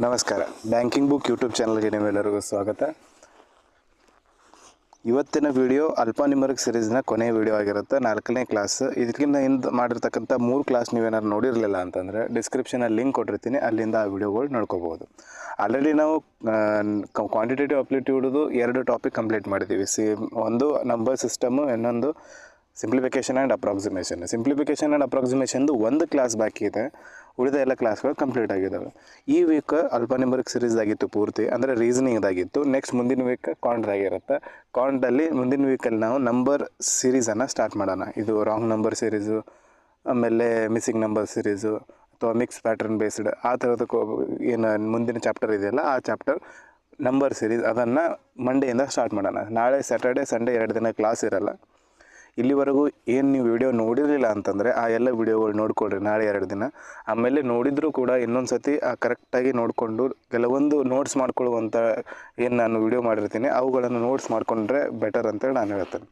ನಮಸ್ಕಾರ. Banking book YouTube ಚಾನಲ್ಗೆ ನಿಮ್ಮೆಲ್ಲರಿಗೂ ಸ್ವಾಗತ. ಇವತ್ತಿನ ವಿಡಿಯೋ ಅಲ್ಫಾನ್ಯೂಮರಿಕ್ ಸೀರೀಸ್ನ ಕೊನೆಯ ವಿಡಿಯೋ ಆಗಿರುತ್ತೆ, 4ನೇ ಕ್ಲಾಸ್. ಇದಕ್ಕಿಂತ ಹಿಂದೆ ಮಾಡಿರ್ತಕ್ಕಂಥ 3 ಕ್ಲಾಸ್ ನೀವೇನಾದ್ರು ನೋಡಿರಲಿಲ್ಲ ಅಂತಂದರೆ ಡಿಸ್ಕ್ರಿಪ್ಷನಲ್ಲಿ ಲಿಂಕ್ ಕೊಟ್ಟಿರ್ತೀನಿ, ಅಲ್ಲಿಂದ ಆ ವಿಡಿಯೋಗಳು ನೋಡ್ಕೋಬೋದು. ಆಲ್ರೆಡಿ ನಾವು ಕ್ವಾಂಟಿಟೇಟಿವ್ ಅಪ್ಲಿಟ್ಯೂಡ್ದು 2 ಟಾಪಿಕ್ ಕಂಪ್ಲೀಟ್ ಮಾಡಿದ್ದೀವಿ. ಒಂದು ನಂಬರ್ ಸಿಸ್ಟಮು, ಇನ್ನೊಂದು simplification and approximation. Simplification and ಅಪ್ರಾಕ್ಸಿಮೇಷನ್ದು ಒಂದು ಕ್ಲಾಸ್ ಬಾಕಿ ಇದೆ, ಉಳಿದ ಎಲ್ಲ ಕ್ಲಾಸ್ಗಳು ಕಂಪ್ಲೀಟ್ ಆಗಿದ್ದಾವೆ. ಈ ವೀಕ್ ಅಲ್ಫಾನ್ಯೂಮರಿಕ್ ಸೀರೀಸ್ದಾಗಿತ್ತು ಪೂರ್ತಿ, ಅಂದರೆ ರೀಸನಿಂಗ್ದಾಗಿತ್ತು. ನೆಕ್ಸ್ಟ್ ಮುಂದಿನ ವೀಕ್ ಕಾಂಟ್ದಾಗಿರುತ್ತೆ. ಕಾಂಟಲ್ಲಿ ಮುಂದಿನ ವೀಕಲ್ಲಿ ನಾವು ನಂಬರ್ ಸೀರೀಸನ್ನು ಸ್ಟಾರ್ಟ್ ಮಾಡೋಣ. ಇದು ರಾಂಗ್ ನಂಬರ್ ಸೀರೀಸು, ಆಮೇಲೆ ಮಿಸ್ಸಿಂಗ್ ನಂಬರ್ ಸೀರೀಸು ಅಥವಾ ಮಿಕ್ಸ್ ಪ್ಯಾಟರ್ನ್ ಬೇಸ್ಡ್ ಆ ಥರದ ಏನು ಮುಂದಿನ ಚಾಪ್ಟರ್ ಇದೆಯಲ್ಲ ಆ ಚಾಪ್ಟರ್ ನಂಬರ್ ಸೀರೀಸ್, ಅದನ್ನು ಮಂಡೆಯಿಂದ ಸ್ಟಾರ್ಟ್ ಮಾಡೋಣ. ನಾಳೆ ಸ್ಯಾಟರ್ಡೆ ಸಂಡೇ 2 ದಿನ ಕ್ಲಾಸ್ ಇರಲ್ಲ. ಇಲ್ಲಿವರೆಗೂ ಏನು ನೀವು ವಿಡಿಯೋ ನೋಡಿರಲಿಲ್ಲ ಅಂತಂದರೆ ಆ ಎಲ್ಲ ವಿಡಿಯೋಗಳು ನೋಡ್ಕೊಳ್ರಿ ನಾಳೆ 2 ದಿನ. ಆಮೇಲೆ ನೋಡಿದರೂ ಕೂಡ ಇನ್ನೊಂದು ಸತಿ ಕರೆಕ್ಟಾಗಿ ನೋಡಿಕೊಂಡು ಕೆಲವೊಂದು ನೋಟ್ಸ್ ಮಾಡ್ಕೊಳ್ಳುವಂಥ ಏನು ನಾನು ವಿಡಿಯೋ ಮಾಡಿರ್ತೀನಿ ಅವುಗಳನ್ನು ನೋಟ್ಸ್ ಮಾಡಿಕೊಂಡ್ರೆ ಬೆಟರ್ ಅಂತೇಳಿ ನಾನು ಹೇಳ್ತೇನೆ.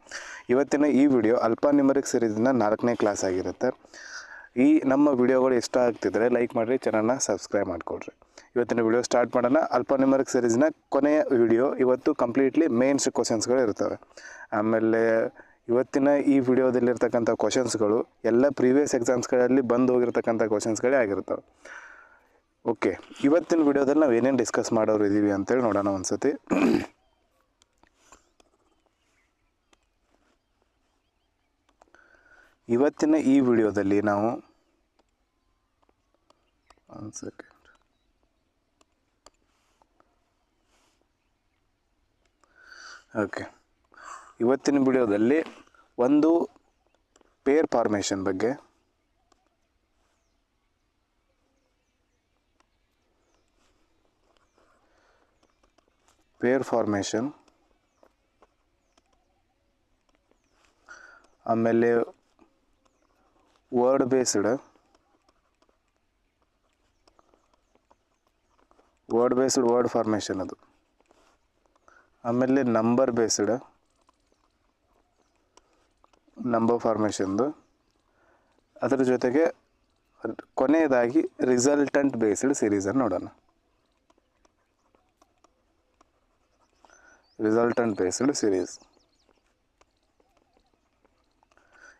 ಇವತ್ತಿನ ಈ ವಿಡಿಯೋ ಅಲ್ಫಾನ್ಯೂಮರಿಕ್ ಸೀರೀಸ್ನ 4ನೇ ಕ್ಲಾಸ್ ಆಗಿರುತ್ತೆ. ಈ ನಮ್ಮ ವಿಡಿಯೋಗಳು ಇಷ್ಟ ಆಗ್ತಿದ್ರೆ ಲೈಕ್ ಮಾಡಿರಿ, ಚಾನಲ್ನ ಸಬ್ಸ್ಕ್ರೈಬ್ ಮಾಡಿಕೊಡ್ರಿ. ಇವತ್ತಿನ ವಿಡಿಯೋ ಸ್ಟಾರ್ಟ್ ಮಾಡೋಣ. ಅಲ್ಫಾನ್ಯೂಮರಿಕ್ ಸೀರೀಸ್ನ ಕೊನೆಯ ವಿಡಿಯೋ. ಇವತ್ತು ಕಂಪ್ಲೀಟ್ಲಿ ಮೇನ್ಸ್ ಕ್ವಶನ್ಸ್ಗಳು ಇರ್ತವೆ. ಆಮೇಲೆ ಇವತ್ತಿನ ಈ ವಿಡಿಯೋದಲ್ಲಿರ್ತಕ್ಕಂಥ ಕ್ವಶನ್ಸ್ಗಳು ಎಲ್ಲ ಪ್ರೀವಿಯಸ್ ಎಕ್ಸಾಮ್ಸ್ಗಳಲ್ಲಿ ಬಂದು ಹೋಗಿರ್ತಕ್ಕಂಥ ಕ್ವಶನ್ಸ್ಗಳೇ ಆಗಿರ್ತವೆ. ಓಕೆ, ಇವತ್ತಿನ ವಿಡಿಯೋದಲ್ಲಿ ನಾವು ಏನೇನು ಡಿಸ್ಕಸ್ ಮಾಡೋರು ಇದ್ದೀವಿ ಅಂತೇಳಿ ನೋಡೋಣ ಒಂದು ಸತಿ. ಇವತ್ತಿನ ಈ ವಿಡಿಯೋದಲ್ಲಿ ನಾವು ಒಂದು ಸೆಕೆಂಡ್ ಓಕೆ, ಇವತ್ತಿನ ವಿಡಿಯೋದಲ್ಲಿ ಒಂದು ಪೇರ್ ಫಾರ್ಮೇಷನ್ ಬಗ್ಗೆ, ಆಮೇಲೆ ವರ್ಡ್ ಬೇಸ್ಡ್ ವರ್ಡ್ ಫಾರ್ಮೇಷನ್, ಅದು ಆಮೇಲೆ ನಂಬರ್ ಫಾರ್ಮೇಷನ್ದು, ಅದರ ಜೊತೆಗೆ ಕೊನೆಯದಾಗಿ ರಿಸಲ್ಟೆಂಟ್ ಬೇಸ್ಡ್ ಸೀರೀಸನ್ನು ನೋಡೋಣ.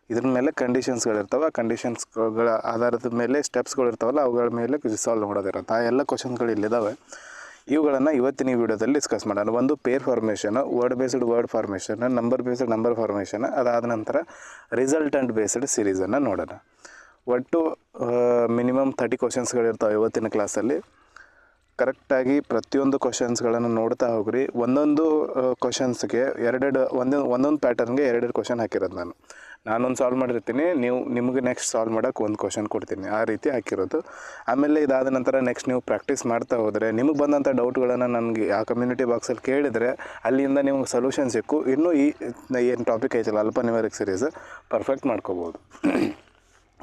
ಇದ್ರ ಮೇಲೆ ಕಂಡೀಷನ್ಸ್ಗಳಿರ್ತವೆ. ಆ ಕಂಡೀಷನ್ಸ್ಗಳ ಆಧಾರದ ಮೇಲೆ ಸ್ಟೆಪ್ಸ್ಗಳು ಇರ್ತಾವಲ್ಲ ಅವುಗಳ ಮೇಲೆ ಸಾಲ್ವ್ ಮಾಡೋದಿರುತ್ತೆ. ಆ ಎಲ್ಲ ಕ್ವಶನ್ಸ್ಗಳು ಇಲ್ಲಿದ್ದಾವೆ. ಇವುಗಳನ್ನು ಇವತ್ತಿನ ಈ ವಿಡಿಯೋದಲ್ಲಿ ಡಿಸ್ಕಸ್ ಮಾಡೋಣ. ಒಂದು pair formation, word formation, number formation, ಅದಾದ ನಂತರ ರಿಸಲ್ಟೆಂಟ್ ಬೇಸ್ಡ್ ಸೀರೀಸನ್ನು ನೋಡೋಣ. ಒಟ್ಟು ಮಿನಿಮಮ್ 30 ಕ್ವಶನ್ಸ್ಗಳಿರ್ತಾವೆ ಇವತ್ತಿನ ಕ್ಲಾಸಲ್ಲಿ. ಕರೆಕ್ಟಾಗಿ ಪ್ರತಿಯೊಂದು ಕ್ವಶನ್ಸ್ಗಳನ್ನು ನೋಡ್ತಾ ಹೋಗ್ರಿ. ಒಂದೊಂದು ಕ್ವಶನ್ಸ್ಗೆ ಒಂದೊಂದು ಪ್ಯಾಟರ್ನ್ಗೆ 2 ಕ್ವಶನ್ ಹಾಕಿರೋದು. ನಾನೊಂದು ಸಾಲ್ವ್ ಮಾಡಿರ್ತೀನಿ, ನಿಮಗೆ ನೆಕ್ಸ್ಟ್ ಸಾಲ್ವ್ ಮಾಡೋಕ್ಕೆ ಒಂದು ಕ್ವಶನ್ ಕೊಡ್ತೀನಿ, ಆ ರೀತಿ ಹಾಕಿರೋದು. ಆಮೇಲೆ ಇದಾದ ನಂತರ ನೆಕ್ಸ್ಟ್ ನೀವು ಪ್ರಾಕ್ಟೀಸ್ ಮಾಡ್ತಾ ಹೋದರೆ ನಿಮಗೆ ಬಂದಂಥ ಡೌಟ್ಗಳನ್ನು ನನಗೆ ಆ ಕಮ್ಯುನಿಟಿ ಬಾಕ್ಸಲ್ಲಿ ಕೇಳಿದರೆ ಅಲ್ಲಿಂದ ನಿಮ್ಗೆ ಸೊಲ್ಯೂಷನ್ ಸಿಕ್ಕು ಇನ್ನೂ ಈ ಏನು ಟಾಪಿಕ್ ಐತಲ್ಲ ಅಲ್ಫಾನ್ಯೂಮರಿಕ್ ಸೀರೀಸ್ ಪರ್ಫೆಕ್ಟ್ ಮಾಡ್ಕೋಬೋದು.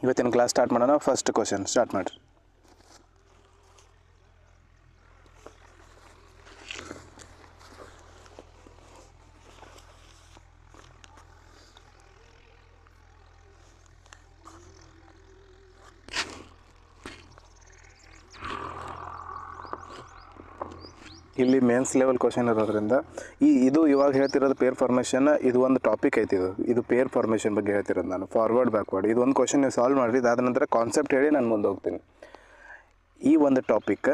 ಇವತ್ತಿನ ಕ್ಲಾಸ್ ಸ್ಟಾರ್ಟ್ ಮಾಡೋಣ. ಫಸ್ಟ್ ಕ್ವಶನ್ ಸ್ಟಾರ್ಟ್ ಮಾಡಿರಿ. ಇಲ್ಲಿ ಮೇನ್ಸ್ ಲೆವೆಲ್ ಕ್ವಶನ್ ಇರೋದ್ರಿಂದ ಇದು ಇವಾಗ ಹೇಳ್ತಿರೋದು ಪೇರ್ ಫಾರ್ಮೇಷನ್, ಇದು ಒಂದು ಟಾಪಿಕ್ ಐತಿ. ಇದು ಪೇರ್ ಫಾರ್ಮೇಷನ್ ಬಗ್ಗೆ ಹೇಳ್ತಿರೋದು ನಾನು. ಫಾರ್ವರ್ಡ್ ಬ್ಯಾಕ್ವರ್ಡ್ ಇದು ಒಂದು ಕ್ವಶನ್ ನೀವು ಸಾಲ್ವ್ ಮಾಡಿರಿ. ಅದಾದ ನಂತರ ಕಾನ್ಸೆಪ್ಟ್ ಹೇಳಿ ನಾನು ಮುಂದೆ ಹೋಗ್ತೀನಿ. ಈ ಒಂದು ಟಾಪಿಕ್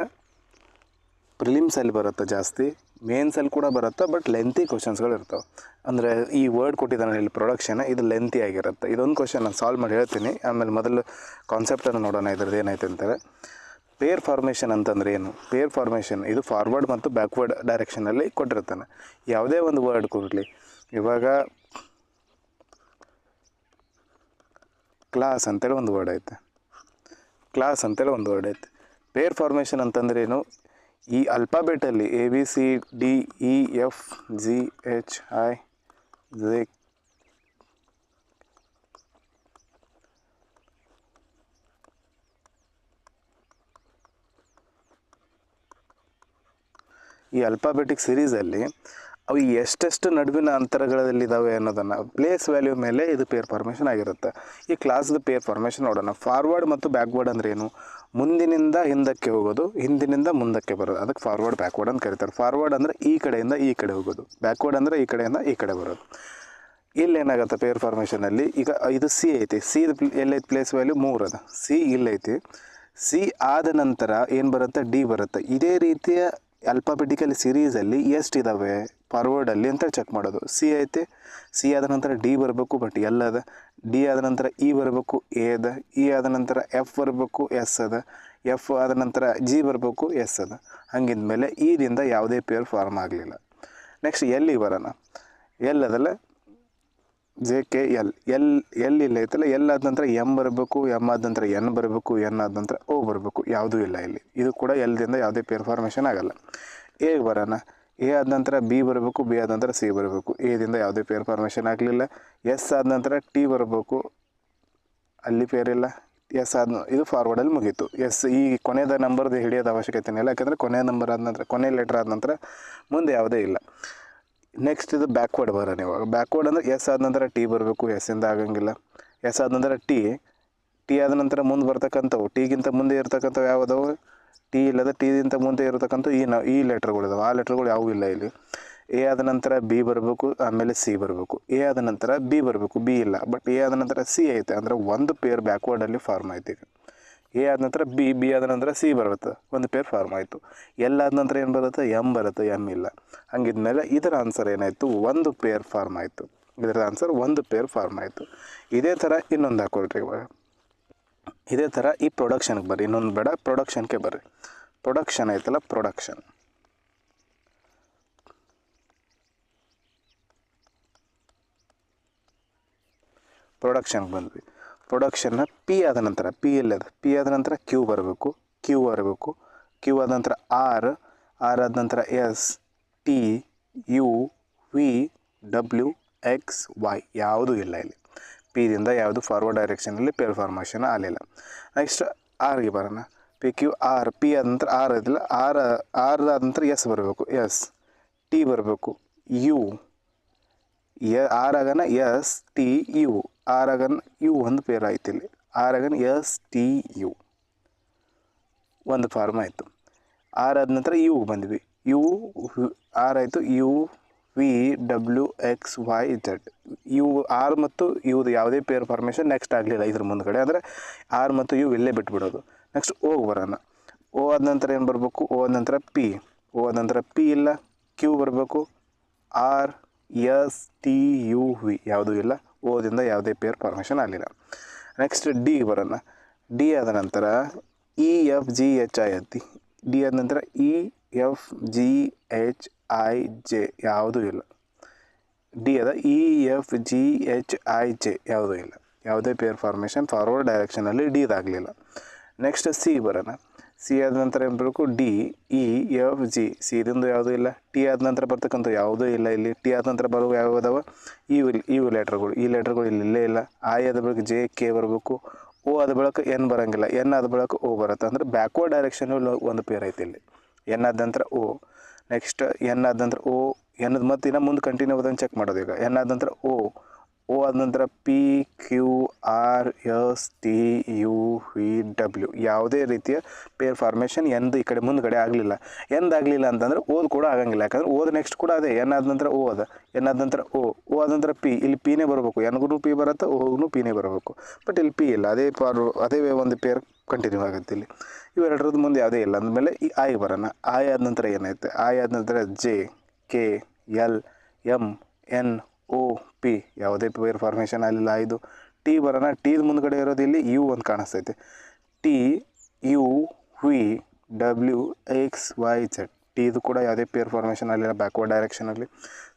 ಪ್ರಿಲಿಮ್ಸಲ್ಲಿ ಬರುತ್ತೆ ಜಾಸ್ತಿ, ಮೇನ್ಸಲ್ಲಿ ಕೂಡ ಬರುತ್ತೆ, ಬಟ್ ಲೆಂತಿ ಕ್ವಶನ್ಸ್ಗಳು ಇರ್ತವೆ. ಅಂದರೆ ಈ ವರ್ಡ್ ಕೊಟ್ಟಿದ್ದಾನೆ ಇಲ್ಲಿ ಪ್ರೊಡಕ್ಷನ್, ಇದು ಲೆಂತಿ ಆಗಿರುತ್ತೆ. ಇದೊಂದು ಕ್ವಶನ್ ನಾನು ಸಾಲ್ವ್ ಮಾಡಿ ಹೇಳ್ತೀನಿ, ಆಮೇಲೆ ಮೊದಲು ಕಾನ್ಸೆಪ್ಟನ್ನು ನೋಡೋಣ ಇದ್ರದ್ದು ಏನೈತೆ ಅಂತಾರೆ. ಪೇರ್ ಫಾರ್ಮೇಷನ್ ಅಂತಂದರೆ ಏನು? ಪೇರ್ ಫಾರ್ಮೇಷನ್ ಇದು ಫಾರ್ವರ್ಡ್ ಮತ್ತು ಬ್ಯಾಕ್ವರ್ಡ್ ಡೈರೆಕ್ಷನಲ್ಲಿ ಕೊಟ್ಟಿರ್ತಾನೆ. ಯಾವುದೇ ಒಂದು ವರ್ಡ್ ಕೊಡಲಿ, ಇವಾಗ ಕ್ಲಾಸ್ ಅಂತೇಳಿ ಒಂದು ವರ್ಡ್ ಐತೆ, ಪೇರ್ ಫಾರ್ಮೇಷನ್ ಅಂತಂದ್ರೆ ಏನು? ಈ ಅಲ್ಫಾಬೆಟಲ್ಲಿ ABCDEFGHIJ ಈ ಅಲ್ಫಾಬೆಟಿಕ್ ಸೀರೀಸಲ್ಲಿ ಅವು ಎಷ್ಟೆಷ್ಟು ನಡುವಿನ ಅಂತರಗಳಲ್ಲಿದ್ದಾವೆ ಅನ್ನೋದನ್ನು ಪ್ಲೇಸ್ ವ್ಯಾಲ್ಯೂ ಮೇಲೆ ಇದು ಪೇರ್ ಫಾರ್ಮೇಷನ್ ಆಗಿರುತ್ತೆ. ಈ ಕ್ಲಾಸ್ದು ಪೇರ್ ಫಾರ್ಮೇಷನ್ ನೋಡೋಣ. ಫಾರ್ವರ್ಡ್ ಮತ್ತು ಬ್ಯಾಕ್ವರ್ಡ್ ಅಂದ್ರೆ ಏನು? ಮುಂದಿನಿಂದ ಹಿಂದಕ್ಕೆ ಹೋಗೋದು, ಹಿಂದಿನಿಂದ ಮುಂದಕ್ಕೆ ಬರೋದು, ಅದಕ್ಕೆ ಫಾರ್ವರ್ಡ್ ಬ್ಯಾಕ್ವರ್ಡ್ ಅಂತ ಕರೀತಾರೆ. ಫಾರ್ವರ್ಡ್ ಅಂದರೆ ಈ ಕಡೆಯಿಂದ ಈ ಕಡೆ ಹೋಗೋದು, ಬ್ಯಾಕ್ವರ್ಡ್ ಅಂದರೆ ಈ ಕಡೆಯಿಂದ ಈ ಕಡೆ ಬರೋದು. ಇಲ್ಲಿ ಏನಾಗುತ್ತೆ ಪೇರ್ ಫಾರ್ಮೇಷನಲ್ಲಿ, ಈಗ ಇದು ಸಿ ಐತಿ, ಸಿ ಎಲ್ಲೈತಿ ಪ್ಲೇಸ್ ವ್ಯಾಲ್ಯೂ 3 ಅದ, ಸಿ ಇಲ್ಲೈತಿ. ಸಿ ಆದ ನಂತರ ಏನು ಬರುತ್ತೆ? ಡಿ ಬರುತ್ತೆ. ಇದೇ ರೀತಿಯ ಅಲ್ಫಾಬೆಟಿಕಲ್ ಸೀರೀಸಲ್ಲಿ ಎಷ್ಟಿದ್ದಾವೆ ಫಾರ್ವರ್ಡಲ್ಲಿ ಅಂತ ಚೆಕ್ ಮಾಡೋದು. ಸಿ ಐತೆ, ಸಿ ಆದ ನಂತರ ಡಿ ಬರಬೇಕು, ಬಟ್ ಎಲ್ ಅದ. ಡಿ ಆದ ನಂತರ ಇ ಬರಬೇಕು, ಎ ಅದ. ಇ ಆದ ನಂತರ ಎಫ್ ಬರಬೇಕು, ಎಸ್ ಅದ. ಎಫ್ ಆದ ನಂತರ ಜಿ ಬರಬೇಕು, ಎಸ್ ಅದ. ಹಂಗಿದ್ಮೇಲೆ ಇದಿಂದ ಯಾವುದೇ ಪೇರ್ ಫಾರ್ಮ್ ಆಗಲಿಲ್ಲ. ನೆಕ್ಸ್ಟ್ ಎಲ್ಲಿಗೆ ಬರೋಣ. ಎಲ್ ಅದಲ್ಲ, ಜೆ ಕೆ ಎಲ್. ಎಲ್ ಇಲ್ಲ ಐತಲ್ಲ, ಎಲ್ ಆದ ನಂತರ ಎಮ್ ಬರಬೇಕು, ಎಮ್ ಆದ ನಂತರ ಎನ್ ಬರಬೇಕು, ಎನ್ ಆದ ನಂತರ ಓ ಬರಬೇಕು, ಯಾವುದೂ ಇಲ್ಲ ಇಲ್ಲಿ. ಇದು ಕೂಡ ಎಲ್ದಿಂದ ಯಾವುದೇ ಪೇರ್ ಫಾರ್ಮೇಷನ್ ಆಗಲ್ಲ. ಎಗೆ ಬರೋಣ. ಎ ಆದ ನಂತರ ಬಿ ಬರಬೇಕು, ಬಿ ಆದ ನಂತರ ಸಿ ಬರಬೇಕು, ಎದಿಂದ ಯಾವುದೇ ಪೇರ್ ಫಾರ್ಮೇಷನ್ ಆಗಲಿಲ್ಲ. ಎಸ್ ಆದ ನಂತರ ಟಿ ಬರಬೇಕು, ಅಲ್ಲಿ ಪೇರ್ ಇಲ್ಲ. ಎಸ್ ಆದ ಇದು ಫಾರ್ವರ್ಡಲ್ಲಿ ಮುಗೀತು. ಎಸ್ ಈ ಕೊನೆಯದ ನಂಬರ್ದು ಹಿಡಿಯೋದು ಅವಶ್ಯಕತೆ ಇಲ್ಲ, ಯಾಕಂದರೆ ಕೊನೆಯ ನಂಬರ್ ಆದ ನಂತರ, ಕೊನೆಯ ಲೆಟ್ರ್ ಆದ ನಂತರ ಮುಂದೆ ಯಾವುದೇ ಇಲ್ಲ. ನೆಕ್ಸ್ಟ್ ಇದು ಬ್ಯಾಕ್ವರ್ಡ್ ಬರೋಣ. ಇವಾಗ ಬ್ಯಾಕ್ವರ್ಡ್ ಅಂದರೆ ಎಸ್ ಆದ ನಂತರ ಟಿ ಬರಬೇಕು, ಎಸ್ಸಿಂದ ಆಗಂಗಿಲ್ಲ. ಎಸ್ ಆದ ನಂತರ ಟಿ ಆದ ನಂತರ ಮುಂದೆ ಬರ್ತಕ್ಕಂಥವು, ಟಿಗಿಂತ ಮುಂದೆ ಇರ್ತಕ್ಕಂಥವು ಯಾವುದವು? ಟಿ ಇಲ್ಲದ, ಟಿಗಿಂತ ಮುಂದೆ ಇರತಕ್ಕಂಥ ಈ ಲೆಟ್ರ್ಗಳಿದಾವೆ, ಆ ಲೆಟ್ರ್ಗಳು ಯಾವುವು ಇಲ್ಲ ಇಲ್ಲಿ. ಎ ಆದ ನಂತರ ಬಿ ಬರಬೇಕು, ಆಮೇಲೆ ಸಿ ಬರಬೇಕು. ಎ ಆದ ನಂತರ ಬಿ ಬರಬೇಕು, ಬಿ ಇಲ್ಲ, ಬಟ್ ಎ ಆದ ನಂತರ ಸಿ ಐತೆ, ಅಂದರೆ ಒಂದು ಪೇರ್ ಬ್ಯಾಕ್ವರ್ಡಲ್ಲಿ ಫಾರ್ಮ್ ಆಯ್ತು. ಈಗ ಎ ಆದ ನಂತರ ಬಿ ಆದ ನಂತರ ಸಿ ಬರುತ್ತೆ, ಒಂದು ಪೇರ್ ಫಾರ್ಮ್ ಆಯಿತು. ಎಲ್ ಆದ ನಂತರ ಏನು ಬರುತ್ತೆ? ಎಮ್ ಬರುತ್ತೆ, ಎಮ್ ಇಲ್ಲ. ಹಂಗಿದ್ಮೇಲೆ ಇದರ ಆನ್ಸರ್ ಏನಾಯಿತು? ಒಂದು ಪೇರ್ ಫಾರ್ಮ್ ಆಯಿತು. ಇದರ ಆನ್ಸರ್ ಒಂದು ಪೇರ್ ಫಾರ್ಮ್ ಆಯಿತು. ಇದೇ ಥರ ಇನ್ನೊಂದು ಹಾಕೊಳ್ರಿ. ಇವಾಗ ಇದೇ ಥರ ಈ ಪ್ರೊಡಕ್ಷನ್ಗೆ ಬರ್ರಿ, ಇನ್ನೊಂದು ಬೇಡ, ಪ್ರೊಡಕ್ಷನ್ಗೆ ಬರ್ರಿ. ಪ್ರೊಡಕ್ಷನ್ ಆಯ್ತಲ್ಲ, ಪ್ರೊಡಕ್ಷನ್ಗೆ ಬಂದ್ವಿ. ಪ್ರೊಡಕ್ಷನ್ನ ಪಿ ಆದ ನಂತರ, ಪಿ ಎಲ್ಲದು? ಪಿ ಆದ ನಂತರ ಕ್ಯೂ ಬರಬೇಕು, ಕ್ಯೂ ಬರಬೇಕು. ಕ್ಯೂ ಆದ ನಂತರ ಆರ್ ಆದ ನಂತರ S, T, U, V, W, X, Y, ಯಾವುದೂ ಇಲ್ಲ ಇಲ್ಲಿ. ಪಿದಿಂದ ಯಾವುದು ಫಾರ್ವರ್ಡ್ ಡೈರೆಕ್ಷನಲ್ಲಿ ಪೇರ್ ಫಾರ್ಮೇಷನ್ ಆಗಲಿಲ್ಲ. ನೆಕ್ಸ್ಟ್ ಆರ್ಗೆ ಬರೋಣ. P Q R. ಪಿ ಆದ ನಂತರ ಆರ್ ಇದಿಲ್ಲ, ಆರ್ ಆದ ನಂತರ ಎಸ್ ಬರಬೇಕು, ಎಸ್. ಟಿ ಬರಬೇಕು, ಯು, ಆರ್ ಆಗನ ಎಸ್ ಟಿ ಯು, ಆರ್ ಆಗನ ಯು ಒಂದು ಪೇರ್ ಆಯ್ತು ಇಲ್ಲಿ. ಆರ್ ಆಗನ ಎಸ್ ಟಿ ಯು ಒಂದು ಫಾರ್ಮ್ ಆಯಿತು. ಆರ್ ಆದ ನಂತರ ಯು ಬಂದ್ವಿ, ಯು ಆರ್ ಆಯಿತು, U V W X Y Z. U R ಮತ್ತು ಯುದು ಯಾವುದೇ ಪೇರ್ ಫಾರ್ಮೇಷನ್ ನೆಕ್ಸ್ಟ್ ಆಗಲಿಲ್ಲ ಇದ್ರ ಮುಂದ್ಗಡೆ, ಅಂದರೆ ಆರ್ ಮತ್ತು ಯು ಇಲ್ಲೇ ಬಿಟ್ಬಿಡೋದು. ನೆಕ್ಸ್ಟ್ ಓಗೆ ಬರೋಣ. ಓ ಆದ ನಂತರ ಏನು ಬರಬೇಕು? ಓ ಆದ ನಂತರ ಪಿ, ಓ ಆದ ನಂತರ ಪಿ ಇಲ್ಲ. ಕ್ಯೂ ಬರಬೇಕು, R, S, T, U, V, ಯಾವುದೂ ಇಲ್ಲ. ಓದಿಂದ ಯಾವುದೇ ಪೇರ್ ಫಾರ್ಮೇಷನ್ ಆಗಲಿಲ್ಲ. ನೆಕ್ಸ್ಟ್ ಡಿ ಬರೋಣ. ಡಿ ಆದ ನಂತರ E F G H I ಐತಿ. ಡಿ ಆದ ನಂತರ E F G H I J, ಯಾವುದೂ ಇಲ್ಲ. ಡಿ ಅದ E F G H I J, ಯಾವುದೂ ಇಲ್ಲ. ಯಾವುದೇ ಪೇರ್ ಫಾರ್ಮೇಷನ್ ಫಾರ್ವರ್ಡ್ ಡೈರೆಕ್ಷನಲ್ಲಿ ಡಿದಾಗಲಿಲ್ಲ. ನೆಕ್ಸ್ಟ್ ಸಿ ಬರೋಣ. ಸಿ ಆದ ನಂತರ ಏನು ಬರಬೇಕು? D, E, F, G. C ಇದೊಂದು ಯಾವುದೂ ಇಲ್ಲ. ಟಿ ಆದ ನಂತರ ಬರ್ತಕ್ಕಂಥ ಯಾವುದೂ ಇಲ್ಲ ಇಲ್ಲಿ. ಟಿ ಆದ ನಂತರ ಬರುವ ಯಾವುದವ? ಇವು ಲೆಟ್ರ್ಗಳು, ಈ ಲೆಟ್ರ್ಗಳು ಇಲ್ಲಿ ಇಲ್ಲೇ ಇಲ್ಲ. ಐ ಆದ ಬಳಿಕ ಜೆ, ಕೆ ಬರಬೇಕು. ಓ ಆದ ಬಳಿಕ ಎನ್ ಬರೋಂಗಿಲ್ಲ. ಎನ್ ಆದ ಬಳಿಕ ಓ ಬರುತ್ತೆ, ಅಂದರೆ ಬ್ಯಾಕ್ವರ್ಡ್ ಡೈರೆಕ್ಷನಲ್ಲಿ ಒಂದು ಪೇರ್ ಐತಿ ಇಲ್ಲಿ. ಎನ್ ಆದ ನಂತರ ಓ. ನೆಕ್ಸ್ಟ್ ಎನ್ ಆದ ನಂತರ ಓ, ಎನ್ನದು ಮತ್ತೆ ಇನ್ನೂ ಮುಂದೆ ಕಂಟಿನ್ಯೂ ಆಗೋದನ್ನು ಚೆಕ್ ಮಾಡೋದು. ಈಗ ಎನ್ ಆದ ನಂತರ ಓ, ಓ ಆದ ನಂತರ P Q R S T U V W, ಯಾವುದೇ ರೀತಿಯ ಪೇರ್ ಫಾರ್ಮೇಷನ್ ಎಂದು ಈ ಕಡೆ ಮುಂದ್ಗಡೆ ಆಗಲಿಲ್ಲ. ಎಂದಾಗಲಿಲ್ಲ ಅಂತಂದರೆ ಓದ್ ಕೂಡ ಆಗಂಗಿಲ್ಲ, ಯಾಕಂದರೆ ಓದ್ ನೆಕ್ಸ್ಟ್ ಕೂಡ ಅದೇ. ಎನ್ ಆದ ನಂತರ ಓ ಅದ, ಎನ್ ಆದ ನಂತರ ಓ ಆದ ನಂತರ ಪಿ, ಇಲ್ಲಿ ಪಿನೇ ಬರಬೇಕು. ಎನ್ಗೂ ಪಿ ಬರುತ್ತೆ, ಓಗೂ ಪಿನೇ ಬರಬೇಕು, ಬಟ್ ಇಲ್ಲಿ ಪಿ ಇಲ್ಲ. ಅದೇ ಒಂದು ಪೇರ್ ಕಂಟಿನ್ಯೂ ಆಗುತ್ತೆ ಇಲ್ಲಿ. ಇವೆರಡರದ್ದು ಮುಂದೆ ಯಾವುದೇ ಇಲ್ಲ. ಅಂದಮೇಲೆ ಈ ಐ ಬರೋಣ. ಐ ಆದ ನಂತರ ಏನೈತೆ? ಐ ಆದ ನಂತರ J, K, L, M, N, O, P, ಯಾವುದೇ ಪೇರ್ ಫಾರ್ಮೇಷನ್ ಆಗಲಿಲ್ಲ. ಇದು ಟಿ ಬರೋಣ. ಟಿದ ಮುಂದ್ಗಡೆ ಇರೋದು ಇಲ್ಲಿ ಯು ಅಂತ ಕಾಣಿಸ್ತೈತೆ. T, U, V, W, X, Y, Z. ಟಿದು ಕೂಡ ಯಾವುದೇ ಪೇರ್ ಫಾರ್ಮೇಷನ್ ಆಗಲಿಲ್ಲ ಬ್ಯಾಕ್ವರ್ಡ್ ಡೈರೆಕ್ಷನಲ್ಲಿ.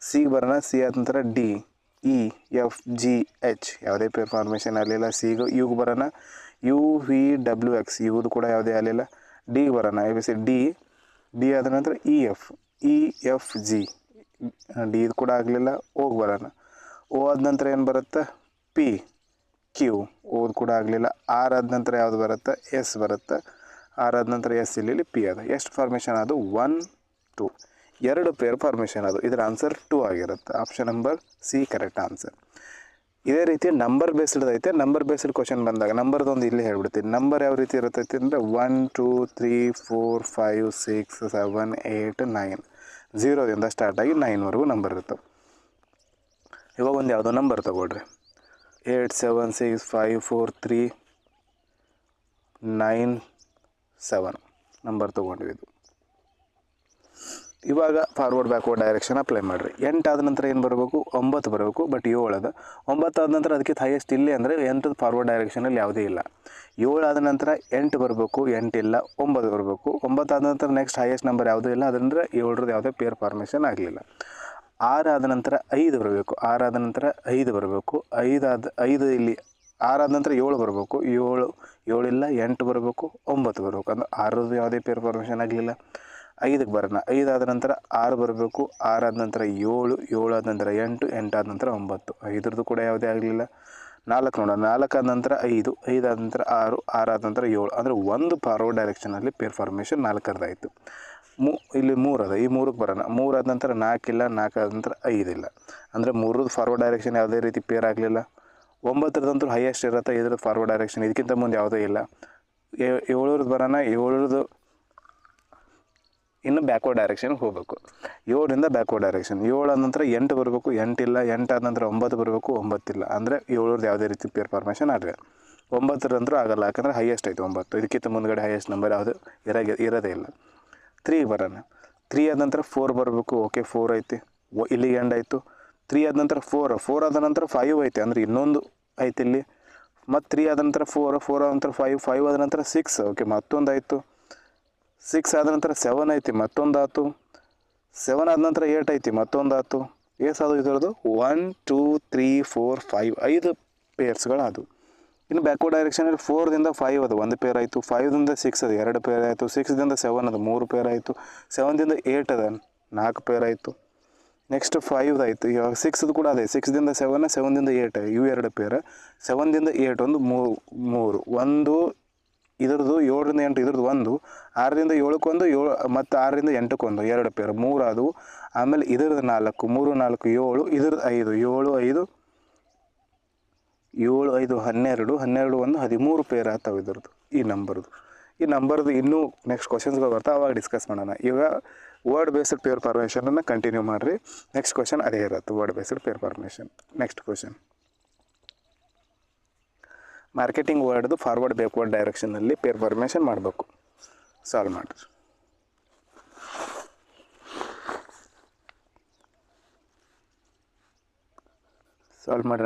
ಸಿ ಬರೋಣ. ಸಿ ಆದ ನಂತರ D, E, F, G, H, ಯಾವುದೇ ಪೇರ್ ಫಾರ್ಮೇಷನ್ ಆಗಲಿಲ್ಲ. ಸಿಗೂ ಯುಗೆ ಬರೋಣ. ಯು, ವಿ, ಡಬ್ಲ್ಯೂ, ಎಕ್ಸ್, ಇವುದು ಕೂಡ ಯಾವುದೇ ಆಗಲಿಲ್ಲ. ಡಿ ಬರೋಣ. ಡಿ ಆದ ನಂತರ ಇ, ಎಫ್, ಜಿ, ಡಿ ಇದು ಕೂಡ ಆಗಲಿಲ್ಲ. ಓಗೆ ಬರೋಣ. ಓ ಆದ ನಂತರ ಏನು ಬರುತ್ತೆ? ಪಿ, ಕ್ಯೂ, ಓದು ಕೂಡ ಆಗಲಿಲ್ಲ. ಆರ್ ಆದ ನಂತರ ಯಾವುದು ಬರುತ್ತೆ? ಎಸ್ ಬರುತ್ತೆ. ಆರ್ ಆದ ನಂತರ ಎಸ್ ಇಲ್ಲಿ ಪಿ ಅದ. ಎಷ್ಟು ಫಾರ್ಮೇಷನ್ ಅದು? 1, 2. 2 ಪೇರ್ ಫಾರ್ಮೇಷನ್ ಅದು. ಇದರ ಆನ್ಸರ್ 2 ಆಗಿರುತ್ತೆ. Option number C correct answer. ಇದೇ ರೀತಿ ನಂಬರ್ ಬೇಸ್ಡ್ ಐತೆ. ನಂಬರ್ ಬೇಸ್ಡ್ ಕ್ವಶನ್ ಬಂದಾಗ ನಂಬರ್ದೊಂದು ಇಲ್ಲಿ ಹೇಳ್ಬಿಡ್ತೀನಿ. ನಂಬರ್ ಯಾವ ರೀತಿ ಇರ್ತೈತಿ ಅಂದರೆ 1 2 3 4 5 6 7 8 9 0ದಿಂದ ಸ್ಟಾರ್ಟ್ ಆಗಿ 9ವರೆಗೂ ನಂಬರ್ ಇರ್ತವೆ. ಇವಾಗ ಒಂದು ಯಾವುದೋ ನಂಬರ್ ತೊಗೊಳ್ರಿ. 8 7 6 5 4 3 9 7 ನಂಬರ್ ತೊಗೊಂಡ್ವಿ. ಇದು ಇವಾಗ ಫಾರ್ವರ್ಡ್ ಬ್ಯಾಕ್ವರ್ಡ್ ಡೈರೆಕ್ಷನ್ ಅಪ್ಲೈ ಮಾಡಿರಿ. 8 ಆದ ನಂತರ ಏನು ಬರಬೇಕು? 9 ಬರಬೇಕು. ಬಟ್ 7 ಅದ. 9 ಆದ ನಂತರ ಅದಕ್ಕಿಂತ ಹೈಯೆಸ್ಟ್ ಇಲ್ಲಿ ಅಂದರೆ 8 ಫಾರ್ವರ್ಡ್ ಡೈರೆಕ್ಷನಲ್ಲಿ ಯಾವುದೇ ಇಲ್ಲ. 7 ಆದ ನಂತರ 8 ಬರಬೇಕು, 8 ಇಲ್ಲ, 9 ಬರಬೇಕು. 9 ಆದ ನಂತರ ನೆಕ್ಸ್ಟ್ ಹೈಯೆಸ್ಟ್ ನಂಬರ್ ಯಾವುದೂ ಇಲ್ಲ, ಅದರಿಂದ 7ರದ್ದು ಯಾವುದೇ ಪೇರ್ ಫಾರ್ಮೇಷನ್ ಆಗಲಿಲ್ಲ. 6 ಆದ ನಂತರ 5 ಬರಬೇಕು, 6 ಆದ ನಂತರ 5 ಬರಬೇಕು, 5 ಇಲ್ಲಿ 6 ಆದ ನಂತರ 7 ಬರಬೇಕು, 7 ಇಲ್ಲ, 8 ಬರಬೇಕು, 9 ಬರಬೇಕು. ಅಂದರೆ 6ರದ್ದು ಯಾವುದೇ ಪೇರ್ ಫಾರ್ಮೇಷನ್ ಆಗಲಿಲ್ಲ. 5ಕ್ಕೆ ಬರೋಣ. 5 ಆದ ನಂತರ 6 ಬರಬೇಕು, 6 ಆದ ನಂತರ 7, 7 ಆದ ನಂತರ 8, 8 ಆದ ನಂತರ 9, 5ರದ್ದು ಕೂಡ ಯಾವುದೇ ಆಗಲಿಲ್ಲ. 4 ನೋಡೋಣ. 4 ಆದ ನಂತರ 5, 5 ಆದ ನಂತರ 6, 6 ಆದ ನಂತರ 7. ಅಂದರೆ ಒಂದು ಫಾರ್ವರ್ಡ್ ಡೈರೆಕ್ಷನಲ್ಲಿ ಪೇರ್ ಫಾರ್ಮೇಷನ್ 4ರದ್ದಾಯಿತು. ಇಲ್ಲಿ 3 ಅದ. ಈ 3ಕ್ಕೆ ಬರೋಣ. 3 ಆದ ನಂತರ 4 ಇಲ್ಲ, 4 ಆದ ನಂತರ 5 ಇಲ್ಲ. ಅಂದರೆ 3ರದ್ದು ಫಾರ್ವರ್ಡ್ ಡೈರೆಕ್ಷನ್ ಯಾವುದೇ ರೀತಿ ಪೇರ್ ಆಗಲಿಲ್ಲ. 9ರದಂತೂ ಹೈಯೆಸ್ಟ್ ಇರುತ್ತೆ. 5ರದ್ದು ಫಾರ್ವರ್ಡ್ ಡೈರೆಕ್ಷನ್ ಇದಕ್ಕಿಂತ ಮುಂದೆ ಯಾವುದೇ ಇಲ್ಲ. 7ರದ್ದು ಬರೋಣ. 7ರದ್ದು ಇನ್ನು ಬ್ಯಾಕ್ವರ್ಡ್ ಡೈರೆಕ್ಷನ್ಗೆ ಹೋಗಬೇಕು. 7ರಿಂದ ಬ್ಯಾಕ್ವರ್ಡ್ ಡೈರೆಕ್ಷನ್. 7 ಆದ ನಂತರ 8 ಬರಬೇಕು, 8 ಇಲ್ಲ, 8 ಆದ ನಂತರ 9 ಬರಬೇಕು, 9 ಇಲ್ಲ. ಅಂದರೆ 7ರದ್ದು ಯಾವುದೇ ರೀತಿ ಪೇರ್ ಫಾರ್ಮೇಷನ್ ಆಗಲ್ಲ. 9ರಂತರೂ ಆಗಲ್ಲ, ಯಾಕಂದರೆ ಹೈಯೆಸ್ಟ್ ಆಯಿತು 9. ಇದಕ್ಕಿಂತ ಮುಂದ್ಗಡೆ ಹೈಯೆಸ್ಟ್ ನಂಬರ್ ಯಾವುದು ಇರೋದೇ ಇಲ್ಲ. 3 ಬರೋಣ. 3 ಆದ ನಂತರ 4 ಬರಬೇಕು. ಓಕೆ, 4 ಐತಿ. ಇಲ್ಲಿಗೆ ಎಂಡ್ ಆಯಿತು. 3 ಆದ ನಂತರ 4 ಆದ ನಂತರ 5 ಐತಿ. ಅಂದರೆ ಇನ್ನೊಂದು ಐತಿ ಇಲ್ಲಿ. ಮತ್ತು 3 ಆದ ನಂತರ 4 ಆದ ನಂತರ 5 ಆದ ನಂತರ 6. ಓಕೆ, ಮತ್ತೊಂದು ಆಯಿತು. 6 ಆದ ನಂತರ 7 ಐತಿ, ಮತ್ತೊಂದು ಆಯ್ತು. 7 ಆದ ನಂತರ 8 ಐತಿ, ಮತ್ತೊಂದು ಆಯ್ತು. ಅದು ಇದರದು 1 2 3 4 5 5 ಪೇರ್ಸ್ಗಳಾದವು. ಇನ್ನು ಬ್ಯಾಕ್ವರ್ಡ್ ಡೈರೆಕ್ಷನಲ್ಲಿ 4ದಿಂದ 5 ಅದು 1 ಪೇರ್ ಆಯಿತು. 5ದಿಂದ 6 ಅದು 2 ಪೇರ್ ಆಯಿತು. 6ದಿಂದ 7 ಅದು 3 ಪೇರ್ ಆಯಿತು. 7ದಿಂದ 8 ಅದ 4 ಪೇರ್ ಆಯಿತು. ನೆಕ್ಸ್ಟ್ 5 ಆಯಿತು. ಇವಾಗ 6 ಕೂಡ ಅದೇ. 6ದಿಂದ 7, 7ದಿಂದ 8 ಇವು 2 ಪೇರ್. 7ದಿಂದ 8 ಒಂದು 3 ಒಂದು. ಇದ್ರದ್ದು 7ರಿಂದ 8 ಇದ್ರದ್ದು 1, 6ರಿಂದ 7ಕ್ಕೆ 1, 7 ಮತ್ತು 6ರಿಂದ 8ಕ್ಕೆ 1 2 ಪೇರ್ 3 ಆದವು. ಆಮೇಲೆ ಇದ್ರದ್ದು 4, 3 4 7, ಇದ್ರದ್ದು 5 7 5 7 5 12 12 1 13 ಪೇರ್ ಆಗ್ತಾವೆ ಇದ್ರದ್ದು ಈ ನಂಬರ್ದು. ಇನ್ನೂ ನೆಕ್ಸ್ಟ್ ಕ್ವಶನ್ಸ್ಗಳು ಬರ್ತಾವೆ, ಅವಾಗ ಡಿಸ್ಕಸ್ ಮಾಡೋಣ. ಈಗ ವರ್ಡ್ ಬೇಸ್ಡ್ ಪೇರ್ ಫಾರ್ಮೇಷನನ್ನು ಕಂಟಿನ್ಯೂ ಮಾಡಿರಿ. ನೆಕ್ಸ್ಟ್ ಕ್ವಶನ್ ಅದೇ ಇರುತ್ತೆ, word based pair formation. Next question, marketing ವರ್ಡ್ದು ಫಾರ್ವರ್ಡ್ ಬ್ಯಾಕ್ವರ್ಡ್ ಡೈರೆಕ್ಷನಲ್ಲಿ ಪೇರ್ ಫಾರ್ಮೇಷನ್ ಮಾಡಬೇಕು. ಸಾಲ್ವ್ ಮಾಡಿರಿ.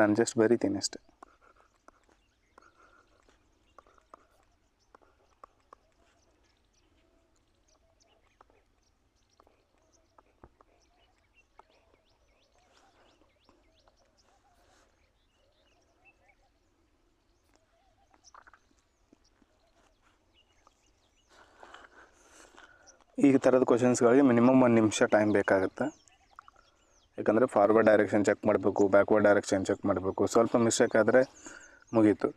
ನಾನು ಜಸ್ಟ್ ಬರಿತೀನಿ ಅಷ್ಟೆ. ಈ ಥರದ ಕ್ವಶನ್ಸ್ಗಳಿಗೆ ಮಿನಿಮಮ್ 1 ನಿಮಿಷ ಟೈಮ್ ಬೇಕಾಗುತ್ತೆ. ಯಾಕಂದರೆ ಫಾರ್ವರ್ಡ್ ಡೈರೆಕ್ಷನ್ ಚೆಕ್ ಮಾಡಬೇಕು, ಬ್ಯಾಕ್ವರ್ಡ್ ಡೈರೆಕ್ಷನ್ ಚೆಕ್ ಮಾಡಬೇಕು. ಸ್ವಲ್ಪ ಮಿಸ್ಟೇಕ್ ಆದರೆ ಮುಗೀತು.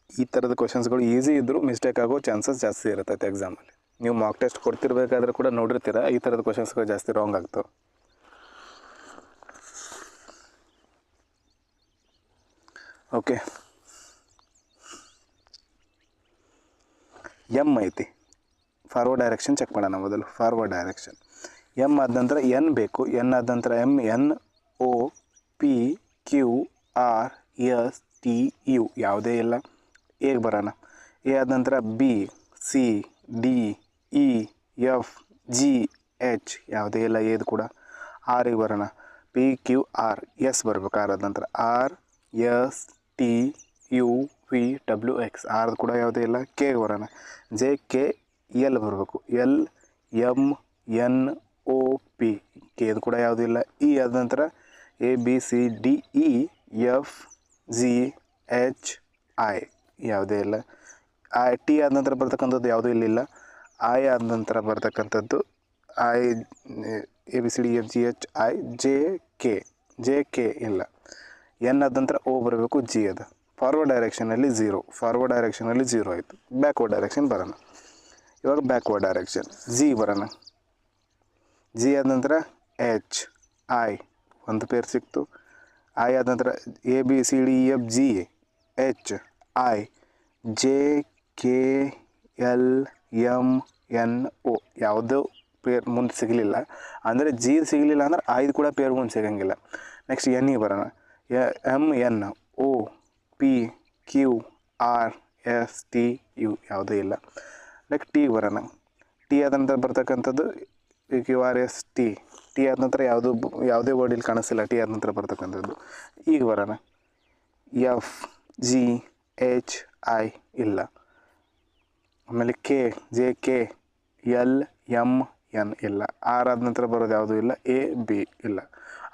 ಈ ಥರದ ಕ್ವಶನ್ಸ್ಗಳು ಈಸಿ ಇದ್ದರೂ ಮಿಸ್ಟೇಕ್ ಆಗೋ ಚಾನ್ಸಸ್ ಜಾಸ್ತಿ ಇರುತ್ತೆ ಎಕ್ಸಾಮಲ್ಲಿ. ನೀವು ಮಾಕ್ ಟೆಸ್ಟ್ ಕೊಡ್ತಿರ್ಬೇಕಾದ್ರೆ ಕೂಡ ನೋಡಿರ್ತೀರ, ಈ ಥರದ ಕ್ವಶನ್ಸ್ಗಳು ಜಾಸ್ತಿ ರಾಂಗ್ ಆಗ್ತವೆ. ಓಕೆ, ಎಮ್ ಐತಿ. ಫಾರ್ವರ್ಡ್ ಡೈರೆಕ್ಷನ್ ಚೆಕ್ ಮಾಡೋಣ ಮೊದಲು. ಫಾರ್ವರ್ಡ್ ಡೈರೆಕ್ಷನ್ ಎಮ್ ಆದ ನಂತರ ಎನ್ ಬೇಕು. ಎನ್ ಆದ ನಂತರ M, N, O, P, Q, R, S, T, U ಯಾವುದೇ ಇಲ್ಲ. ಎಗೆ ಬರೋಣ. ಎ ಆದ ನಂತರ B, C, D, E, F, G, H ಯಾವುದೇ ಇಲ್ಲ. ಎದು ಕೂಡ. ಆರಿಗೆ ಬರೋಣ. ಪಿ, ಕ್ಯೂ, ಆರ್, ಎಸ್ ಬರಬೇಕು. ಆರ್ ಆದ ನಂತರ R, S, T, U, V, W, X ಆರ್ದು ಕೂಡ ಯಾವುದೇ ಇಲ್ಲ. ಕೆಗೆ ಬರೋಣ. ಜೆ, ಕೆ, ಎಲ್ ಬರಬೇಕು. L, M, N, O, P ಕೆದು ಕೂಡ ಯಾವುದೂ ಇಲ್ಲ. ಇ ಆದ ನಂತರ A, B, C, D, E, F, G, H, I ಯಾವುದೇ ಇಲ್ಲ. ಟಿ ಆದ ನಂತರ ಬರ್ತಕ್ಕಂಥದ್ದು ಯಾವುದೂ ಇಲ್ಲಿಲ್ಲ. ಐ ಆದ ನಂತರ ಬರ್ತಕ್ಕಂಥದ್ದು I, A B C D F G H I, J K ಇಲ್ಲ. ಎನ್ ಆದ ನಂತರ ಓ ಬರಬೇಕು. ಜಿ ಅದ. ಫಾರ್ವರ್ಡ್ ಡೈರೆಕ್ಷನಲ್ಲಿ 0 ಆಯಿತು. ಬ್ಯಾಕ್ವರ್ಡ್ ಡೈರೆಕ್ಷನ್ ಬರೋಣ. ಇವಾಗ ಬ್ಯಾಕ್ವರ್ಡ್ ಡೈರೆಕ್ಷನ್ ಜಿ ಬರೋಣ. ಜಿ ಆದ ನಂತರ ಎಚ್ ಐ ಒಂದು ಪೇರ್ ಸಿಕ್ತು. ಐ ಆದ ನಂತರ A B C D E F G H I J K L M N ಒ ಯಾವುದೋ ಪೇರ್ ಮುಂದೆ ಸಿಗಲಿಲ್ಲ. ಅಂದರೆ ಜಿ ಸಿಗಲಿಲ್ಲ ಅಂದ್ರೆ ಐದು ಕೂಡ ಪೇರ್ ಮುಂದೆ ಸಿಗೋಂಗಿಲ್ಲ. ನೆಕ್ಸ್ಟ್ ಎನ್ನಿಗೆ ಬರೋಣ. M N O P Q R S T U ಯಾವುದೂ ಇಲ್ಲ. ನೆಕ್ಸ್ಟ್ ಟಿಗೆ ಬರೋಣ. ಟಿ ಆದ ನಂತರ ಬರ್ತಕ್ಕಂಥದ್ದು Q R S T. T ಆದ ನಂತರ ಯಾವುದೇ ವರ್ಡ್ ಇಲ್ಲಿ ಕಾಣಿಸ್ತಿಲ್ಲ. ಟಿ ಆದ ನಂತರ ಬರ್ತಕ್ಕಂಥದ್ದು. ಈಗ ಬರೋಣ. ಎಫ್ ಜಿ ಎಚ್ ಐ ಇಲ್ಲ. ಆಮೇಲೆ K J K L M N ಇಲ್ಲ. ಆರ್ ಆದ ನಂತರ ಬರೋದು ಯಾವುದೂ ಇಲ್ಲ. ಎ ಬಿ ಇಲ್ಲ.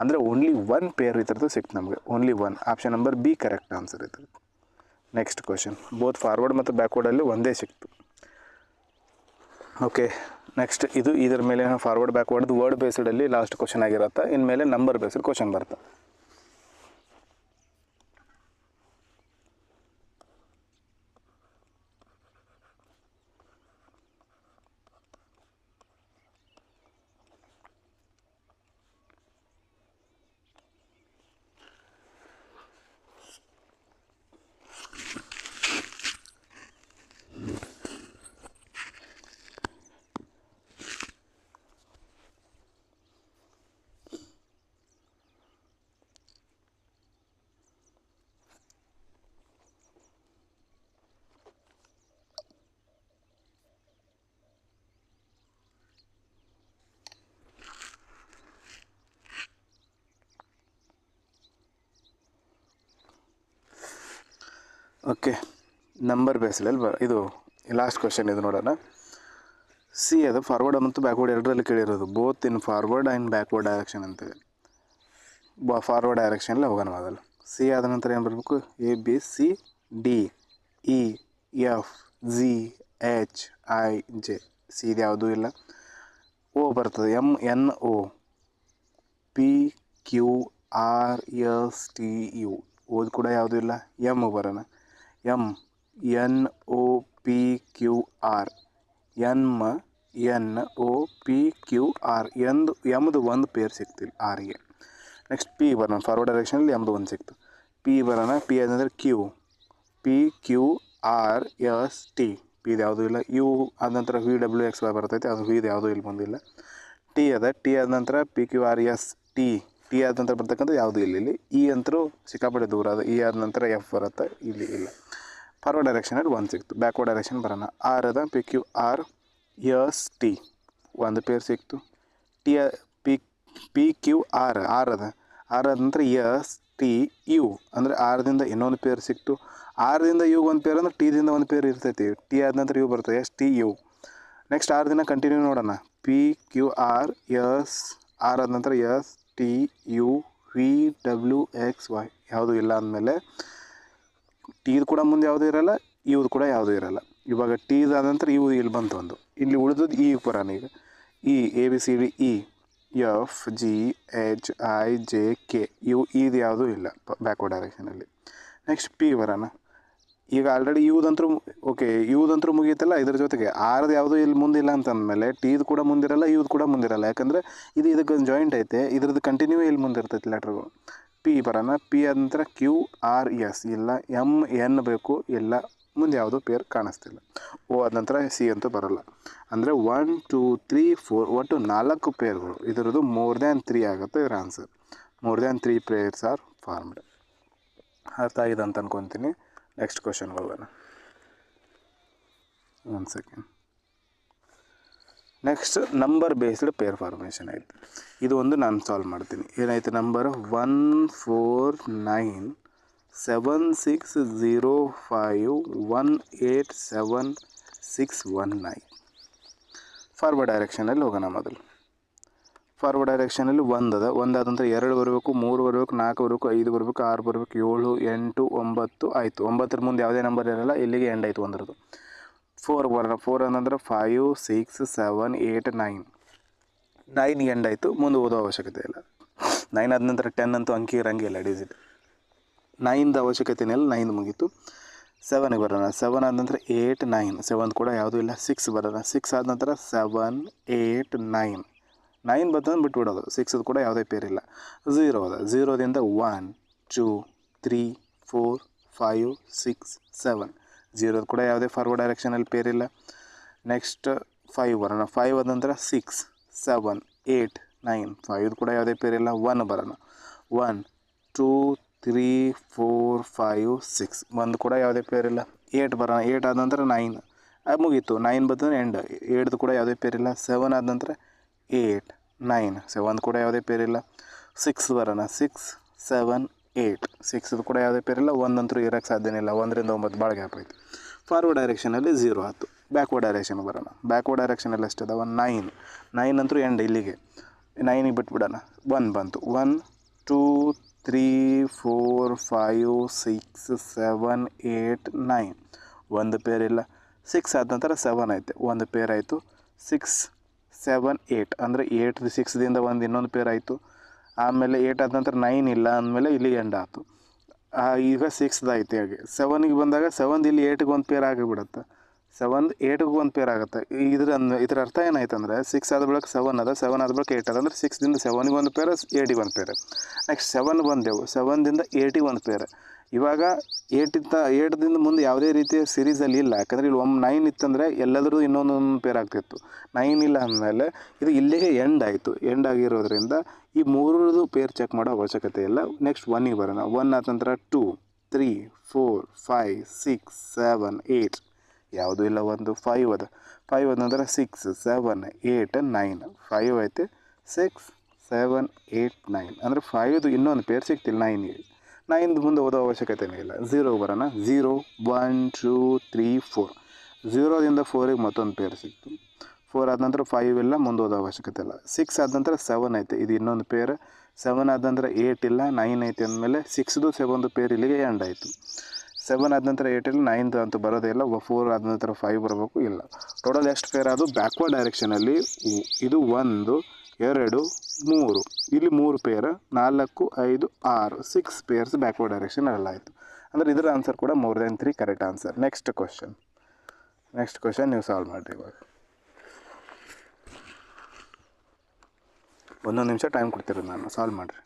ಅಂದರೆ ಓನ್ಲಿ ಒನ್ ಪೇರ್ ಈ ಥರದ್ದು ಸಿಕ್ತು ನಮಗೆ. Only one. Option number B correct answer ಇತ್ತು. Next question. ಬೋತ್ ಫಾರ್ವರ್ಡ್ ಮತ್ತು ಬ್ಯಾಕ್ವರ್ಡಲ್ಲಿ ಒಂದೇ ಸಿಕ್ತು. ಓಕೆ, ನೆಕ್ಸ್ಟ್ ಇದರ ಮೇಲೆ ಫಾರ್ವರ್ಡ್ ಬ್ಯಾಕ್ವರ್ಡ್ದು ವರ್ಡ್ ಬೇಸ್ಡಲ್ಲಿ ಲಾಸ್ಟ್ ಕ್ವಶನ್ ಆಗಿರುತ್ತೆ. ಇನ್ಮೇಲೆ ನಂಬರ್ ಬೇಸ್ಡ್ ಕ್ವಶನ್ ಬರುತ್ತೆ. ಓಕೆ, ನಂಬರ್ ಬೇಸ್ಡಲ್ಲಿ ಇದು ಲಾಸ್ಟ್ ಕ್ವಶನ್ ಇದು ನೋಡೋಣ. ಸಿ ಅದು ಫಾರ್ವರ್ಡ್ ಮತ್ತು ಬ್ಯಾಕ್ವರ್ಡ್ ಎರಡರಲ್ಲಿ ಕೇಳಿರೋದು. Both in forward and backward direction ಅಂತೇಳಿ. ಫಾರ್ವರ್ಡ್ ಡೈರೆಕ್ಷನಲ್ಲಿ ಹೋಗೋಣ ಮೊದಲು. ಸಿ ಆದ ನಂತರ ಏನು ಬರಬೇಕು? A B C D E F G H I J. C ಇದು ಯಾವುದೂ ಇಲ್ಲ. ಓ ಬರ್ತದೆ. M N O P Q R S T U. ಓದು ಕೂಡ ಯಾವುದೂ ಇಲ್ಲ. ಎಮ್ ಬರೋಣ. M N O P Q R. N O P Q R. ಎಮ್ದು ಒಂದು ಪೇರ್ ಸಿಕ್ತಿಲ್ಲ ಆರಿಗೆ. ನೆಕ್ಸ್ಟ್ ಪಿ ಬರೋಣ. ಫಾರ್ವರ್ಡ್ ಡೈರೆಕ್ಷನಲ್ಲಿ ಎಮ್ದು ಒಂದು ಸಿಕ್ತು. ಪಿ ಬರೋಣ. ಪಿ ಆದಂದ್ರೆ Q P Q R S T. ಪಿದು ಯಾವುದೂ ಇಲ್ಲ. ಯು ಆದ ನಂತರ ವಿ ಡಬ್ಲ್ಯೂ ಎಕ್ಸ್ ವೈ ಬರ್ತೈತೆ. ಅದು ವಿದು ಯಾವುದೂ ಇಲ್ಲಿ ಬಂದಿಲ್ಲ. ಟಿ ಅದ. ಟಿ ಆದ ನಂತರ P Q R S T. T ಆದ ನಂತರ ಬರ್ತಕ್ಕಂಥ ಯಾವುದೂ ಇಲ್ಲಿ. ಇ ಅಂತರೂ ಸಿಕ್ಕಾಪಟ್ಟೆ ದೂರ ಅದು. ಇ ಆದ ನಂತರ ಎಫ್ ಬರುತ್ತೆ. ಇಲ್ಲಿ ಇಲ್ಲ. ಫಾರ್ವರ್ಡ್ ಡೈರೆಕ್ಷನಲ್ಲಿ ಒಂದು ಸಿಕ್ತು. ಬ್ಯಾಕ್ವರ್ಡ್ ಡೈರೆಕ್ಷನ್ ಬರೋಣ. ಆರ್ ಅದ. P Q R S T ಒಂದು ಪೇರ್ ಸಿಕ್ತು. ಟಿ ಪಿ ಕ್ಯೂ ಆರ್ ಅದ. ಆರ್ ಆದ ನಂತರ ಎಸ್ ಟಿ ಯು ಅಂದರೆ ಆರ್ದಿಂದ ಇನ್ನೊಂದು ಪೇರ್ ಸಿಕ್ತು. ಆರ್ದಿಂದ ಯು ಒಂದು ಪೇರ್ ಅಂದರೆ ಟಿದಿಂದ ಒಂದು ಪೇರ್ ಇರ್ತೈತಿ. ಟಿ ಆದ ನಂತರ ಯು ಬರ್ತದೆ. S T U. ನೆಕ್ಸ್ಟ್ ಆರ್ದಿಂದ ಕಂಟಿನ್ಯೂ ನೋಡೋಣ. P Q R S. R ಆದ ನಂತರ S T U V W X Y ಯಾವುದೂ ಇಲ್ಲ. ಅಂದಮೇಲೆ ಟಿದು ಕೂಡ ಮುಂದೆ ಯಾವುದೂ ಇರೋಲ್ಲ. ಇವ್ದು ಕೂಡ ಯಾವುದೂ ಇರೋಲ್ಲ. ಇವಾಗ ಟಿದು ಆದ ನಂತರ ಇವು ಇಲ್ಲಿ ಬಂತು ಒಂದು. ಇಲ್ಲಿ ಉಳಿದದ್ದು ಈ ಬರೋಣ. ಈಗ E A B C D E F G H I J K. ಇದು ಯಾವುದೂ ಇಲ್ಲ ಬ್ಯಾಕ್ವರ್ಡ್ ಡೈರೆಕ್ಷನಲ್ಲಿ. ನೆಕ್ಸ್ಟ್ ಪಿ ಬರೋಣ. ಈಗ ಆಲ್ರೆಡಿ ಯುದಂತರೂ ಓಕೆ, ಯುದಂತರೂ ಮುಗಿಯುತ್ತಲ್ಲ. ಇದ್ರ ಜೊತೆಗೆ ಆರ್ದು ಯಾವುದೂ ಇಲ್ಲಿ ಮುಂದಿಲ್ಲ ಅಂತಂದಮೇಲೆ ಟಿದು ಕೂಡ ಮುಂದಿರಲ್ಲ, ಯುದು ಕೂಡ ಮುಂದಿರಲ್ಲ. ಯಾಕಂದರೆ ಇದಕ್ಕೆ ಒಂದು ಜಾಯಿಂಟ್ ಐತೆ. ಇದ್ರದ್ದು ಕಂಟಿನ್ಯೂ ಇಲ್ಲಿ ಮುಂದಿರ್ತೈತೆ ಲೆಟ್ರ್ಗಳು. ಪಿ ಬರೋಣ. ಪಿ ಆದ ನಂತರ ಕ್ಯೂ ಆರ್ ಎಸ್ ಇಲ್ಲ. ಎಮ್ ಎನ್ ಬೇಕು ಇಲ್ಲ. ಮುಂದೆ ಯಾವುದೂ ಪೇರ್ ಕಾಣಿಸ್ತಿಲ್ಲ. ಓ ಆದ ನಂತರ ಸಿ ಅಂತೂ ಬರೋಲ್ಲ. ಅಂದರೆ 1 2 3 4 ಒಟ್ಟು 4 ಪೇರ್ಗಳು. ಇದರದ್ದು ಮೋರ್ ದ್ಯಾನ್ 3 ಆಗುತ್ತೆ ಇದರ answer. More than 3 pairs are formed. ಅರ್ಥ ಆಗಿದೆ ಅಂತ ಅನ್ಕೊತೀನಿ. ನೆಕ್ಸ್ಟ್ ಕ್ವಶನ್ಗೆ ಹೋಗೋಣ. ಒಂದು second. Next number based pair formation ಆಯಿತು. ಇದು ಒಂದು ನಾನು ಸಾಲ್ವ್ ಮಾಡ್ತೀನಿ. ಏನಾಯಿತು? ನಂಬರ್ 1497605187619. ಫಾರ್ವರ್ಡ್ ಡೈರೆಕ್ಷನಲ್ಲಿ ಹೋಗೋಣ ಮೊದಲು. ಫಾರ್ವರ್ಡ್ ಡೈರೆಕ್ಷನಲ್ಲಿ ಒಂದದ. ಒಂದಾದ ನಂತರ 2 ಬರಬೇಕು, 3 ಬರಬೇಕು, 4 ಬರಬೇಕು, 5 ಬರಬೇಕು, 6 ಬರಬೇಕು, 7 8 9 ಆಯಿತು. 9ರ ಮುಂದೆ ಯಾವುದೇ ನಂಬರ್ ಇರೋಲ್ಲ. ಇಲ್ಲಿಗೆ ಎಂಡ್ ಆಯಿತು ಒಂದರದ್ದು. 4 ಬರೋಣ. 4 ಅಂದಂದ್ರೆ 5 6 7 8 9. 9 ಎಂಡ್ ಆಯಿತು. ಮುಂದೆ ಓದೋ ಅವಶ್ಯಕತೆ ಇಲ್ಲ. 9 ಆದ ನಂತರ 10 ಅಂತೂ ಅಂಕಿ ಇರಂಗಿಲ್ಲ ಡಿಜಿಟ್. 9ದ ಅವಶ್ಯಕತೆನೇ ಇಲ್ಲ. 9 ಮುಗೀತು. 7ಗೆ ಬರೋಣ. 7 ಆದ ನಂತರ 8 9. 7 ಕೂಡ ಯಾವುದೂ ಇಲ್ಲ. 6 ಬರೋಣ. 6 ಆದ ನಂತರ 7 8 9. 9 ಬರ್ತಂದ್ರೆ ಬಿಟ್ಬಿಡೋದು. 6 ಕೂಡ ಯಾವುದೇ ಪೇರಿಲ್ಲ. 0 ಅದ, 0ದಿಂದ 1 2 3 4 5 6 7, 0 ಕೂಡ ಯಾವುದೇ ಫಾರ್ವರ್ಡ್ ಡೈರೆಕ್ಷನಲ್ಲಿ ಪೇರಿಲ್ಲ. ನೆಕ್ಸ್ಟ್ 5 ಬರೋಣ. 5 ಅದಂದ್ರೆ 6 7 8 9, 5 ಕೂಡ ಯಾವುದೇ ಪೇರಿಲ್ಲ. 1 ಬರೋಣ. 1 2 3 4 5 6, 1 ಕೂಡ ಯಾವುದೇ ಪೇರಿಲ್ಲ. 8 ಬರೋಣ. 8 ಆದ ನಂತರ 9, ಅದು ಮುಗೀತು. 9 ಬಂದರೆ ಎಂಡ್. 8 ಕೂಡ ಯಾವುದೇ ಪೇರಿಲ್ಲ. 7 ಆದ ನಂತರ 8 9, 7 ಕೂಡ ಯಾವುದೇ ಪೇರಿಲ್ಲ. 6 ಬರೋಣ. 6 7 8, 6 ಕೂಡ ಯಾವುದೇ ಪೇರಿಲ್ಲ. 1 ಅಂತೂ ಇರೋಕ್ಕೆ ಸಾಧ್ಯನೇ ಇಲ್ಲ. 1ರಿಂದ 9 ಭಾಳ ಗ್ಯಾಪ್ ಐತಿ. ಫಾರ್ವರ್ಡ್ ಡೈರೆಕ್ಷನಲ್ಲಿ 0 ಆಯಿತು. ಬ್ಯಾಕ್ವರ್ಡ್ ಡೈರೆಕ್ಷನ್ ಬರೋಣ. ಬ್ಯಾಕ್ವರ್ಡ್ ಡೈರೆಕ್ಷನಲ್ಲಿ ಎಷ್ಟದಾವ? 9. 9 ಅಂತೂ ಎಂಡ್ ಇಲ್ಲಿಗೆ. 9ಗೆ ಬಿಟ್ಬಿಡೋಣ. 1 ಬಂತು. 1 2 3 4 5 6 7 8 9, ಒಂದು ಪೇರಿಲ್ಲ. 6 ಆದ ನಂತರ 7 ಐತೆ, ಒಂದು ಪೇರ್ ಆಯಿತು. 6 7 8 ಅಂದರೆ 8 6ದಿಂದ ಒಂದು ಇನ್ನೊಂದು ಪೇರ್ ಆಯಿತು. ಆಮೇಲೆ 8 ಆದ ನಂತರ 9 ಇಲ್ಲ ಅಂದಮೇಲೆ ಇಲ್ಲಿ ಎಂಡ್ ಆಯಿತು. ಈಗ 6 ಐತೆ. ಹಾಗೆ 7ಗೆ ಬಂದಾಗ 7 ಇಲ್ಲಿ 8ಗೆ ಒಂದು ಪೇರ್ ಆಗಿಬಿಡುತ್ತೆ. 7 8ಗೆ ಒಂದು ಪೇರ್ ಆಗುತ್ತೆ. ಇದರ ಅರ್ಥ ಏನಾಯ್ತು ಅಂದರೆ 6 ಆದ ಬಳಿಕ 7 ಅದ, 7 ಆದ ಬಳಿಕ 8 ಅದ, ಅಂದರೆ 6ದಿಂದ 7ಗೆ ಒಂದು ಪೇರ್, 8ಗೆ ಒಂದು ಪೇರ್. ನೆಕ್ಸ್ಟ್ 7 ಬಂದೆವು. 7ದಿಂದ 8ಗೆ ಒಂದು ಪೇರ್. ಇವಾಗ 8ದಿಂದ ಮುಂದೆ ಯಾವುದೇ ರೀತಿಯ ಸೀರೀಸಲ್ಲಿ ಇಲ್ಲ. ಯಾಕಂದರೆ ಇಲ್ಲಿ 9 ಇತ್ತಂದರೆ ಎಲ್ಲದರೂ ಇನ್ನೊಂದೊಂದು ಪೇರ್ ಆಗ್ತಿತ್ತು. 9 ಇಲ್ಲ ಅಂದಮೇಲೆ ಇದು ಇಲ್ಲಿಗೆ ಎಂಡ್ ಆಯಿತು. ಎಂಡ್ ಆಗಿರೋದ್ರಿಂದ ಈ ಮೂರರದು ಪೇರ್ ಚೆಕ್ ಮಾಡೋ ಅವಶ್ಯಕತೆ ಇಲ್ಲ. ನೆಕ್ಸ್ಟ್ 1ಗೆ ಬರೋಣ. 1 ಆದ ನಂತರ 2 3 4 5 6 7 8, ಯಾವುದೂ ಇಲ್ಲ. 1 5 ಅದ. 5 ಆದ ನಂತರ 6 7 8 9, 5 ಐತೆ. 6 7 8 9 ಅಂದರೆ 5ದು ಇನ್ನೊಂದು ಪೇರ್ ಸಿಗ್ತಿಲ್ಲ 9ಗೆ. 9ದು ಮುಂದೆ ಓದೋ ಅವಶ್ಯಕತೆಯೇ ಇಲ್ಲ. 0 ಬರೋಣ. 0 1 2 3 4, 0ದಿಂದ 4ಗೆ ಮತ್ತೊಂದು ಪೇರ್ ಸಿಕ್ತು. 4 ಆದ ನಂತರ 5 ಇಲ್ಲ, ಮುಂದೆ ಓದೋ ಅವಶ್ಯಕತೆ ಇಲ್ಲ. 6 ಆದ ನಂತರ 7 ಐತೆ, ಇದು ಇನ್ನೊಂದು ಪೇರ್. 7 ಆದ ನಂತರ 8 ಇಲ್ಲ, 9 ಐತೆ ಅಂದಮೇಲೆ 6ದು 7ದು ಪೇರ್ ಇಲ್ಲಿಗೆ ಎಂಡ್ ಆಯಿತು. 7 ಆದ ನಂತರ 8 ಇಲ್ಲ, 9 ಅಂತೂ ಬರೋದೇ ಇಲ್ಲ. 4 ಆದ ನಂತರ 5 ಬರಬೇಕು. ಇಲ್ಲ. ಟೋಟಲ್ ಎಷ್ಟು ಪೇರ್ ಅದು? ಬ್ಯಾಕ್ವರ್ಡ್ ಡೈರೆಕ್ಷನಲ್ಲಿ ಇದು 1 2 3, ಇಲ್ಲಿ 3 ಪೇರ್, 4 5 6, 6 ಪೇರ್ಸ್ ಬ್ಯಾಕ್ವರ್ಡ್ ಡೈರೆಕ್ಷನ್ ಎಲ್ಲ ಆಯಿತು. ಅಂದರೆ ಇದರ ಆನ್ಸರ್ ಕೂಡ more than 3 correct answer. Next question ನೀವು ಸಾಲ್ವ್ ಮಾಡಿರಿ. ಇವಾಗ 1 ನಿಮಿಷ ಟೈಮ್ ಕೊಡ್ತಿರೋದು ನಾನು. ಸಾಲ್ವ್ ಮಾಡಿರಿ.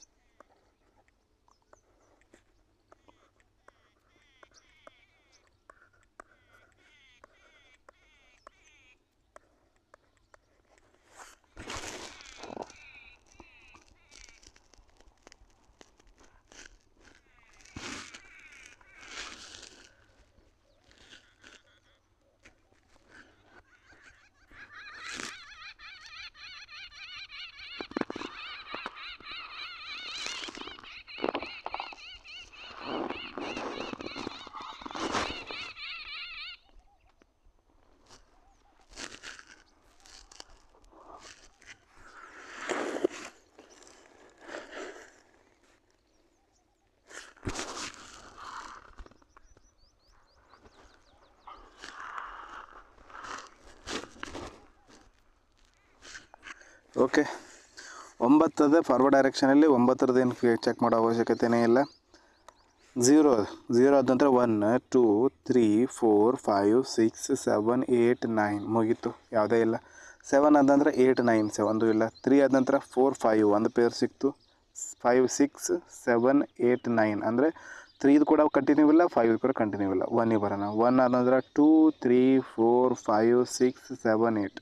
ಓಕೆ. 9 ಅದ. ಫಾರ್ವರ್ಡ್ ಡೈರೆಕ್ಷನಲ್ಲಿ 9ರದ್ದು ಏನು ಚೆಕ್ ಮಾಡೋ ಅವಶ್ಯಕತೆಯೇ ಇಲ್ಲ. 0 ಆದ ನಂತರ 1 2 3 4 5 6 7 8 9, ಮುಗೀತು. ಯಾವುದೇ ಇಲ್ಲ. 7 ಆದ ನಂತರ 8 9, 7ದು ಇಲ್ಲ. 3 ಆದ ನಂತರ 4 5, ಒಂದು ಪೇರ್ ಸಿಕ್ತು. 5 6 7 8 9 ಅಂದರೆ 3ದು ಕೂಡ ಕಂಟಿನ್ಯೂ ಇಲ್ಲ, 5 ಕೂಡ ಕಂಟಿನ್ಯೂ ಇಲ್ಲ. 1ಗೆ ಬರೋಣ. 1 ಆದ ನಂತರ 2 3 4 5 6 7 8,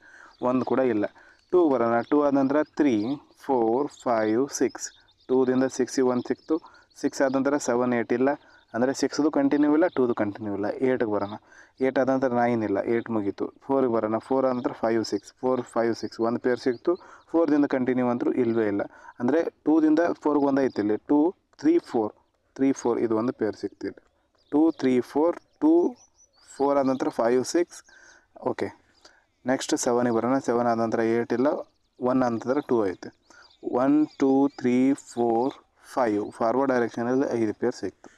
1 ಕೂಡ ಇಲ್ಲ. 2 ಬರೋಣ. 2 ಆದ ನಂತರ 3 4 5 6, 2ದಿಂದ 6ಗೆ 1 ಸಿಕ್ತು. 6 ಆದ ನಂತರ 7 8 ಇಲ್ಲ, ಅಂದರೆ 6ದು ಕಂಟಿನ್ಯೂ ಇಲ್ಲ, 2ದು ಕಂಟಿನ್ಯೂ ಇಲ್ಲ. 8ಗೆ ಬರೋಣ. 8 ಆದ ನಂತರ 9 ಇಲ್ಲ, 8 ಮುಗೀತು. 4ಗೆ ಬರೋಣ. 4 ಆದ ನಂತರ 5 6, 4 5 6, ಒಂದು ಪೇರ್ ಸಿಕ್ತು. 4ದಿಂದ ಕಂಟಿನ್ಯೂ ಅಂತೂ ಇಲ್ಲವೇ ಇಲ್ಲ, ಅಂದರೆ 2ದಿಂದ 4ಗೆ ಒಂದು ಐತಿ ಇಲ್ಲಿ. 2 3 4 3 4, ಇದು ಒಂದು ಪೇರ್ ಸಿಕ್ತಿಲ್ಲ. 2 3 4 2 4 ಆದ ನಂತರ 5 6. ಓಕೆ. ನೆಕ್ಸ್ಟ್ 7ಗೆ ಬರೋಣ. 7 ಆದ ನಂತರ 8 ಇಲ್ಲ, 1 ಆದ ನಂತರ 2 ಐತೆ. 1 2 3 4 5, ಫಾರ್ವರ್ಡ್ ಡೈರೆಕ್ಷನಲ್ಲಿ 5 ಪೇರ್ ಸಿಕ್ತು.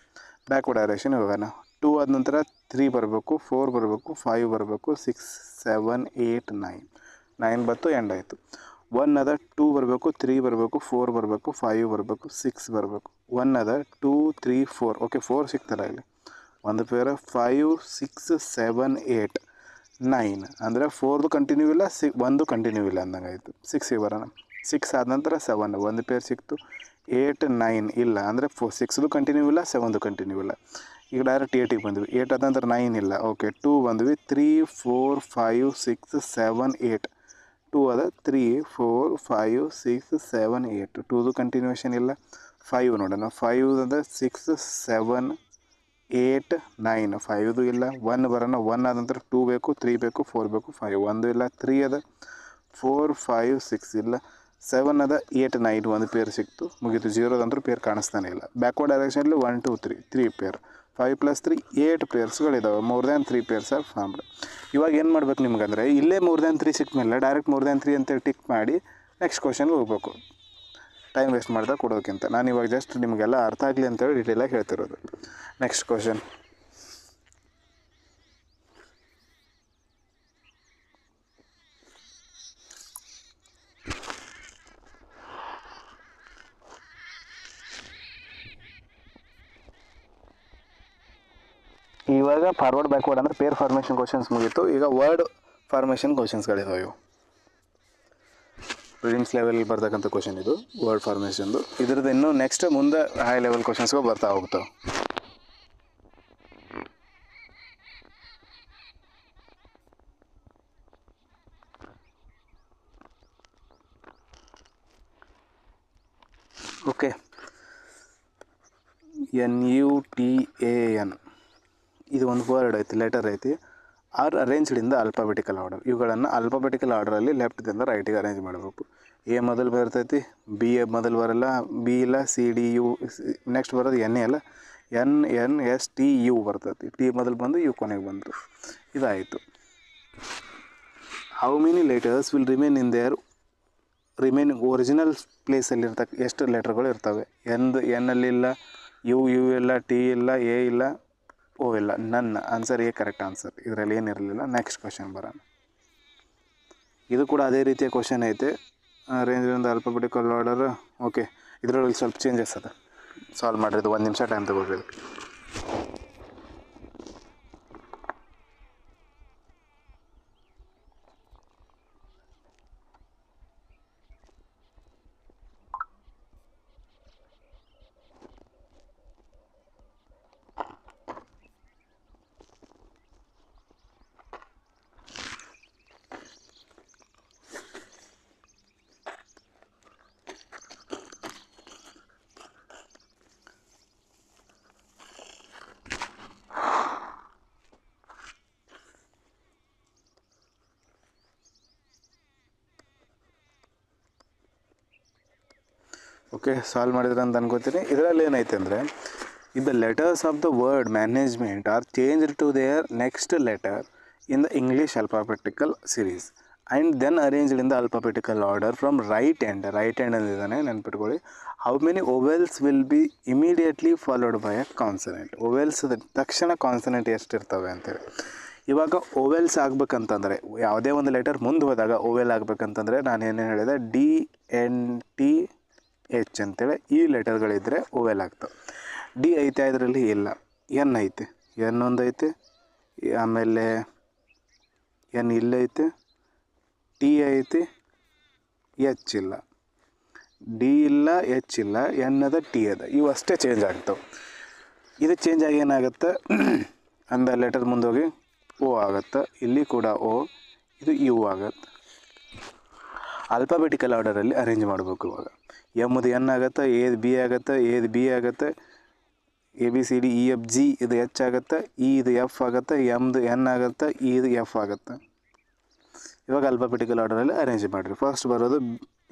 ಬ್ಯಾಕ್ವರ್ಡ್ ಡೈರೆಕ್ಷನ್ ಹೋಗೋಣ. 2 ಆದ ನಂತರ 3 ಬರಬೇಕು, 4 ಬರಬೇಕು, 5 ಬರಬೇಕು, 6 7 8 9, 9 ಬಂತು, ಎಂಡ್ ಆಯಿತು. 1 ಅದ, 2 ಬರಬೇಕು, 3 ಬರಬೇಕು, 4 ಬರಬೇಕು, 5 ಬರಬೇಕು, 6 ಬರಬೇಕು. 1 ಅದ, 2 3 4, ಓಕೆ 4 ಸಿಕ್ತಲ್ಲ ಇಲ್ಲಿ, ಒಂದು ಪೇರ್. 5 6 7 8 9, ಅಂದರೆ 4ದು ಕಂಟಿನ್ಯೂ ಇಲ್ಲ, 1ದು ಕಂಟಿನ್ಯೂ ಇಲ್ಲ ಅಂದಂಗೆ ಆಯಿತು. 6ಗೆ ಬರೋಣ. 6 ಆದ ನಂತರ 7 ಒಂದು ಪೇರ್ ಸಿಕ್ತು. 8 9 ಇಲ್ಲ ಅಂದರೆ 6ದು ಕಂಟಿನ್ಯೂ ಇಲ್ಲ, 7ದು ಕಂಟಿನ್ಯೂ ಇಲ್ಲ. ಈಗ ಡೈರೆಕ್ಟ್ 8ಗೆ ಬಂದ್ವಿ. 8 ಆದ ನಂತರ 9 ಇಲ್ಲ, ಓಕೆ 2 ಬಂದ್ವಿ. 3 4 5 6 7 8 2 ಅದ 3 4 5 6 7 8 2ದು ಕಂಟಿನ್ಯೂಷನ್ ಇಲ್ಲ. 5 ನೋಡೋಣ, 5 ಅದ 6 7 8 9 5ದು ಇಲ್ಲ. 1 ಬರೋಣ, 1 ಆದ ನಂತರ 2 ಬೇಕು, 3 ಬೇಕು, 4 ಬೇಕು, 5 ಒಂದು ಇಲ್ಲ. 3 ಅದ 4 5 6 ಇಲ್ಲ. 7 ಅದ 8 9 ಒಂದು ಪೇರ್ ಸಿಕ್ತು, ಮುಗೀತು. 0ದಂದ್ರೂ ಪೇರ್ ಕಾಣಿಸ್ತಾನೆ ಇಲ್ಲ. ಬ್ಯಾಕ್ವರ್ಡ್ ಡೈರೆಕ್ಷನಲ್ಲಿ 1 2 3 ಪೇರ್, 5 + 3 8 ಪೇರ್ಸ್ಗಳಿದ್ದಾವೆ. More than 3 pairs are formed. ಇವಾಗ ಏನು ಮಾಡ್ಬೇಕು ನಿಮ್ಗಂದರೆ, ಇಲ್ಲೇ ಮೋರ್ ದ್ಯಾನ್ 3 ಸಿಕ್ಕ ಮೇಲೆ ಡೈರೆಕ್ಟ್ ಮೋರ್ ದ್ಯಾನ್ 3 ಅಂತೇಳಿ ಟಿಕ್ ಮಾಡಿ ನೆಕ್ಸ್ಟ್ ಕ್ವಶನ್ಗೆ ಹೋಗ್ಬೇಕು, ಟೈಮ್ ವೇಸ್ಟ್ ಮಾಡ್ದಾಗ ಕೊಡೋಕ್ಕಿಂತ. ನಾನು ಇವಾಗ ಜಸ್ಟ್ ನಿಮಗೆಲ್ಲ ಅರ್ಥ ಆಗಲಿ ಅಂತೇಳಿ ಡೀಟೇಲಾಗಿ ಹೇಳ್ತಿರೋದು. Next question. ಇವಾಗ ಫಾರ್ವರ್ಡ್ ಬ್ಯಾಕ್ವರ್ಡ್ ಅಂದರೆ ಪೇರ್ ಫಾರ್ಮೇಷನ್ ಕ್ವಶನ್ಸ್ ಮುಗೀತು. ಈಗ ವರ್ಡ್ ಫಾರ್ಮೇಷನ್ ಕ್ವಶನ್ಸ್ಗಳಿದಾವೆ. ಇವು ಪ್ರಿಲಿಮ್ಸ್ ಲೆವೆಲ್ ಬರ್ತಕ್ಕಂಥ ಕ್ವಶನ್ ಇದು ವರ್ಡ್ ಫಾರ್ಮೇಷನ್ದು. ಇದ್ರದ್ದು ಇನ್ನೂ ನೆಕ್ಸ್ಟ್ ಮುಂದೆ ಹೈ ಲೆವೆಲ್ ಕ್ವಶನ್ಸ್ಗೂ ಬರ್ತಾ ಹೋಗ್ತಾವೆ. ಓಕೆ, NUTAN ಇದು ಒಂದು ವರ್ಡ್ ಐತಿ, ಲೆಟರ್ ಐತಿ. Are arranged in the alphabetical order. ಇವುಗಳನ್ನು ಅಲ್ಫಾಬೆಟಿಕಲ್ ಆರ್ಡರಲ್ಲಿ ಲೆಫ್ಟಿಂದ ರೈಟಿಗೆ ಅರೇಂಜ್ ಮಾಡಬೇಕು. ಎ ಮೊದಲು ಬರ್ತೈತಿ, ಬಿ ಮೊದಲು ಬರಲ್ಲ, ಬಿ ಇಲ್ಲ, CDU ನೆಕ್ಸ್ಟ್ ಬರೋದು NA ಅಲ್ಲ, NNSTU ಬರ್ತೈತಿ. ಟಿ ಮೊದಲು ಬಂದು ಯು ಕೊನೆಗೆ ಬಂತು. ಇದಾಯಿತು. How many letters will remain in their remaining original ಪ್ಲೇಸಲ್ಲಿ ಎಷ್ಟು ಲೆಟರ್ಗಳು ಇರ್ತವೆ? ಎನ್ನಲ್ಲಿ ಇಲ್ಲ, ಯು ಇಲ್ಲ, ಟಿ ಇಲ್ಲ, ಎ ಇಲ್ಲ, ಓ ಇಲ್ಲ. ನನ್ನ ಆನ್ಸರ್ ಎ ಕರೆಕ್ಟ್ ಆನ್ಸರ್. ಇದರಲ್ಲಿ ಏನಿರಲಿಲ್ಲ. ನೆಕ್ಸ್ಟ್ ಕ್ವಶನ್ ಬರೋಣ. ಇದು ಕೂಡ ಅದೇ ರೀತಿಯ ಕ್ವಶನ್ ಐತೆ, range in the alphabetical order. Okay, ಇದರಲ್ಲಿ ಸ್ವಲ್ಪ ಚೇಂಜಸ್ ಅದ. ಸಾಲ್ವ್ ಮಾಡಿರೋದು 1 ನಿಮಿಷ ಟೈಮ್ ತಗೊಳ್ರಿ. ಓಕೆ, ಸಾಲ್ವ್ ಮಾಡಿದ್ರೆ ಅಂತ ಅನ್ಕೋತೀನಿ. ಇದರಲ್ಲಿ ಏನೈತೆ ಅಂದರೆ, if the letters of the word management are changed to their next letter in the English alphabetical series and then arranged in the alphabetical order from right end ಅಂದಿದ್ದಾನೆ, ನೆನ್ಪಿಟ್ಕೊಳ್ಳಿ. How many vowels will be immediately followed by a consonant? Vowels ತಕ್ಷಣ consonant ಎಷ್ಟಿರ್ತವೆ ಅಂತೇಳಿ. ಇವಾಗ vowels ಆಗ್ಬೇಕಂತಂದರೆ, ಯಾವುದೇ ಒಂದು letter ಮುಂದೆ ಹೋದಾಗ ಓವೆಲ್ ಆಗ್ಬೇಕಂತಂದರೆ ನಾನು ಏನೇನು ಹೇಳಿದೆ, DNTH ಅಂತೇಳಿ ಈ ಲೆಟರ್ಗಳಿದ್ದರೆ ಓವೆಲ್ ಆಗ್ತವೆ. ಡಿ ಐತೆ, ಇದರಲ್ಲಿ ಇಲ್ಲ. ಎನ್ ಐತೆ, ಎನ್ ಒಂದು ಐತೆ, ಆಮೇಲೆ ಎನ್ ಇಲ್ಲೈತೆ, ಟಿ ಐತೆ, ಎಚ್ ಇಲ್ಲ, ಡಿ ಇಲ್ಲ, ಎಚ್ ಇಲ್ಲ, ಎನ್ ಅದ, ಟಿ ಅದ. ಇವು ಅಷ್ಟೇ ಚೇಂಜ್ ಆಗ್ತವೆ. ಇದು ಚೇಂಜ್ ಆಗಿ ಏನಾಗುತ್ತೆ, ಅಂದ ಲೆಟರ್ ಮುಂದೋಗಿ ಓ ಆಗುತ್ತೆ, ಇಲ್ಲಿ ಕೂಡ ಓ, ಇದು ಯು ಆಗುತ್ತೆ. ಆಲ್ಫಾಬೆಟಿಕಲ್ ಆರ್ಡರಲ್ಲಿ ಅರೇಂಜ್ ಮಾಡಬೇಕು. ಇವಾಗ ಎಮ್ದು ಎನ್ ಆಗುತ್ತೆ, ಎದು ಬಿ ಆಗುತ್ತೆ, ಎದು ಬಿ ಆಗುತ್ತೆ, ABCDEFG ಇದು ಎಚ್ ಆಗುತ್ತೆ, ಇ ಇದು ಎಫ್ ಆಗುತ್ತೆ, ಎಮ್ದು ಎನ್ ಆಗುತ್ತೆ, ಇ ಇದು ಎಫ್ ಆಗುತ್ತೆ. ಇವಾಗ ಆಲ್ಫಾಬೆಟಿಕಲ್ ಆರ್ಡರಲ್ಲಿ ಅರೇಂಜ್ ಮಾಡಿರಿ. ಫಸ್ಟ್ ಬರೋದು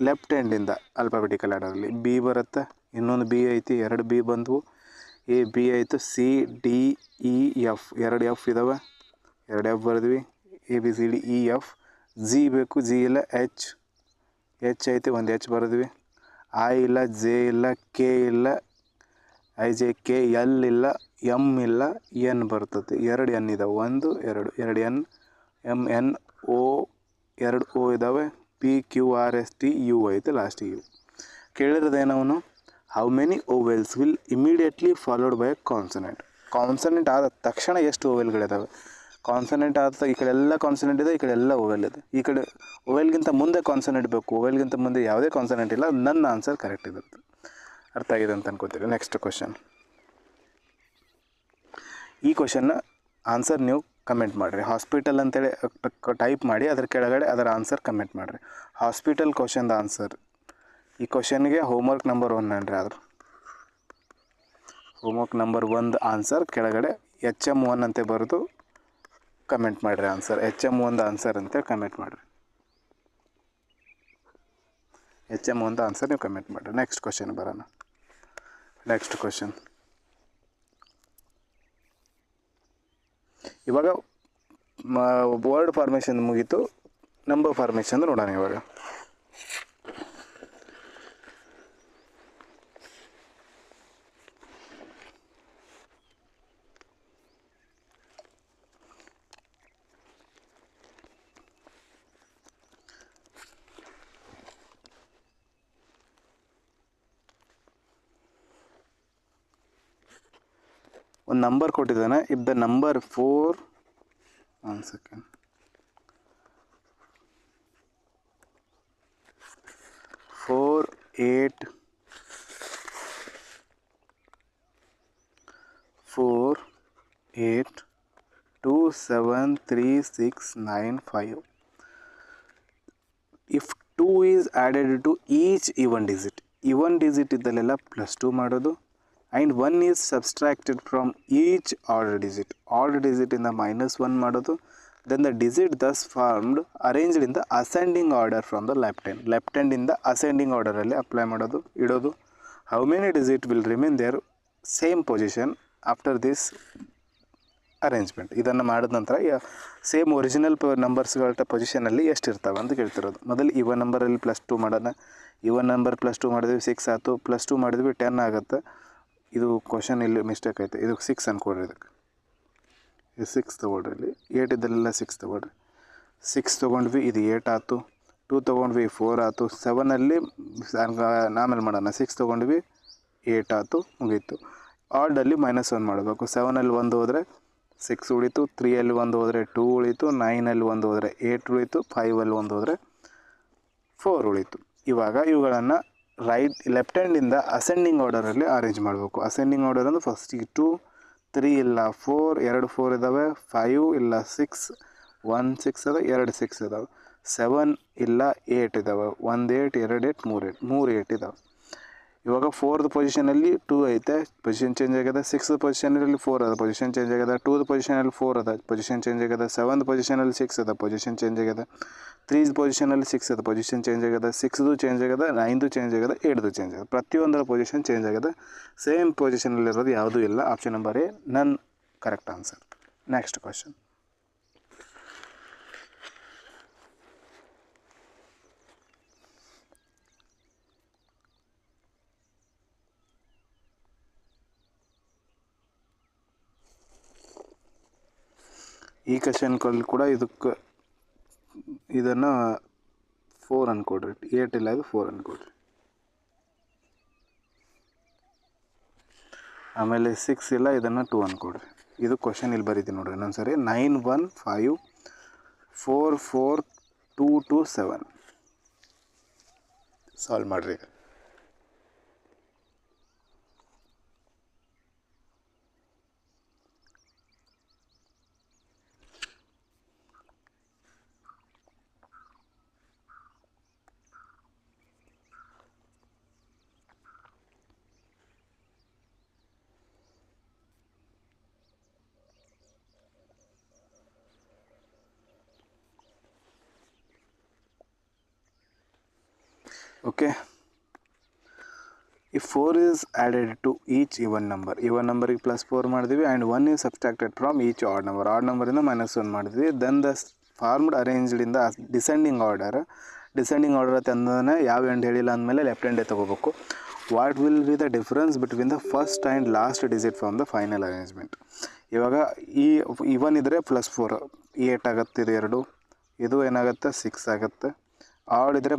ಲೆಫ್ಟ್ ಹ್ಯಾಂಡಿಂದ ಆಲ್ಫಾಬೆಟಿಕಲ್ ಆರ್ಡರಲ್ಲಿ ಬಿ ಬರುತ್ತೆ, ಇನ್ನೊಂದು ಬಿ ಐತಿ, 2 ಬಿ ಬಂದವು, ಎ ಬಿ ಆಯಿತು, CDEF 2 ಎಫ್ ಇದ್ದಾವೆ, 2 ಎಫ್ ಬರೆದ್ವಿ, ABCDEF. ಜಿ ಬೇಕು, ಜಿ ಇಲ್ಲ, ಎಚ್ ಐತಿ, ಒಂದು ಎಚ್ ಬರೆದ್ವಿ, ಐ ಇಲ್ಲ, ಜೆ ಇಲ್ಲ, ಕೆ ಇಲ್ಲ, IJK, ಎಲ್ ಇಲ್ಲ, ಎಮ್ ಇಲ್ಲ, ಎನ್ ಬರ್ತದೆ. 2 ಎನ್ ಇದ್ದಾವೆ, 1 2 ಎನ್, MNO 2 ಓ ಇದ್ದಾವೆ, PQRST ಯು ಐತೆ, ಲಾಸ್ಟ್ ಯು. ಕೇಳಿರೋದೇನವನು, how many vowels will immediately followed by consonant? Consonant ಆದ ತಕ್ಷಣ ಎಷ್ಟು ಓವೆಲ್ಗಳಿದ್ದಾವೆ? ಕಾನ್ಸನೆಂಟ್ ಆದ ಈ ಕಡೆ ಎಲ್ಲ ಕಾನ್ಸನೆಂಟ್ ಇದೆ, ಈ ಕಡೆ ಎಲ್ಲ ಓವೆಲ್ ಇದೆ. ಈ ಕಡೆ ಓವೆಲ್ಗಿಂತ ಮುಂದೆ ಕಾನ್ಸನೆಂಟ್ ಬೇಕು, ಓವೆಲ್ಗಿಂತ ಮುಂದೆ ಯಾವುದೇ ಕಾನ್ಸನೆಂಟ್ ಇಲ್ಲ. ನನ್ನ ಆನ್ಸರ್ ಕರೆಕ್ಟ್ ಇರುತ್ತೆ. ಅರ್ಥ ಆಗಿದೆ ಅಂತ ಅನ್ಕೋತೀರಿ. Next question. ಈ ಕ್ವಶನ್ನ ಆನ್ಸರ್ ನೀವು ಕಮೆಂಟ್ ಮಾಡಿರಿ. ಹಾಸ್ಪಿಟಲ್ ಅಂತೇಳಿ ಟೈಪ್ ಮಾಡಿ ಅದರ ಕೆಳಗಡೆ ಅದರ ಆನ್ಸರ್ ಕಮೆಂಟ್ ಮಾಡಿರಿ. ಹಾಸ್ಪಿಟಲ್ ಕ್ವಶನ್ದ ಆನ್ಸರ್. ಈ ಕ್ವಶನ್ಗೆ ಹೋಮ್ವರ್ಕ್ ನಂಬರ್ 1 ಅನ್ರಿ. ಆದ್ರೆ ಹೋಮ್ವರ್ಕ್ ನಂಬರ್ 1 ಆನ್ಸರ್ ಕೆಳಗಡೆ HM1 ಅಂತ ಬರೆದು ಕಮೆಂಟ್ ಮಾಡಿರಿ. ಆನ್ಸರ್ HM1 ಆನ್ಸರ್ ಅಂತೇಳಿ ಕಮೆಂಟ್ ಮಾಡಿರಿ. HM1 ಆನ್ಸರ್ ನೀವು ಕಮೆಂಟ್ ಮಾಡಿರಿ. ನೆಕ್ಸ್ಟ್ ಕ್ವಶನ್ ಬರೋಣ. Next question. ಇವಾಗ ವರ್ಡ್ ಫಾರ್ಮೇಷನ್ ಮುಗೀತು, ನಂಬರ್ ಫಾರ್ಮೇಷನ್ ನೋಡೋಣ. ಇವಾಗ ಒಂದು ನಂಬರ್ ಕೊಟ್ಟಿದ್ದಾನೆ. If the number 4 1 second 4 8 4 8 2 7 3 6 9 5. if 2 is added to each even digit ಇದ್ದಲ್ಲೆಲ್ಲ +2 ಮಾಡೋದು. And 1 is subtracted from each order digit ಇಂದ -1 ಮಾಡೋದು. then the digit thus formed arranged in the ascending order from the left hand ಇಂದ ascending orderಲ್ಲಿ apply ಮಾಡೋದು, ಇಡೋದು. how many digit will remain their same position after this arrangement. ಇದನ್ನು ಮಾಡಿದ ನಂತರ same original ನಂಬರ್ಸ್ಗಳ ಪೊಸಿಷನಲ್ಲಿ ಎಷ್ಟು ಇರ್ತಾವೆ ಅಂತ ಕೇಳ್ತಿರೋದು. ಮೊದಲು ಇವನ್ ನಂಬರಲ್ಲಿ +2 ಮಾಡೋಣ. ಇವನ್ ನಂಬರ್ +2 ಮಾಡಿದ್ವಿ 6 ಆಯಿತು, +2 ಮಾಡಿದ್ವಿ 10 ಆಗುತ್ತೆ. ಇದು ಕ್ವಶನ್ ಇಲ್ಲಿ ಮಿಸ್ಟೇಕ್ ಐತೆ. ಇದು 6 ಅನ್ಕೊಡ್ರಿ. ಇದಕ್ಕೆ ಇದು 6 ತೊಗೊಳ್ರಿ. ಇಲ್ಲಿ 8 ಇದ್ದಲ್ಲೆಲ್ಲ 6 ತೊಗೊಳ್ರಿ. 6 ತೊಗೊಂಡ್ವಿ, ಇದು 8 ಆಯಿತು. 2 ತೊಗೊಂಡ್ವಿ 4 ಆಯಿತು. 7ಅಲ್ಲಿ ಆಮೇಲೆ ಮಾಡೋಣ. 6 ತೊಗೊಂಡ್ವಿ 8 ಆಯಿತು, ಮುಗೀತು. ಆರ್ಡಲ್ಲಿ -1 ಮಾಡಬೇಕು. 7ಅಲ್ಲಿ 1 ಹೋದರೆ 6 ಉಳಿತು, 3ಅಲ್ಲಿ 1 ಹೋದರೆ 2 ಉಳಿತು, 9ಅಲ್ಲಿ 1 ಹೋದರೆ 8 ಉಳಿತು, 5ಅಲ್ಲಿ 1 ಹೋದರೆ 4 ಉಳಿತು. ಇವಾಗ ಇವುಗಳನ್ನು ಲೆಫ್ಟ್ ಹ್ಯಾಂಡಿಂದ ಅಸೆಂಡಿಂಗ್ ಆರ್ಡರಲ್ಲಿ ಅರೇಂಜ್ ಮಾಡಬೇಕು. ಅಸೆಂಡಿಂಗ್ ಆರ್ಡರ್ ಅಂದರೆ ಫಸ್ಟಿಗೆ 2 3 ಇಲ್ಲ 4 2 4 ಇದ್ದಾವೆ. 5 ಇಲ್ಲ 6 1 6 ಅದ, 2 6 ಇದ್ದಾವೆ. 7 ಇಲ್ಲ 8 ಇದ್ದಾವೆ. 1 8 2 8 3 8 ಇದ್ದಾವೆ. ಇವಾಗ 4th ಪೊಸಿಷನಲ್ಲಿ 2 ಐತೆ, ಪೊಸಿಷನ್ ಚೇಂಜ್ ಆಗಿದೆ. 6th ಪೊಸಿಷನಲ್ಲಿ 4 ಅದ, ಪೊಸಿಷನ್ ಚೇಂಜ್ ಆಗಿದೆ. 2th ಪೊಸಿಷನಲ್ಲಿ 4 ಅದ, ಪೊಸಿಷನ್ ಚೇಂಜ್ ಆಗಿದೆ. 7th ಪೊಸಿಷನಲ್ಲಿ 6 ಅದ, ಪೊಸಿಷನ್ ಚೇಂಜ್ ಆಗಿದೆ. 3th ಪೊಸಿಷನಲ್ಲಿ 6 ಅದ, ಪೊಸಿಷನ್ ಚೇಂಜ್ ಆಗಿದೆ. 6th ಚೇಂಜ್ ಆಗಿದೆ, 9th ಚೇಂಜ್ ಆಗಿದೆ, 8th ಚೇಂಜ್ ಆಗಿದೆ. ಪ್ರತಿಯೊಂದರ ಪೊಸಿಷನ್ ಚೇಂಜ್ ಆಗಿದೆ. ಸೇಮ್ ಪೊಸಿಷನಲ್ಲಿರೋದು ಯಾವುದೂ ಇಲ್ಲ. ಆಪ್ಷನ್ ನಂಬರ್ ಎ ನನ್ ಕರೆಕ್ಟ್ ಆನ್ಸರ್. Next question. ಈ ಕ್ವಶನ್ಗಳಲ್ಲಿ ಕೂಡ ಇದನ್ನು 4 ಅನ್ಕೊಡ್ರಿ. 8 ಇಲ್ಲ, ಇದು 4 ಅನ್ಕೊಡ್ರಿ. ಆಮೇಲೆ 6 ಇಲ್ಲ, ಇದನ್ನು 2 ಅನ್ಕೊಡ್ರಿ. ಇದು ಕ್ವಶನ್ ಇಲ್ಲಿ ಬರೀತೀನಿ ನೋಡ್ರಿ ಇನ್ನೊಂದ್ಸರಿ. 9 1 5 4 4 2 2 7 ಸಾಲ್ವ್ ಮಾಡಿರಿ. Okay. if 4 is added to each even ನಂಬರಿಗೆ +4 ಮಾಡಿದ್ವಿ. And 1 is subtracted from each odd ನಂಬರಿಂದ -1 ಮಾಡಿದ್ವಿ. Then the formed arranged in the descending order ತಂದನೆ ಯಾವ ಎಂಡ್ ಹೇಳಿಲ್ಲ ಅಂದಮೇಲೆ ಲೆಫ್ಟ್ ಹ್ಯಾಂಡೇ ತೊಗೋಬೇಕು. What will be the difference between the first and last digit from the final arrangement. ಇವಾಗ ಈ ಇವನ್ ಇದ್ದರೆ +4 8 ಆಗುತ್ತೆ. ಇದು 2 ಇದು ಏನಾಗುತ್ತೆ 6 ಆಗುತ್ತೆ. ಆಡ್ ಇದ್ದರೆ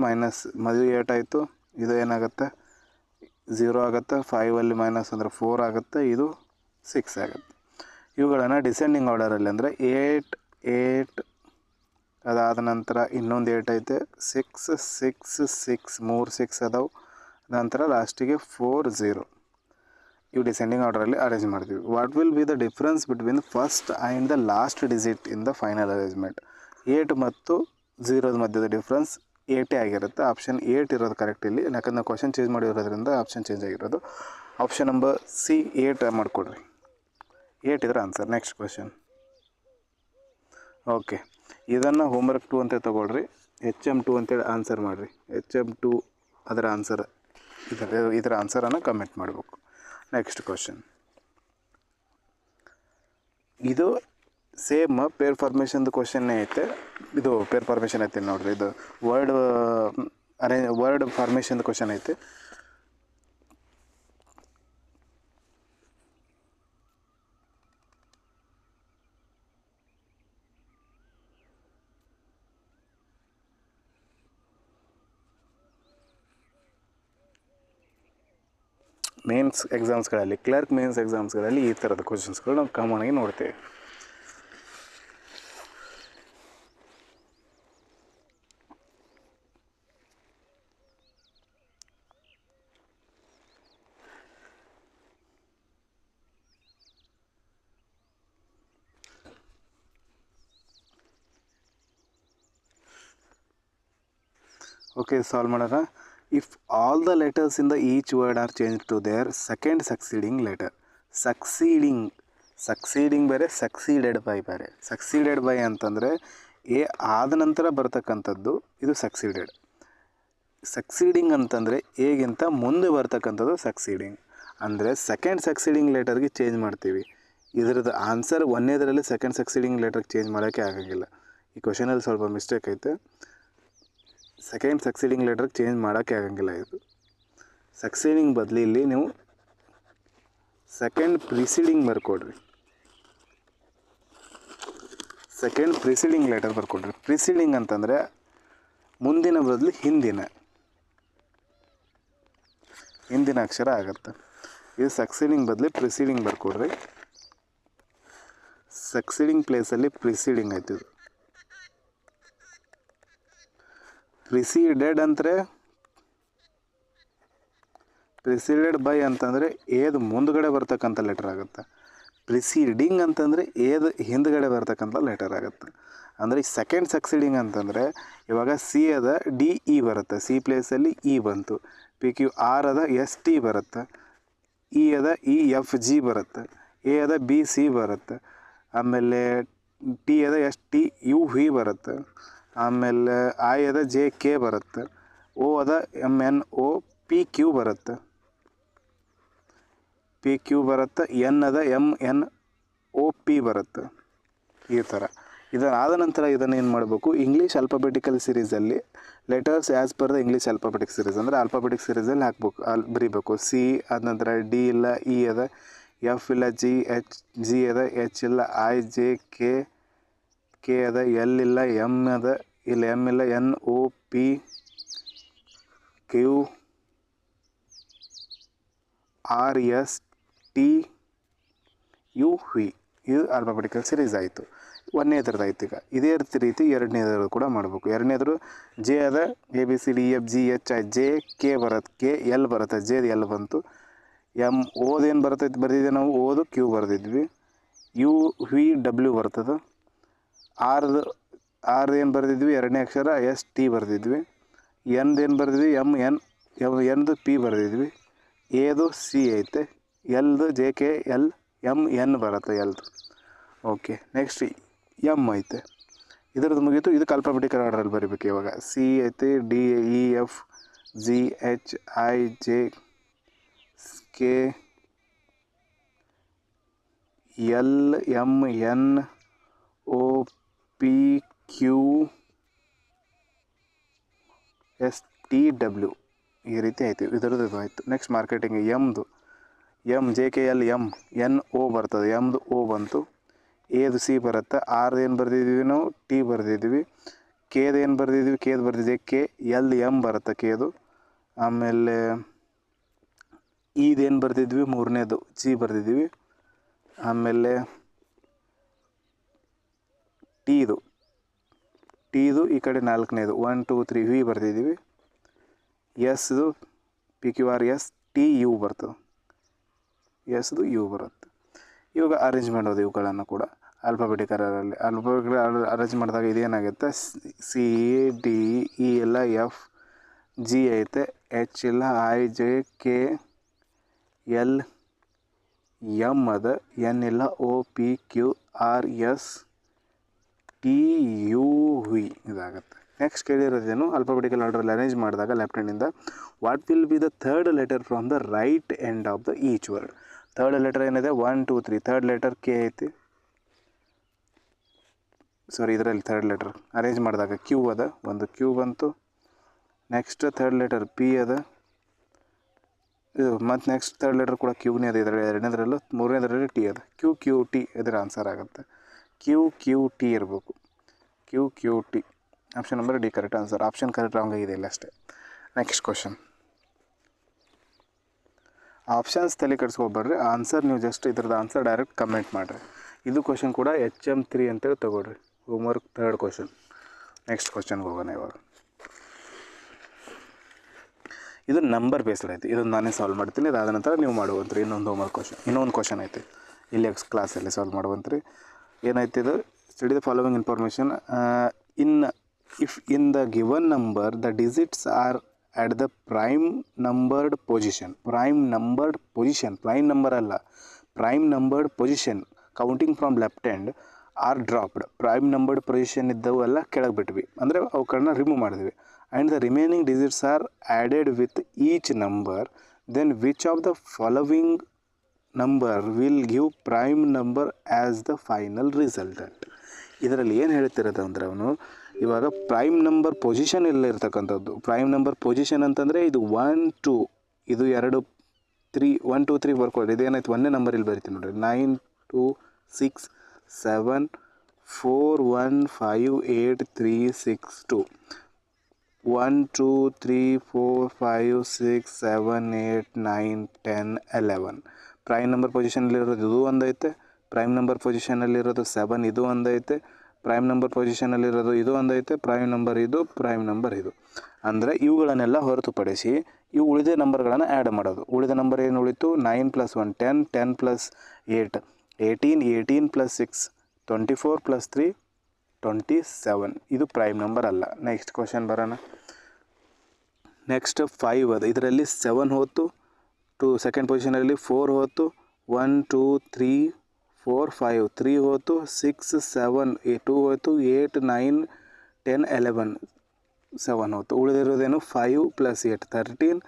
ಮೊದಲು 8 ಆಯಿತು, ಇದು ಏನಾಗುತ್ತೆ 0 ಆಗುತ್ತೆ. 5ಅಲ್ಲಿ - ಅಂದರೆ 4 ಆಗುತ್ತೆ, ಇದು 6 ಆಗುತ್ತೆ. ಇವುಗಳನ್ನು ಡಿಸೆಂಡಿಂಗ್ ಆರ್ಡರಲ್ಲಿ ಅಂದರೆ 8 8 ಅದಾದ ನಂತರ ಇನ್ನೊಂದು 8 ಐತೆ, 6 6 6 3 6 ಅದಾವೆ, ನಂತರ ಲಾಸ್ಟಿಗೆ 4 0. ಇವು ಡಿಸೆಂಡಿಂಗ್ ಆರ್ಡರಲ್ಲಿ ಅರೇಂಜ್ ಮಾಡ್ತೀವಿ. What will be the difference between first and the last digit in the final arrangement? 8 ಮತ್ತು 0 ಮಧ್ಯದ ಡಿಫ್ರೆನ್ಸ್ 8 ಆಗಿರುತ್ತೆ. ಆಪ್ಷನ್ 8 ಇರೋದು ಕರೆಕ್ಟ್ ಇಲ್ಲಿ, ಯಾಕಂದ್ರೆ ಕ್ವಶನ್ ಚೇಂಜ್ ಮಾಡಿರೋದ್ರಿಂದ ಆಪ್ಷನ್ ಚೇಂಜ್ ಆಗಿರೋದು. ಆಪ್ಷನ್ ನಂಬರ್ ಸಿ 8 ಮಾಡಿಕೊಡ್ರಿ. 8 ಇದ್ರೆ ಆನ್ಸರ್. Next question. ಓಕೆ, ಇದನ್ನು ಹೋಮ್ವರ್ಕ್ 2 ಅಂತ ತೊಗೊಳ್ರಿ. HM2 ಅಂತೇಳಿ ಆನ್ಸರ್ ಮಾಡಿರಿ. HM2 ಅದರ ಆನ್ಸರ್ ಇದರ ಆನ್ಸರನ್ನು ಕಮೆಂಟ್ ಮಾಡಬೇಕು. Next question. ಇದು ಸೇಮ್ ಪೇರ್ ಫಾರ್ಮೇಷನ್ದು ಕ್ವಶನ್ನೇ ಐತೆ. ಇದು ಪೇರ್ ಫಾರ್ಮೇಷನ್ ಐತೆ ನೋಡಿರಿ. ಇದು ವರ್ಡ್ ಫಾರ್ಮೇಷನ್ದು ಕ್ವಶನ್ ಐತೆ. ಮೇನ್ಸ್ ಎಕ್ಸಾಮ್ಸ್ಗಳಲ್ಲಿ, ಕ್ಲರ್ಕ್ ಮೇನ್ಸ್ ಎಕ್ಸಾಮ್ಸ್ಗಳಲ್ಲಿ ಈ ಥರದ ಕ್ವಶನ್ಸ್ಗಳು ನಾವು ಕಾಮನ್ ಆಗಿ ನೋಡ್ತೇವೆ. ಓಕೆ, ಸಾಲ್ವ್ ಮಾಡೋಣ. If all the letters in the each word are change to their second succeeding letter. Succeeding ಬೇರೆ, ಸಕ್ಸೀಡೆಡ್ ಬೈ ಬೇರೆ. ಸಕ್ಸೀಡೆಡ್ ಬೈ ಅಂತಂದರೆ ಎ ಆದ ನಂತರ ಬರ್ತಕ್ಕಂಥದ್ದು, ಇದು ಸಕ್ಸೀಡೆಡ್. ಸಕ್ಸೀಡಿಂಗ್ ಅಂತಂದರೆ ಎಗಿಂತ ಮುಂದೆ ಬರ್ತಕ್ಕಂಥದ್ದು ಸಕ್ಸೀಡಿಂಗ್. ಅಂದರೆ ಸೆಕೆಂಡ್ ಸಕ್ಸೀಡಿಂಗ್ ಲೆಟರ್ಗೆ ಚೇಂಜ್ ಮಾಡ್ತೀವಿ. ಇದರದ್ದು ಆನ್ಸರ್ ಒಂದೇದರಲ್ಲಿ ಸೆಕೆಂಡ್ ಸಕ್ಸೀಡಿಂಗ್ ಲೆಟರ್ಗೆ ಚೇಂಜ್ ಮಾಡೋಕ್ಕೆ ಆಗೋಂಗಿಲ್ಲ. ಈ ಕ್ವಶನಲ್ಲಿ ಸ್ವಲ್ಪ ಮಿಸ್ಟೇಕ್ ಐತೆ. ಸೆಕೆಂಡ್ ಸಕ್ಸೀಡಿಂಗ್ ಲೆಟರ್ಗೆ ಚೇಂಜ್ ಮಾಡೋಕ್ಕೆ ಆಗೋಂಗಿಲ್ಲ. ಇದು ಸಕ್ಸೀಡಿಂಗ್ ಬದಲು ಇಲ್ಲಿ ನೀವು ಸೆಕೆಂಡ್ ಪ್ರಿಸೀಡಿಂಗ್ ಬರ್ಕೊಡ್ರಿ. ಸೆಕೆಂಡ್ ಪ್ರಿಸೀಡಿಂಗ್ ಲೆಟರ್ ಬರ್ಕೊಡ್ರಿ. ಪ್ರಿಸೀಡಿಂಗ್ ಅಂತಂದರೆ ಮುಂದಿನ ಬದಲು ಹಿಂದಿನ ಅಕ್ಷರ ಆಗುತ್ತೆ. ಇದು ಸಕ್ಸೀಡಿಂಗ್ ಬದಲು ಪ್ರಿಸೀಡಿಂಗ್ ಬರ್ಕೊಡ್ರಿ. ಸಕ್ಸೀಡಿಂಗ್ ಪ್ಲೇಸಲ್ಲಿ ಪ್ರಿಸೀಡಿಂಗ್ ಆಯ್ತು. ಪ್ರಿಸೀಡೆಡ್ ಅಂದರೆ ಪ್ರಿಸೀಡೆಡ್ ಬೈ ಅಂತಂದರೆ ಏದು ಮುಂದ್ಗಡೆ ಬರ್ತಕ್ಕಂಥ ಲೆಟರ್ ಆಗುತ್ತೆ. ಪ್ರಿಸೀಡಿಂಗ್ ಅಂತಂದರೆ ಏದು ಹಿಂದ್ಗಡೆ ಬರ್ತಕ್ಕಂಥ ಲೆಟರ್ ಆಗುತ್ತೆ. ಅಂದರೆ ಈ ಸೆಕೆಂಡ್ ಸಕ್ಸೀಡಿಂಗ್ ಅಂತಂದರೆ ಇವಾಗ ಸಿ ಅದ ಡಿ ಇ ಬರುತ್ತೆ, ಸಿ ಪ್ಲೇಸಲ್ಲಿ ಇ ಬಂತು. ಪಿ ಕ್ಯೂ ಆರ್ ಅದ ಎಸ್ ಟಿ ಬರುತ್ತೆ, ಇ ಅದ ಇ ಎಫ್ ಜಿ ಬರುತ್ತೆ, ಎ ಅದ ಬಿ ಸಿ ಬರುತ್ತೆ, ಆಮೇಲೆ ಟಿ ಅದ ಎಸ್ ಟಿ ಯು ವಿ ಬರುತ್ತೆ, ಆಮೇಲೆ ಐ ಅದ ಜೆ ಕೆ ಬರುತ್ತೆ, ಓ ಅದ M N O P Q ಬರುತ್ತೆ, ಪಿ ಕ್ಯೂ ಬರುತ್ತೆ, ಎನ್ ಅದ ಎಮ್ ಎನ್ ಓ ಪಿ ಬರುತ್ತೆ. ಈ ಥರ ಇದನ್ನಾದ ನಂತರ ಇದನ್ನು ಏನು ಮಾಡಬೇಕು, ಇಂಗ್ಲೀಷ್ ಆಲ್ಫಾಬೆಟಿಕಲ್ ಸೀರೀಸಲ್ಲಿ letters as per the English alphabetic series ಅಂದರೆ ಆಲ್ಫಾಬೆಟಿಕ್ ಸೀರೀಸಲ್ಲಿ ಹಾಕ್ಬೇಕು, ಅಲ್ಲಿ ಬರೀಬೇಕು. ಸಿ ಆದ ನಂತರ ಡಿ ಇಲ್ಲ, ಇ ಅದ, ಎಫ್ ಇಲ್ಲ, ಜಿ ಅದ, ಎಚ್ ಇಲ್ಲ, ಐ ಜೆ ಕೆ ಅದ, ಎಲ್ ಇಲ್ಲ, ಎಮ್ ಅದ, ಇಲ್ಲ ಎಮ್ ಇಲ್ಲ, N O P Q R S T U V. ಇದು ಆಲ್ಫಾಬೆಟಿಕಲ್ ಸೀರೀಸ್ ಆಯಿತು. ಒಂದನೇದ್ರದ್ದು ಆಯ್ತು. ಈಗ ಇದೇ ರೀತಿ ಎರಡನೇದ್ರದ್ದು ಕೂಡ ಮಾಡಬೇಕು. ಎರಡನೇದ್ರು ಜೆ ಅದ, A B C D F G H I J K ಬರುತ್ತೆ, ಕೆ ಎಲ್ ಬರುತ್ತೆ, ಜೆದು ಎಲ್ ಬಂತು. ಎಮ್ ಓದೇನು ಬರ್ತೈತೆ ಬರೆದಿದ್ದೆ ನಾವು, ಓದು ಕ್ಯೂ ಬರೆದಿದ್ವಿ. ಯು ವಿ ಡಬ್ಲ್ಯೂ ಬರ್ತದೆ. ಆರ್ದು ಏನು ಬರೆದಿದ್ವಿ, ಎರಡನೇ ಅಕ್ಷರ ಎಸ್ ಟಿ ಬರೆದಿದ್ವಿ. ಎನ್ದೇನು ಬರೆದಿದ್ವಿ, ಎಮ್ ಎನ್, ಎನ್ದು ಪಿ ಬರೆದಿದ್ವಿ. ಎದು ಸಿ ಐತೆ, ಎಲ್ದು J K L, M N ಬರುತ್ತೆ ಎಲ್ದು. ಓಕೆ, ನೆಕ್ಸ್ಟ್ ಎಮ್ ಐತೆ. ಇದರದ್ದು ಮುಗೀತು. ಇದಕ್ಕೆ ಆಲ್ಫಾಬೆಟಿಕಲ್ ಆರ್ಡರಲ್ಲಿ ಬರೀಬೇಕು. ಇವಾಗ ಸಿ ಐತೆ, D E F G H I J K L M N O P Q S T W. ಈ ರೀತಿ ಆಯಿತು. ಇದರದ್ದು ಆಯಿತು. Next marketing. M J K L M N O ಬರ್ತದೆ, ಎಮ್ದು ಓ ಬಂತು. ಎದು ಸಿ ಬರುತ್ತೆ. ಆರ್ದು ಏನು ಬರೆದಿದ್ವಿ ನಾವು, ಟಿ ಬರೆದಿದ್ವಿ. ಕೆದು ಏನು ಬರೆದಿದ್ವಿ, ಕೆದು ಬರೆದಿದ್ವಿ ಕೆ. ಎಲ್ ಎಮ್ ಬರುತ್ತೆ ಕೆದು. ಆಮೇಲೆ ಇದೇನು ಬರೆದಿದ್ವಿ, ಮೂರನೇದು ಜಿ ಬರೆದಿದ್ವಿ. ಆಮೇಲೆ ಟೀದು ಈ ಕಡೆ 4ನೇದು 1 2 3 ವಿ ಬರ್ತಿದ್ದೀವಿ. ಎಸ್ದು PQR S T U ಬರ್ತದೆ. ಎಸ್ದು ಯು ಬರುತ್ತೆ. ಇವಾಗ ಅರೇಂಜ್ ಮಾಡೋದು ಇವುಗಳನ್ನು ಕೂಡ ಆಲ್ಫಾಬೆಟಿಕಲ್ ಅರೇಂಜ್ ಮಾಡಿದಾಗ ಇದೇನಾಗುತ್ತೆ, C D E ಎಲ್ಲ F G ಐತೆ, H ಇಲ್ಲ, I J K L M ಅದ, N ಇಲ್ಲ, O P Q R S T U V ಇದಾಗುತ್ತೆ. ನೆಕ್ಸ್ಟ್ ಕೇಳಿರೋದೇನು, ಆಲ್ಫಾಬೆಟಿಕಲ್ ಆರ್ಡ್ರಲ್ಲಿ ಅರೇಂಜ್ ಮಾಡಿದಾಗ ಲೆಫ್ಟ್ ಹ್ಯಾಂಡಿಂದ what will be the third letter from the right end of the each word. Third letter ಏನಿದೆ 1 2 3, third letter K ಐತಿ, ಸಾರಿ ಇದರಲ್ಲಿ third letter arrange ಮಾಡಿದಾಗ Q ಅದ, ಒಂದು ಕ್ಯೂ ಬಂತು. ನೆಕ್ಸ್ಟ್ ಥರ್ಡ್ ಲೆಟರ್ ಪಿ ಅದ, ಇದು ಮತ್ತು ನೆಕ್ಸ್ಟ್ ಥರ್ಡ್ ಲೆಟರ್ ಕೂಡ ಕ್ಯೂನೇ ಅದ ಇದರಲ್ಲಿ, ಎರಡನೇದರಲ್ಲೂ, ಮೂರನೇದರಲ್ಲಿ ಟಿ ಅದ. ಕ್ಯೂ ಟಿ ಇದರ ಆನ್ಸರ್ ಆಗುತ್ತೆ. ಕ್ಯೂ ಟಿ ಇರಬೇಕು, Q T. Option number D correct answer. Option correct wrong ಆಗಿದೆ ಇಲ್ಲ ಅಷ್ಟೇ. Next question. ಆಪ್ಷನ್ಸ್ ತಲೆ ಕೆಡಿಸ್ಕೊಬೇಡ್ರಿ, ಆನ್ಸರ್ ನೀವು ಜಸ್ಟ್ ಇದ್ರದ್ದು ಆನ್ಸರ್ ಡೈರೆಕ್ಟ್ ಕಮೆಂಟ್ ಮಾಡಿರಿ. ಇದು ಕ್ವಶನ್ ಕೂಡ HM3 ಅಂತೇಳಿ ತೊಗೊಳ್ರಿ, ಹೋಮ್ವರ್ಕ್ ಥರ್ಡ್ ಕ್ವಶನ್. ನೆಕ್ಸ್ಟ್ ಕ್ವಶನ್ಗೆ ಹೋಗೋಣ ಇವಾಗ. ಇದು ನಂಬರ್ ಬೇಸ್ಡ್ ಐತಿ, ಇದನ್ನು ನಾನೇ ಸಾಲ್ವ್ ಮಾಡ್ತೀನಿ, ಅದಾದ ನಂತರ ನೀವು ಮಾಡುವಂತ್ರಿ. ಇನ್ನೊಂದು ಹೋಮ್ವರ್ಕ್ ಕ್ವಶನ್, ಇನ್ನೊಂದು ಕ್ವಶನ್ ಐತಿ ಇಲ್ಲಿ ಕ್ಲಾಸಲ್ಲಿ ಸಾಲ್ವ್ ಮಾಡುವಂತ್ರಿ. ಏನೈತಿ ಇದು, study the following information if in the given number the digits are at the prime numbered position, prime numbered position counting from left hand are dropped. prime numbered position ಇದ್ದವು ಎಲ್ಲ ಕೆಳಗೆ ಬಿಟ್ವಿ, ಅಂದರೆ ಅವುಗಳನ್ನ ರಿಮೂವ್ ಮಾಡಿದ್ವಿ. and the remaining digits are added with each number, then which of the following number will give prime number as the final resultant. ಇದರಲ್ಲಿ ಏನು ಹೇಳ್ತಿರೋದು ಅಂದರೆ ಅವನು ಇವಾಗ ಪ್ರೈಮ್ ನಂಬರ್ ಪೊಸಿಷನ್ ಎಲ್ಲ ಇರ್ತಕ್ಕಂಥದ್ದು. ಪ್ರೈಮ್ ನಂಬರ್ ಪೊಸಿಷನ್ ಅಂತಂದರೆ ಇದು 1 2, ಇದು 2 3, 1 2 3 ಬರ್ಕೊಳ್ಳಿ. ಇದೇನಾಯ್ತು, ಒಂದೇ ನಂಬರ್ ಇಲ್ಲಿ ಬರಿತೀನಿ ನೋಡಿರಿ, 9 2 6 7 4 1 5 8 3 6 2, 1 2 3 4 5 6 7 8 9 10 11. ಪ್ರೈಮ್ ನಂಬರ್ ಪೊಸಿಷನಲ್ಲಿರೋದು ಇದು ಒಂದೈತೆ, ಪ್ರೈಮ್ ನಂಬರ್ ಪೊಸಿಷನಲ್ಲಿರೋದು 7 ಇದು ಒಂದೈತೆ, ಪ್ರೈಮ್ ನಂಬರ್ ಪೊಸಿಷನಲ್ಲಿರೋದು ಇದು ಒಂದೈತೆ, ಪ್ರೈಮ್ ನಂಬರ್ ಇದು. ಅಂದರೆ ಇವುಗಳನ್ನೆಲ್ಲ ಹೊರತುಪಡಿಸಿ ಇವು ಉಳಿದ ನಂಬರ್ಗಳನ್ನು ಆ್ಯಡ್ ಮಾಡೋದು. ಉಳಿದ ನಂಬರ್ ಏನು ಉಳಿತು, 9 + 1 10, 10 + 8 18, 18 + 6 24 + 3 27. ಇದು ಪ್ರೈಮ್ ನಂಬರ್ ಅಲ್ಲ. ನೆಕ್ಸ್ಟ್ ಕ್ವಶನ್ ಬರೋಣ. ನೆಕ್ಸ್ಟ್ 5 ಅದು, ಇದರಲ್ಲಿ 7 ಹೋಯ್ತು, ಸೆಕೆಂಡ್ ಪೊಸಿಷನಲ್ಲಿ 4 ಹೋಯ್ತು, 1 2 3 4 5 3 ಹೋಯ್ತು, 6 7 2 ಹೋಯ್ತು, 8 9 10 11 7 ಹೋಯ್ತು. ಉಳಿದಿರೋದೇನು 5 + 8 13,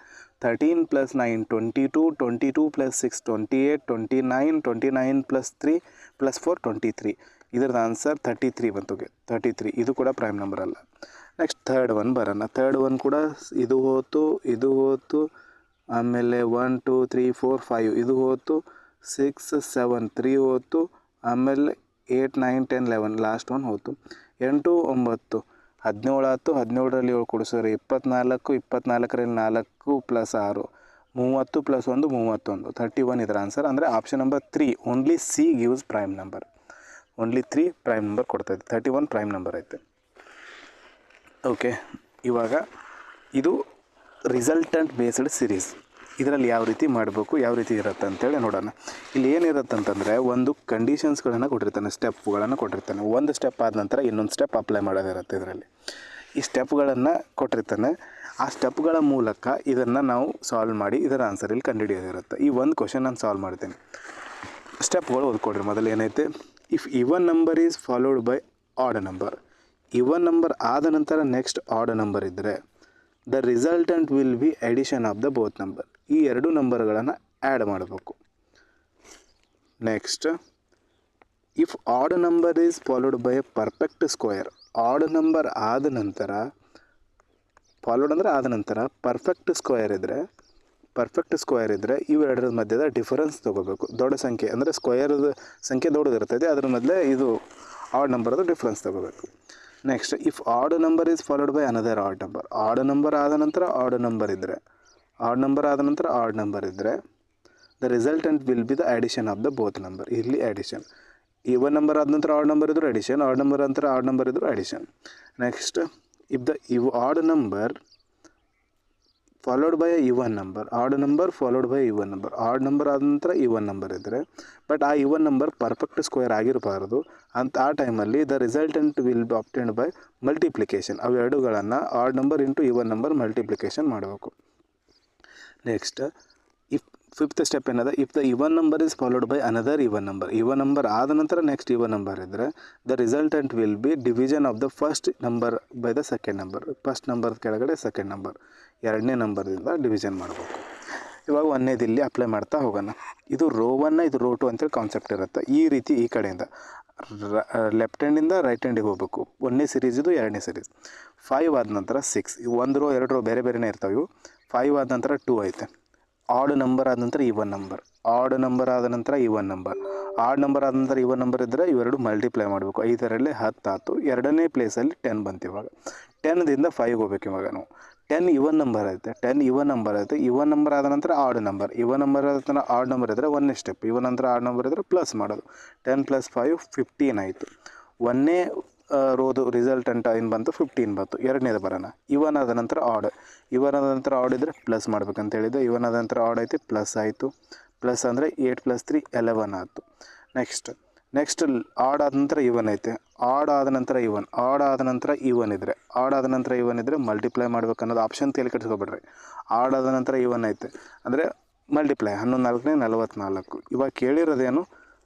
13 + 9 22, 22 + 6 28, 29, 29 + 3 + 4 23. ಇದರದ್ದು ಆನ್ಸರ್ 33 ಬಂತು. 33 ಇದು ಕೂಡ ಪ್ರೈಮ್ ನಂಬರ್ ಅಲ್ಲ. ನೆಕ್ಸ್ಟ್ ಥರ್ಡ್ ಒನ್ ಬರೋಣ. ಥರ್ಡ್ ಒನ್ ಕೂಡ ಇದು ಹೋಯ್ತು, ಆಮೇಲೆ 1 2 3 4 5 ಇದು ಹೋಯ್ತು, 6 7 3 ಹೋಯ್ತು, ಆಮೇಲೆ 8 9 10 11 ಲಾಸ್ಟ್ ಒನ್ ಹೋಯ್ತು. 8 9 17 ಆಯ್ತು, 17ರಲ್ಲಿ 7 ಕೊಡಿಸೋರಿ 24, 24ರಲ್ಲಿ 4 + 6 30 + 1 31, 31 ಇದರ ಆನ್ಸರ್. ಅಂದರೆ option number 3 only C gives prime number. Only 3 prime number ಕೊಡ್ತೈತೆ, 31 ಪ್ರೈಮ್ ನಂಬರ್ ಐತೆ. ಓಕೆ, ಇವಾಗ ಇದು ರಿಸಲ್ಟೆಂಟ್ ಬೇಸ್ಡ್ ಸಿರೀಸ್. ಇದರಲ್ಲಿ ಯಾವ ರೀತಿ ಮಾಡಬೇಕು, ಯಾವ ರೀತಿ ಇರುತ್ತೆ ಅಂತೇಳಿ ನೋಡೋಣ. ಇಲ್ಲಿ ಏನಿರುತ್ತೆ ಅಂತಂದರೆ, ಒಂದು ಕಂಡೀಷನ್ಸ್ಗಳನ್ನು ಕೊಟ್ಟಿರ್ತಾನೆ, ಸ್ಟೆಪ್ಗಳನ್ನು ಕೊಟ್ಟಿರ್ತಾನೆ. ಒಂದು ಸ್ಟೆಪ್ ಆದ ನಂತರ ಇನ್ನೊಂದು ಸ್ಟೆಪ್ ಅಪ್ಲೈ ಮಾಡೋದಿರುತ್ತೆ. ಇದರಲ್ಲಿ ಈ ಸ್ಟೆಪ್ಗಳನ್ನು ಕೊಟ್ಟಿರ್ತಾನೆ, ಆ ಸ್ಟೆಪ್ಗಳ ಮೂಲಕ ಇದನ್ನು ನಾವು ಸಾಲ್ವ್ ಮಾಡಿ ಇದರ ಆನ್ಸರ್ ಇಲ್ಲಿ ಕಂಡುಹಿಡಿಯೋದಿರುತ್ತೆ. ಈ ಒಂದು ಕ್ವಶನ್ ನಾನು ಸಾಲ್ವ್ ಮಾಡ್ತೀನಿ. ಸ್ಟೆಪ್ಗಳು ಓದ್ಕೊಡ್ರಿ. ಮೊದಲು ಏನೈತೆ, if even number is followed by odd number, even number ಆದ ನಂತರ ನೆಕ್ಸ್ಟ್ ಆಡ್ ನಂಬರ್ ಇದ್ದರೆ the resultant will be addition of the both number. ಈ ಎರಡು ನಂಬರ್ಗಳನ್ನು ಆ್ಯಡ್ ಮಾಡಬೇಕು. Next, if odd number is followed by a perfect square, odd number ಆದ ನಂತರ, followed ಅಂದರೆ ಆದ ನಂತರ ಪರ್ಫೆಕ್ಟ್ ಸ್ಕ್ವೇರ್ ಇದ್ದರೆ ಇವೆರಡರ ಮಧ್ಯದ ಡಿಫರೆನ್ಸ್ ತೊಗೋಬೇಕು. ದೊಡ್ಡ ಸಂಖ್ಯೆ ಅಂದರೆ ಸ್ಕ್ವೇರ್ದ ಸಂಖ್ಯೆ ದೊಡ್ಡದಿರ್ತದೆ, ಅದರ ಮೊದಲೇ ಇದು ಆಡ್ ನಂಬರ್ದು ಡಿಫ್ರೆನ್ಸ್ ತೊಗೋಬೇಕು. Next, if odd number is followed by another odd number, odd number ಆದ ನಂತರ ಆಡ್ ನಂಬರ್ ಇದ್ದರೆ, ಆಡ್ ನಂಬರ್ ಆದ ನಂತರ ಆಡ್ ನಂಬರ್ ಇದ್ದರೆ the resultant will be the addition of the both number. ಇಲ್ಲಿ ಅಡಿಷನ್ ಈವನ್ ನಂಬರ್ ಆದ ನಂತರ odd number ಇದ್ದರೂ ಅಡಿಷನ್, ಆಡ್ ನಂಬರ್ ನಂತರ ಆಡ್ ನಂಬರ್ ಇದ್ದರೂ addition. Next if the odd number followed by even number, odd number followed by even number, odd number ಆದ ನಂತರ even number ಇದ್ದರೆ but ಆ even number perfect square ಆಗಿರಬಾರ್ದು ಅಂತ ಆ ಟೈಮಲ್ಲಿ the resultant will be obtained by multiplication. ಅವೆರಡುಗಳನ್ನು odd number into even number multiplication ಮಾಡಬೇಕು. ನೆಕ್ಸ್ಟ್ ಫಿಫ್ತ್ ಸ್ಟೆಪ್ ಏನದ, if the even number is followed by another even number, even number ಆದ ನಂತರ next even number ಇದ್ದರೆ the resultant will be division of the first number by the second number. First number ಕೆಳಗಡೆ second number, ಎರಡನೇ ನಂಬರ್ದಿಂದ division ಮಾಡಬೇಕು. ಇವಾಗ ಒಂದೇದು ಇಲ್ಲಿ apply ಮಾಡ್ತಾ ಹೋಗೋಣ. ಇದು ರೋ 1 ಇದು ರೋ 2 ಅಂತೇಳಿ ಕಾನ್ಸೆಪ್ಟ್ ಇರುತ್ತೆ. ಈ ರೀತಿ ಈ ಕಡೆಯಿಂದ ಲೆಫ್ಟ್ ಹ್ಯಾಂಡಿಂದ ರೈಟ್ ಹ್ಯಾಂಡಿಗೆ ಹೋಗಬೇಕು. ಒಂದನೇ ಸೀರೀಸ್ ಇದು, ಎರಡನೇ ಸೀರೀಸ್. 5 ಆದ ನಂತರ 6, ಒಂದು ರೋ ಎರಡು ರೋ ಬೇರೆ ಬೇರೆನೇ ಇರ್ತಾವೆ ಇವು. 5 ಆದ ನಂತರ 2 ಐತೆ. ಆಡ್ ನಂಬರ್ ಆದ ನಂತರ ಈವನ್ ನಂಬರ್, ಆಡ್ ನಂಬರ್ ಆದ ನಂತರ ಈವನ್ ನಂಬರ್, ಆಡ್ ನಂಬರ್ ಆದ ನಂತರ ಈವನ್ ನಂಬರ್ ಇದ್ದರೆ ಇವೆರಡು ಮಲ್ಟಿಪ್ಲೈ ಮಾಡಬೇಕು. 5ರಲ್ಲಿ 10 ಆಯಿತು. ಎರಡನೇ ಪ್ಲೇಸಲ್ಲಿ 10 ಬಂತು. ಇವಾಗ 10ದಿಂದ 5 ಹೋಗ್ಬೇಕು. ಇವಾಗ ನಾವು 10 ಈವನ್ ನಂಬರ್ ಐತೆ, 10 ಈವನ್ ನಂಬರ್ ಐತೆ. ಈವನ್ ನಂಬರ್ ಆದ ನಂತರ ಆಡ್ ನಂಬರ್, ಈವನ್ ನಂಬರ್ ಆದ ನಂತರ ಆಡ್ ನಂಬರ್ ಇದ್ದರೆ ಒಂದನೇ ಸ್ಟೆಪ್, ಈವನ್ ನಂತರ ಆಡ್ ನಂಬರ್ ಇದ್ದರೆ ಪ್ಲಸ್ ಮಾಡೋದು. 10 + 5 15 ಆಯಿತು. ಒಂದನೇ ರೋದು ರಿಸಲ್ಟೆಂಟ್ ಏನು ಬಂತು, 15 ಬಂತು. ಎರಡನೇದು ಬರೋಣ. ಇವನ್ ಆದ ನಂತರ ಆಡ್, ಇವನ್ ಆದ ನಂತರ ಆಡ್ ಇದ್ದರೆ ಪ್ಲಸ್ ಮಾಡ್ಬೇಕಂತ ಹೇಳಿದ್ದು. ಇವನ್ ಆದ ನಂತರ ಆಡ್ ಐತಿ, ಪ್ಲಸ್ ಆಯಿತು. ಪ್ಲಸ್ ಅಂದರೆ 8 + 3 11 ಆಯಿತು. ನೆಕ್ಸ್ಟ್ ಆಡ್ ಆದ ನಂತರ ಇವನ್ ಐತೆ, ಆಡ್ ಆದ ನಂತರ ಇವನ್, ಆಡ್ ಆದ ನಂತರ ಇವನ್ ಇದ್ದರೆ, ಆಡ್ ಆದ ನಂತರ ಇವನ್ ಇದ್ದರೆ ಮಲ್ಟಿಪ್ಲೈ ಮಾಡ್ಬೇಕು ಅನ್ನೋದು ಆಪ್ಷನ್ ತಲೆ ಕೆಡಿಸ್ಕೊಬೇಡ್ರಿ. ಆಡ್ ಆದ ನಂತರ ಇವನ್ ಐತೆ ಅಂದರೆ ಮಲ್ಟಿಪ್ಲೈ, 11 × 4 = 44. ಇವಾಗ ಕೇಳಿರೋದೇನು,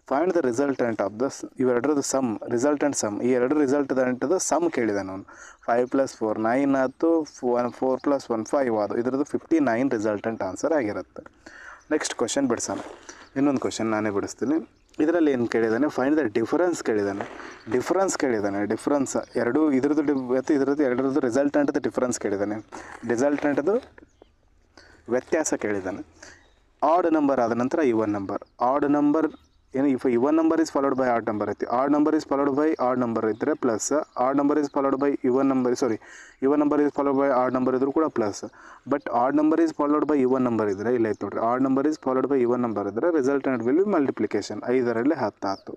find the resultant of the ಇವೆರಡರದ್ದು ಸಮ್, ರಿಸಲ್ಟೆಂಟ್ ಸಮ್. ಈ ಎರಡು ರಿಸಲ್ಟೆಂಟದ ಸಮ್ ಕೇಳಿದೆ ನಾನು. 5 + 4 9 ಆಯಿತು, 4 + 1 5 ಆದು. ಇದರದ್ದು 59 ರಿಸಲ್ಟೆಂಟ್ ಆನ್ಸರ್ ಆಗಿರುತ್ತೆ. ನೆಕ್ಸ್ಟ್ ಕ್ವಶನ್ ಬಿಡಿಸೋಣ. ಇನ್ನೊಂದು ಕ್ವಶನ್ ನಾನೇ ಬಿಡಿಸ್ತೀನಿ. ಇದರಲ್ಲಿ ಏನು ಕೇಳಿದ್ದಾನೆ, ಫೈಂಡ್ ದ ಡಿಫರೆನ್ಸ್ ಕೇಳಿದ್ದಾನೆ. ಡಿಫರೆನ್ಸ್ ಎರಡು ಇದರದ್ದು ಇದರದ್ದು ಎರಡರದ್ದು ರಿಸಲ್ಟೆಂಟ್ದು ಡಿಫರೆನ್ಸ್ ಕೇಳಿದ್ದಾನೆ. ರಿಸಲ್ಟೆಂಟ್ದು ವ್ಯತ್ಯಾಸ ಕೇಳಿದ್ದಾನೆ. ಆಡ್ ನಂಬರ್ ಆದ ನಂತರ ಈವನ್ ನಂಬರ್, ಆಡ್ ನಂಬರ್ ಏನು if even number is followed by odd number ಐತಿ, odd number is followed by odd number ಇದ್ದರೆ plus, odd number is followed by even number even number is followed by odd number ಇದ್ರೂ ಕೂಡ plus. But odd number is followed by even number ಇದ್ದರೆ ಇಲ್ಲ ಐತೆ ನೋಡ್ರಿ, odd number is followed by even number ಇದ್ದರೆ resultant will be multiplication. 5ರಲ್ಲಿ 10 ಆಯಿತು.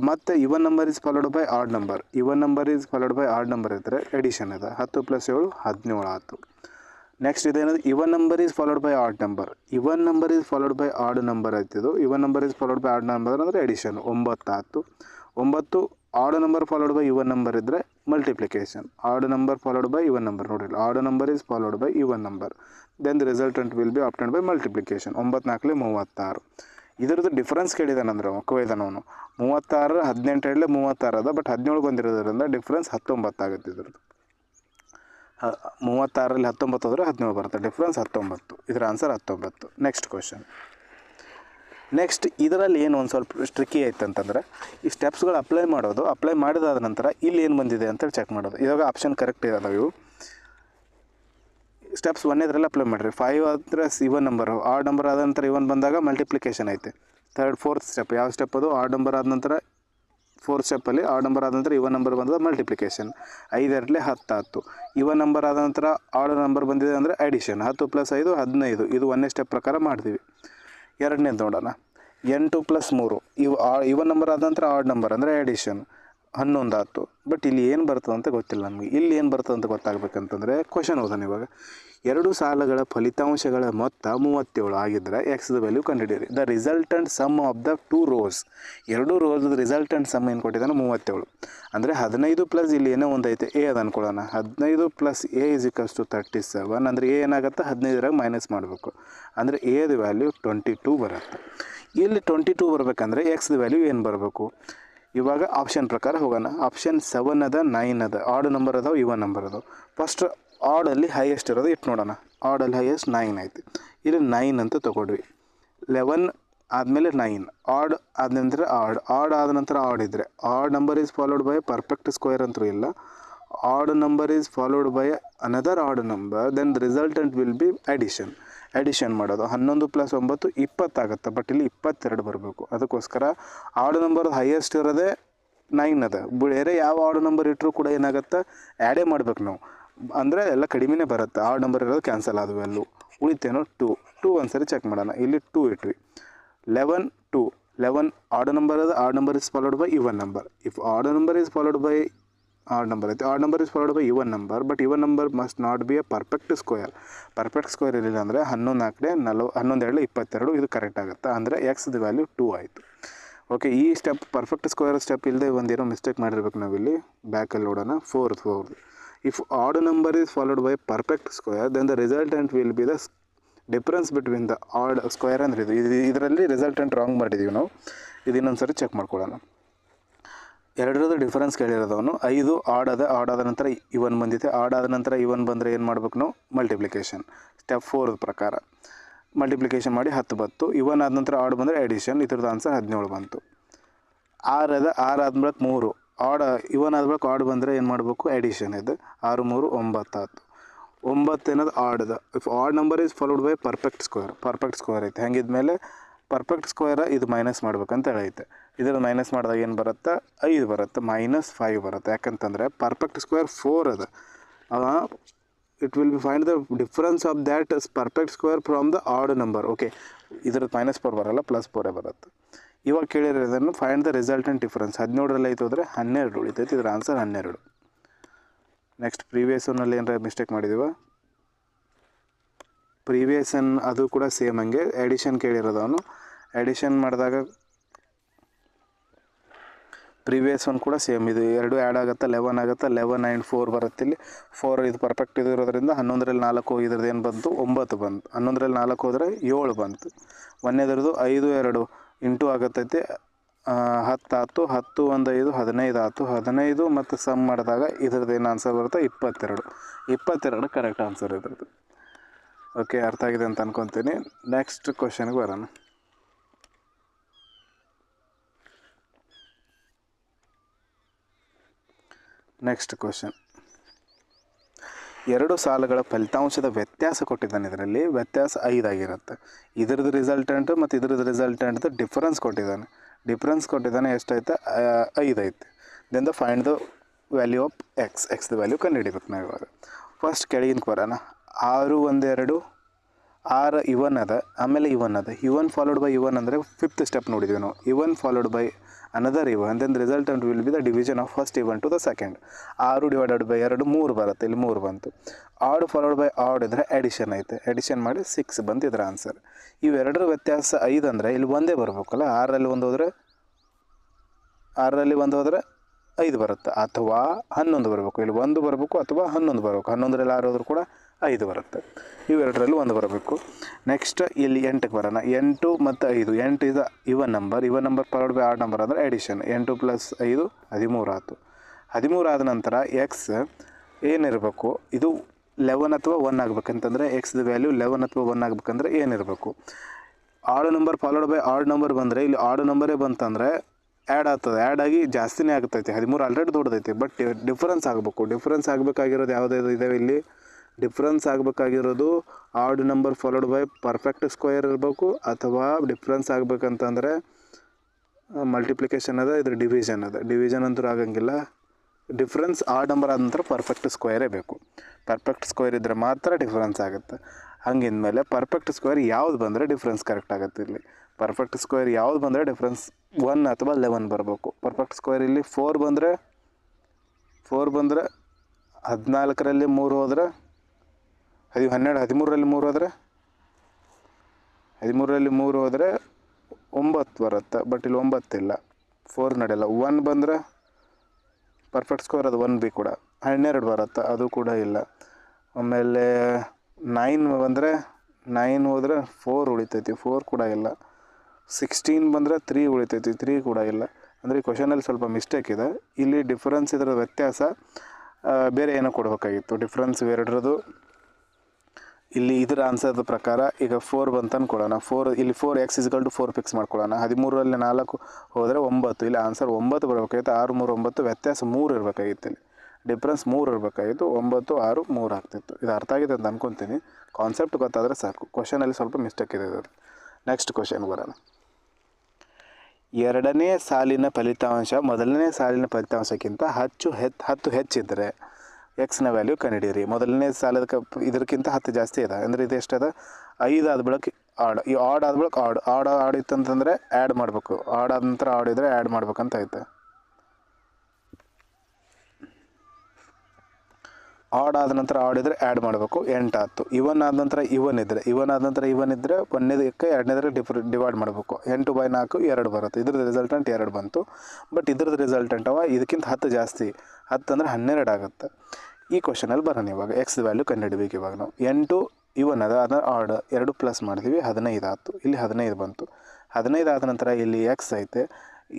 ಮತ್ತು even number is followed by odd number, even number is followed by odd number ಇದ್ದರೆ addition ಇದೆ. 10 + 7 17 ಆಯಿತು. ನೆಕ್ಸ್ಟ್ ಇದೇನದು, even number is followed by odd number, even number is followed by odd number ಆಯ್ತಿದ್ದು. Even number is followed by odd number ಅಂದರೆ addition. 9 ಆಯಿತು. 9 odd number followed by even number ಇದ್ದರೆ multiplication. Odd number followed by even number ನೋಡಿಲ್ಲ, odd number is followed by even number, then the resultant will be obtained by multiplication. 9 × 4 = 36. ಇದರದ್ದು difference ಕೇಳಿದಾನಂದ್ರೆ ಒಕ್ಕವೇದಾನ ಅವನು. 36 18 36 ಅದ, but 17 ಬಂದಿರೋದ್ರಿಂದ difference 19 ಆಗುತ್ತೆ. ಇದ್ರದ್ದು 36ರಲ್ಲಿ 19 ಆದರೆ 17 ಬರುತ್ತೆ. ಡಿಫ್ರೆನ್ಸ್ 19. ಇದರ ಆನ್ಸರ್ 19. Next question. ನೆಕ್ಸ್ಟ್ ಇದರಲ್ಲಿ ಏನು ಒಂದು ಸ್ವಲ್ಪ ಟ್ರಿಕ್ಕಿ ಆಯ್ತು ಅಂತಂದರೆ, ಈ ಸ್ಟೆಪ್ಸ್ಗಳು ಅಪ್ಲೈ ಮಾಡಿದಾದ ನಂತರ ಇಲ್ಲಿ ಏನು ಬಂದಿದೆ ಅಂತೇಳಿ ಚೆಕ್ ಮಾಡೋದು. ಇವಾಗ ಆಪ್ಷನ್ ಕರೆಕ್ಟ್ ಇರೋದು ಇವು. ಸ್ಟೆಪ್ಸ್ 1ನೇದ್ರಲ್ಲಿ ಅಪ್ಲೈ ಮಾಡಿರಿ. 5 ಆದರೆ ಇವನ್ ನಂಬರು, ಆಡ್ ನಂಬರ್ ಆದ ನಂತರ ಇವನ್ ಬಂದಾಗ ಮಲ್ಟಿಪ್ಲಿಕೇಶನ್ ಐತೆ. 4th ಸ್ಟೆಪ್ ಯಾವ ಸ್ಟೆಪ್ ಅದು, ಆಡ್ ನಂಬರ್ ಆದ ನಂತರ 4th ಸ್ಟೆಪ್ಪಲ್ಲಿ ಆಡ್ ನಂಬರ್ ಆದ ನಂತರ ಇವನ್ ನಂಬರ್ ಬಂದದ ಮಲ್ಟಿಪ್ಲಿಕೇಶನ್. 5ರಲ್ಲಿ 10 ಆಯಿತು. ಇವನ್ ನಂಬರ್ ಆದ ನಂತರ ಆಡ್ ನಂಬರ್ ಬಂದಿದೆ ಅಂದರೆ ಅಡಿಷನ್. 10 + 5 15. ಇದು 1ನೇ ಸ್ಟೆಪ್ ಪ್ರಕಾರ ಮಾಡ್ತೀವಿ. 2ನೇದು ನೋಡೋಣ. 8 + 3 ಇವನ್ ನಂಬರ್ ಆದ ನಂತರ ಆಡ್ ನಂಬರ್ ಅಂದರೆ ಅಡಿಷನ್. 11 ಆಯಿತು. ಬಟ್ ಇಲ್ಲಿ ಏನು ಬರ್ತದೆ ಅಂತ ಗೊತ್ತಿಲ್ಲ ನಮಗೆ. ಇಲ್ಲಿ ಏನು ಬರ್ತದೆ ಅಂತ ಗೊತ್ತಾಗಬೇಕಂತಂದರೆ ಕ್ವಶನ್ ಓದೋಣ. ಇವಾಗ 2 ಸಾಲುಗಳ ಫಲಿತಾಂಶಗಳ ಮೊತ್ತ 37 ಆಗಿದ್ದರೆ ಎಕ್ಸ್ದ ವ್ಯಾಲ್ಯೂ ಕಂಡುಹಿಡಿಯಿರಿ. The resultant sum of the 2 rows, 2 ರೋಸ್ದ ರಿಸಲ್ಟೆಂಟ್ ಸಮ್ ಏನು ಕೊಟ್ಟಿದ್ದಾನೆ 37. ಅಂದರೆ 15 ಪ್ಲಸ್ ಇಲ್ಲಿ ಏನೋ ಒಂದು ಐತೆ ಎ ಅದು ಅಂದ್ಕೊಳ್ಳೋಣ. 15 + a = 37. ಅಂದರೆ ಎ ಏನಾಗುತ್ತೆ 15ರಾಗ ಮೈನಸ್ ಮಾಡಬೇಕು. ಅಂದರೆ ಎದ ವ್ಯಾಲ್ಯೂ 22 ಬರುತ್ತೆ. ಇಲ್ಲಿ 22 ಬರಬೇಕಂದ್ರೆ ಎಕ್ಸ್ದ ವ್ಯಾಲ್ಯೂ ಏನು ಬರಬೇಕು. ಇವಾಗ ಆಪ್ಷನ್ ಪ್ರಕಾರ ಹೋಗೋಣ. ಆಪ್ಷನ್ 7 ಅದ, 9 ಅದ, ಆಡ್ ನಂಬರ್ ಅದಾವೆ, ಇವನ್ ನಂಬರ್ ಅದಾವೆ. ಫಸ್ಟ್ ಆಡಲ್ಲಿ ಹೈಯೆಸ್ಟ್ ಇರೋದು ಇಟ್ಟು ನೋಡೋಣ. ಆಡಲ್ಲಿ ಹೈಯೆಸ್ಟ್ 9 ಐತಿ. ಇಲ್ಲಿ 9 ಅಂತ ತೊಗೊಂಡ್ವಿ. 11 ಆದಮೇಲೆ 9, ಆಡ್ ಆದ ನಂತರ ಆಡ್ ಆದ ನಂತರ ಆಡ್ ಇದ್ದರೆ odd number is followed by perfect square ಅಂತೂ ಇಲ್ಲ. Odd number is followed by another odd number, then the resultant will be addition ಮಾಡೋದು. 11 + 9 20 ಆಗುತ್ತೆ. ಬಟ್ ಇಲ್ಲಿ 22 ಬರಬೇಕು. ಅದಕ್ಕೋಸ್ಕರ ಆಡ್ ನಂಬರ್ ಹೈಯೆಸ್ಟ್ ಇರೋದೇ 9 ಅದ. ಬೇರೆ ಯಾವ ಆಡ್ ನಂಬರ್ ಇಟ್ಟರೂ ಕೂಡ ಏನಾಗುತ್ತೆ ಆ್ಯಡೇ ಮಾಡ್ಬೇಕು ನಾವು. ಅಂದರೆ ಎಲ್ಲ ಕಡಿಮೆನೇ ಬರುತ್ತೆ. ಆಡ್ ನಂಬರ್ ಇರೋದು ಕ್ಯಾನ್ಸಲ್ ಆದವು ಎಲ್ಲೂ. ಉಳಿತೇನೋ 2 ಒಂದ್ಸರಿ ಚೆಕ್ ಮಾಡೋಣ. ಇಲ್ಲಿ 2 ಇಟ್ವಿ. 11 2 11 odd number is odd number is followed by even number. If odd number is followed by odd number is followed by even number, but even number must not be a perfect square. Perfect square ಇರಲಿಲ್ಲ ಅಂದರೆ 11 22 ಇದು correct ಆಗುತ್ತೆ. ಅಂದರೆ ಎಕ್ಸ್ದು value 2 ಆಯಿತು. Okay, ಈ step perfect square step ಇಲ್ಲದೆ ಒಂದೇನೋ mistake ಮಾಡಿರ್ಬೇಕು ನಾವಿಲ್ಲಿ. ಬ್ಯಾಕಲ್ಲಿ ನೋಡೋಣ. Fourth if odd number is followed by perfect square then the resultant will be the difference between the odd square ಅಂದರೆ ಇದರಲ್ಲಿ ರಿಸಲ್ಟೆಂಟ್ ರಾಂಗ್ ಮಾಡಿದ್ದೀವಿ ನಾವು. ಇದು ಇನ್ನೊಂದು ಸರಿ ಚೆಕ್ ಮಾಡ್ಕೊಳ್ಳೋಣ. ಎರಡರದ್ದು ಡಿಫರೆನ್ಸ್ ಕೇಳಿರೋದವನು 5 ಆಡ್ ಆದ ನಂತರ ಇವನ್ ಬಂದಿದೆ. ಆಡ್ ಆದ ನಂತರ ಇವನ್ ಬಂದರೆ ಏನು ಮಾಡ್ಬೇಕು ನಾವು? ಮಲ್ಟಿಪ್ಲಿಕೇಶನ್. ಸ್ಟೆಪ್ 4 ಪ್ರಕಾರ ಮಲ್ಟಿಪ್ಲಿಕೇಶನ್ ಮಾಡಿ 10 ಬಂತು. ಇವನ್ ಆದ ನಂತರ ಆಡ್ ಬಂದರೆ ಎಡಿಷನ್. ಇದ್ರದ್ದು ಆನ್ಸರ್ 17 ಬಂತು. 6 ಆದ್ಮೇಲೆ 3 ಆಡ್ ಇವನ್ ಆದ್ಮೇಲೆ ಆಡ್ ಬಂದರೆ ಏನು ಮಾಡಬೇಕು? ಎಡಿಷನ್. ಇದು 6 3 9 ಆಯ್ತು. 9 ಏನದು ಆಡ್ದ. If odd number is followed by perfect square ಐತೆ. ಹಂಗಿದ್ಮೇಲೆ ಪರ್ಫೆಕ್ಟ್ ಸ್ಕ್ವೇರ್ ಇದು ಮೈನಸ್ ಮಾಡ್ಬೇಕಂತ ಹೇಳೈತೆ. ಇದನ್ನು ಮೈನಸ್ ಮಾಡಿದಾಗ ಏನು ಬರುತ್ತೆ? 5 ಬರುತ್ತೆ. -5 ಬರುತ್ತೆ. ಯಾಕಂತಂದರೆ ಪರ್ಫೆಕ್ಟ್ ಸ್ಕ್ವೇರ್ 4 ಅದ. It will be find the difference of that perfect square from the odd number. Okay, ಇದ್ರದ್ದು -4 ಬರೋಲ್ಲ, +4 ಬರುತ್ತೆ. ಇವಾಗ ಕೇಳಿರೋದನ್ನು ಫೈಂಡ್ ದ ರಿಸಲ್ಟೆಂಟ್ ಡಿಫ್ರೆನ್ಸ್. 17ರಲ್ಲಿ ಐತೆ ಹೋದರೆ 12 ಉಳಿತೈತಿ. ಇದರ ಆನ್ಸರ್ 12. ನೆಕ್ಸ್ಟ್ ಪ್ರೀವಿಯಸ್ ಒನ್ನಲ್ಲಿ ಏನಾರ ಮಿಸ್ಟೇಕ್ ಮಾಡಿದ್ದೀವ? ಪ್ರೀವಿಯಸ್ ಒನ್ ಅದು ಕೂಡ ಸೇಮ್ ಹಂಗೆ ಎಡಿಷನ್ ಕೇಳಿರೋದವನು. ಎಡಿಷನ್ ಮಾಡಿದಾಗ ಪ್ರೀವಿಯಸ್ ಒನ್ ಕೂಡ ಸೇಮ್. ಇದು 2 ಆ್ಯಡ್ ಆಗುತ್ತೆ, 11 ಆಗುತ್ತೆ. 11 and 4 ಬರುತ್ತೆ. ಇಲ್ಲಿ 4 ಇದು ಪರ್ಫೆಕ್ಟ್ ಇದು ಇರೋದ್ರಿಂದ 11ರಲ್ಲಿ 4 ಇದ್ರದ್ದು ಏನು ಬಂತು? 9 ಬಂತು. 11ರಲ್ಲಿ 4 ಹೋದರೆ 7 ಬಂತು. ಒಂದೇದ್ರದ್ದು 5 2 ಇಂಟು ಆಗುತ್ತೈತಿ. 10 ಆಯ್ತು. 10 1 5 15 ಆಯ್ತು. 15 ಮತ್ತು ಸಮ್ ಮಾಡಿದಾಗ ಇದ್ರದ್ದು ಏನು ಆನ್ಸರ್ ಬರುತ್ತೆ? 22 ಕರೆಕ್ಟ್ ಆನ್ಸರ್ ಇದ್ರದ್ದು. ಓಕೆ, ಅರ್ಥ ಆಗಿದೆ ಅಂತ ಅನ್ಕೊತೀನಿ. ನೆಕ್ಸ್ಟ್ ಕ್ವಶನ್ಗೆ ಬರೋಣ. Next question. 2 ಸಾಲುಗಳ ಫಲಿತಾಂಶದ ವ್ಯತ್ಯಾಸ ಕೊಟ್ಟಿದ್ದಾನೆ. ಇದರಲ್ಲಿ ವ್ಯತ್ಯಾಸ 5 ಆಗಿರುತ್ತೆ. ಇದ್ರದ್ದು ರಿಸಲ್ಟೆಂಟು ಮತ್ತು ಇದ್ರದ್ದು ರಿಸಲ್ಟೆಂಟ್ದು ಡಿಫರೆನ್ಸ್ ಕೊಟ್ಟಿದ್ದಾನೆ. ಎಷ್ಟೈತೆ? 5 ಐತೆ. Then the find the value of ಎಕ್ಸ್ದು ವ್ಯಾಲ್ಯೂ ಕಂಡುಹಿಡಿಬೇಕು ನಾವು ಇವಾಗ. ಫಸ್ಟ್ ಕೆಳಗಿನ ಬರೋಣ. 6 1 2 6 ಇವನ್ ಅದ. ಆಮೇಲೆ ಇವನ್ ಅದ. ಇವನ್ ಫಾಲೋಡ್ ಬೈ ಇವನ್ ಅಂದರೆ 5th ಸ್ಟೆಪ್ ನೋಡಿದ್ವಿ ನಾವು. Even followed by another even, then the resultant will be the division of first even to the second. 6 divided by 2 3 ಬರುತ್ತೆ. ಇಲ್ಲಿ 3 ಬಂತು. ಆಡ್ ಫಾಲೋಡ್ ಬೈ ಆಡ್ ಇದ್ರೆ ಎಡಿಷನ್ ಐತೆ. ಎಡಿಷನ್ ಮಾಡಿ 6 ಬಂತು ಇದರ ಆನ್ಸರ್. ಇವೆರಡರ ವ್ಯತ್ಯಾಸ 5 ಅಂದರೆ ಇಲ್ಲಿ ಒಂದೇ ಬರಬೇಕಲ್ಲ. 6ರಲ್ಲಿ 1 ಹೋದರೆ 5 ಬರುತ್ತೆ, ಅಥವಾ 11 ಬರಬೇಕು. ಇಲ್ಲಿ 1 ಬರಬೇಕು ಅಥವಾ 11 ಬರಬೇಕು. 11ರಲ್ಲಿ 6 ಹೋದರೂ ಕೂಡ 5 ಬರುತ್ತೆ. ಇವೆರಡರಲ್ಲಿ 1 ಬರಬೇಕು. ನೆಕ್ಸ್ಟ್ ಇಲ್ಲಿ 8ಕ್ಕೆ ಬರೋಣ. 8 ಮತ್ತು 5. 8 is even number followed by odd number ಅಂದರೆ ಎಡಿಷನ್. 8 + 5 13 ಆಯಿತು. 13 ಆದ ನಂತರ ಎಕ್ಸ್ ಏನಿರಬೇಕು? ಇದು 11 ಅಥವಾ 1 ಆಗಬೇಕಂತಂದರೆ ಎಕ್ಸ್ದು ವ್ಯಾಲ್ಯೂ 11 ಅಥವಾ 1 ಆಗಬೇಕಂದ್ರೆ ಏನಿರಬೇಕು? Odd number followed by odd number ಬಂದರೆ ಇಲ್ಲಿ ಆಡ್ ನಂಬರೇ ಬಂತಂದರೆ ಆ್ಯಡ್ ಆಗ್ತದೆ. ಆ್ಯಡ್ ಆಗಿ ಜಾಸ್ತಿನೇ ಆಗ್ತೈತಿ. 13 ಆಲ್ರೆಡಿ ದೊಡ್ಡದೈತಿ. ಬಟ್ ಡಿಫ್ರೆನ್ಸ್ ಆಗಬೇಕು. ಡಿಫ್ರೆನ್ಸ್ ಆಗಬೇಕಾಗಿರೋದು ಯಾವುದಾದ್ರು ಇದಾವೆ ಇಲ್ಲಿ? ಡಿಫ್ರೆನ್ಸ್ ಆಗಬೇಕಾಗಿರೋದು odd number followed by perfect square ಇರಬೇಕು, ಅಥವಾ ಡಿಫ್ರೆನ್ಸ್ ಆಗಬೇಕಂತಂದರೆ ಮಲ್ಟಿಪ್ಲಿಕೇಶನ್ ಅದ, ಇದ್ರ ಡಿವಿಷನ್ ಅಂತೂ ಆಗಂಗಿಲ್ಲ. ಡಿಫ್ರೆನ್ಸ್ ಆಡ್ ನಂಬರ್ ಆದ ನಂತರ ಪರ್ಫೆಕ್ಟ್ ಸ್ಕ್ವೇರೇ ಬೇಕು. ಪರ್ಫೆಕ್ಟ್ ಸ್ಕ್ವೇರ್ ಇದ್ದರೆ ಮಾತ್ರ ಡಿಫ್ರೆನ್ಸ್ ಆಗುತ್ತೆ. ಹಂಗಿಂದಮೇಲೆ ಪರ್ಫೆಕ್ಟ್ ಸ್ಕ್ವೇರ್ ಯಾವ್ದು ಬಂದರೆ ಡಿಫ್ರೆನ್ಸ್ ಕರೆಕ್ಟ್ ಆಗುತ್ತೆ. ಇಲ್ಲಿ ಪರ್ಫೆಕ್ಟ್ ಸ್ಕ್ವೇರ್ ಯಾವ್ದು ಬಂದರೆ ಡಿಫ್ರೆನ್ಸ್ 1 ಅಥವಾ 11 ಬರಬೇಕು. ಪರ್ಫೆಕ್ಟ್ ಸ್ಕ್ವೇರ್ ಇಲ್ಲಿ 4 ಬಂದರೆ 14ರಲ್ಲಿ 3 ಹೋದರೆ 12, 13ರಲ್ಲಿ 3 ಹೋದರೆ 9 ಬರುತ್ತೆ. ಬಟ್ ಇಲ್ಲಿ 9 ಇಲ್ಲ, 4 ನಡೆಯಲ್ಲ. 1 ಬಂದರೆ ಪರ್ಫೆಕ್ಟ್ ಸ್ಕ್ವೇರ್ ಅದು 1 ಬಿ ಕೂಡ 12 ಬರುತ್ತೆ, ಅದು ಕೂಡ ಇಲ್ಲ. ಆಮೇಲೆ 9 ಬಂದರೆ 9 ಹೋದರೆ 4 ಉಳಿತೈತಿ, 4 ಕೂಡ ಇಲ್ಲ. 16 ಬಂದರೆ 3 ಉಳಿತೈತಿ, 3 ಕೂಡ ಇಲ್ಲ. ಅಂದರೆ ಈ ಕ್ವಶನಲ್ಲಿ ಸ್ವಲ್ಪ ಮಿಸ್ಟೇಕ್ ಇದೆ. ಇಲ್ಲಿ ಡಿಫರೆನ್ಸ್ ಇದರ ವ್ಯತ್ಯಾಸ ಬೇರೆ ಏನೋ ಕೊಡಬೇಕಾಗಿತ್ತು. ಡಿಫ್ರೆನ್ಸ್ ಇವೆರಡರದು ಇಲ್ಲಿ ಇದರ ಆನ್ಸರ್ದ ಪ್ರಕಾರ ಈಗ 4 ಬಂತ ಅನ್ಕೊಳ್ಳೋಣ. 4 ಇಲ್ಲಿ 4x = 4 ಫಿಕ್ಸ್ ಮಾಡ್ಕೊಳ್ಳೋಣ. 13ರಲ್ಲಿ 4 ಹೋದರೆ 9. ಇಲ್ಲಿ ಆನ್ಸರ್ 9 ಬರಬೇಕಾಗಿತ್ತು. 6 3 9, ವ್ಯತ್ಯಾಸ 3 ಇರಬೇಕಾಗಿತ್ತು. ಇಲ್ಲಿ ಡಿಫ್ರೆನ್ಸ್ 3 ಇರಬೇಕಾಗಿತ್ತು. 9 6 3 ಆಗ್ತಿತ್ತು. ಇದು ಅರ್ಥ ಆಗಿದೆ ಅಂತ ಅಂದ್ಕೊತೀನಿ. ಕಾನ್ಸೆಪ್ಟ್ ಗೊತ್ತಾದರೆ ಸಾಕು. ಕ್ವಶನಲ್ಲಿ ಸ್ವಲ್ಪ ಮಿಸ್ಟೇಕ್ ಇದೆ. ನೆಕ್ಸ್ಟ್ ಕ್ವಶನ್ ಬರೋಣ. ಎರಡನೇ ಸಾಲಿನ ಫಲಿತಾಂಶ ಮೊದಲನೇ ಸಾಲಿನ ಫಲಿತಾಂಶಕ್ಕಿಂತ 10 ಹೆಚ್ಚಿದ್ದರೆ ಎಕ್ಸ್ನ ವ್ಯಾಲ್ಯೂ ಕಂಡುಹಿಡಿಯಿರಿ. ಮೊದಲನೇ ಸಾಲದ ಇದಕ್ಕಿಂತ 10 ಜಾಸ್ತಿ ಇದೆ ಅಂದರೆ ಇದು ಎಷ್ಟದ? 5 ಆದ ಬಳಿಕ ಆಡ್. ಈ ಆಡ್ ಆದ್ಮೇಲೆ ಆಡ್ ಇತ್ತಂತಂದರೆ ಆ್ಯಡ್ ಮಾಡಬೇಕು. ಆಡ್ ಆದ ನಂತರ ಆಡ್ ಇದ್ದರೆ ಆ್ಯಡ್ ಮಾಡ್ಬೇಕಂತ ಐತೆ. ಆಡ್ ಆದ ನಂತರ ಆಡ್ ಇದ್ದರೆ ಆ್ಯಡ್ ಮಾಡಬೇಕು, 8 ಆಯ್ತು. ಇವನ್ ಆದ ನಂತರ ಇವನ್ ಇದ್ದರೆ ಒಂದನೇದಕ್ಕೆ ಎರಡನೇದಕ್ಕೆ ಡಿವೈಡ್ ಮಾಡಬೇಕು. 8/4 2 ಬರುತ್ತೆ. ಇದ್ರದ್ದು ರಿಸಲ್ಟೆಂಟ್ 2 ಬಂತು. ಬಟ್ ಇದ್ರದ್ದು ರಿಸಲ್ಟೆಂಟ್ ಇದಕ್ಕಿಂತ 10 ಜಾಸ್ತಿ, 10 ಅಂದರೆ 12 ಆಗುತ್ತೆ. ಈ ಕ್ವಶನಲ್ಲಿ ಬರೋಣ. ಇವಾಗ ಎಕ್ಸ್ ವ್ಯಾಲ್ಯೂ ಕಂಡುಹಿಡಬೇಕು. ಇವಾಗ ನಾವು 8 ಇವನ್ ಅದರ ಆಡ್ 2 ಪ್ಲಸ್ ಮಾಡಿದ್ವಿ, 15 ಆಯ್ತು. ಇಲ್ಲಿ 15 ಬಂತು. 15 ಆದ ನಂತರ ಇಲ್ಲಿ ಎಕ್ಸ್ ಐತೆ.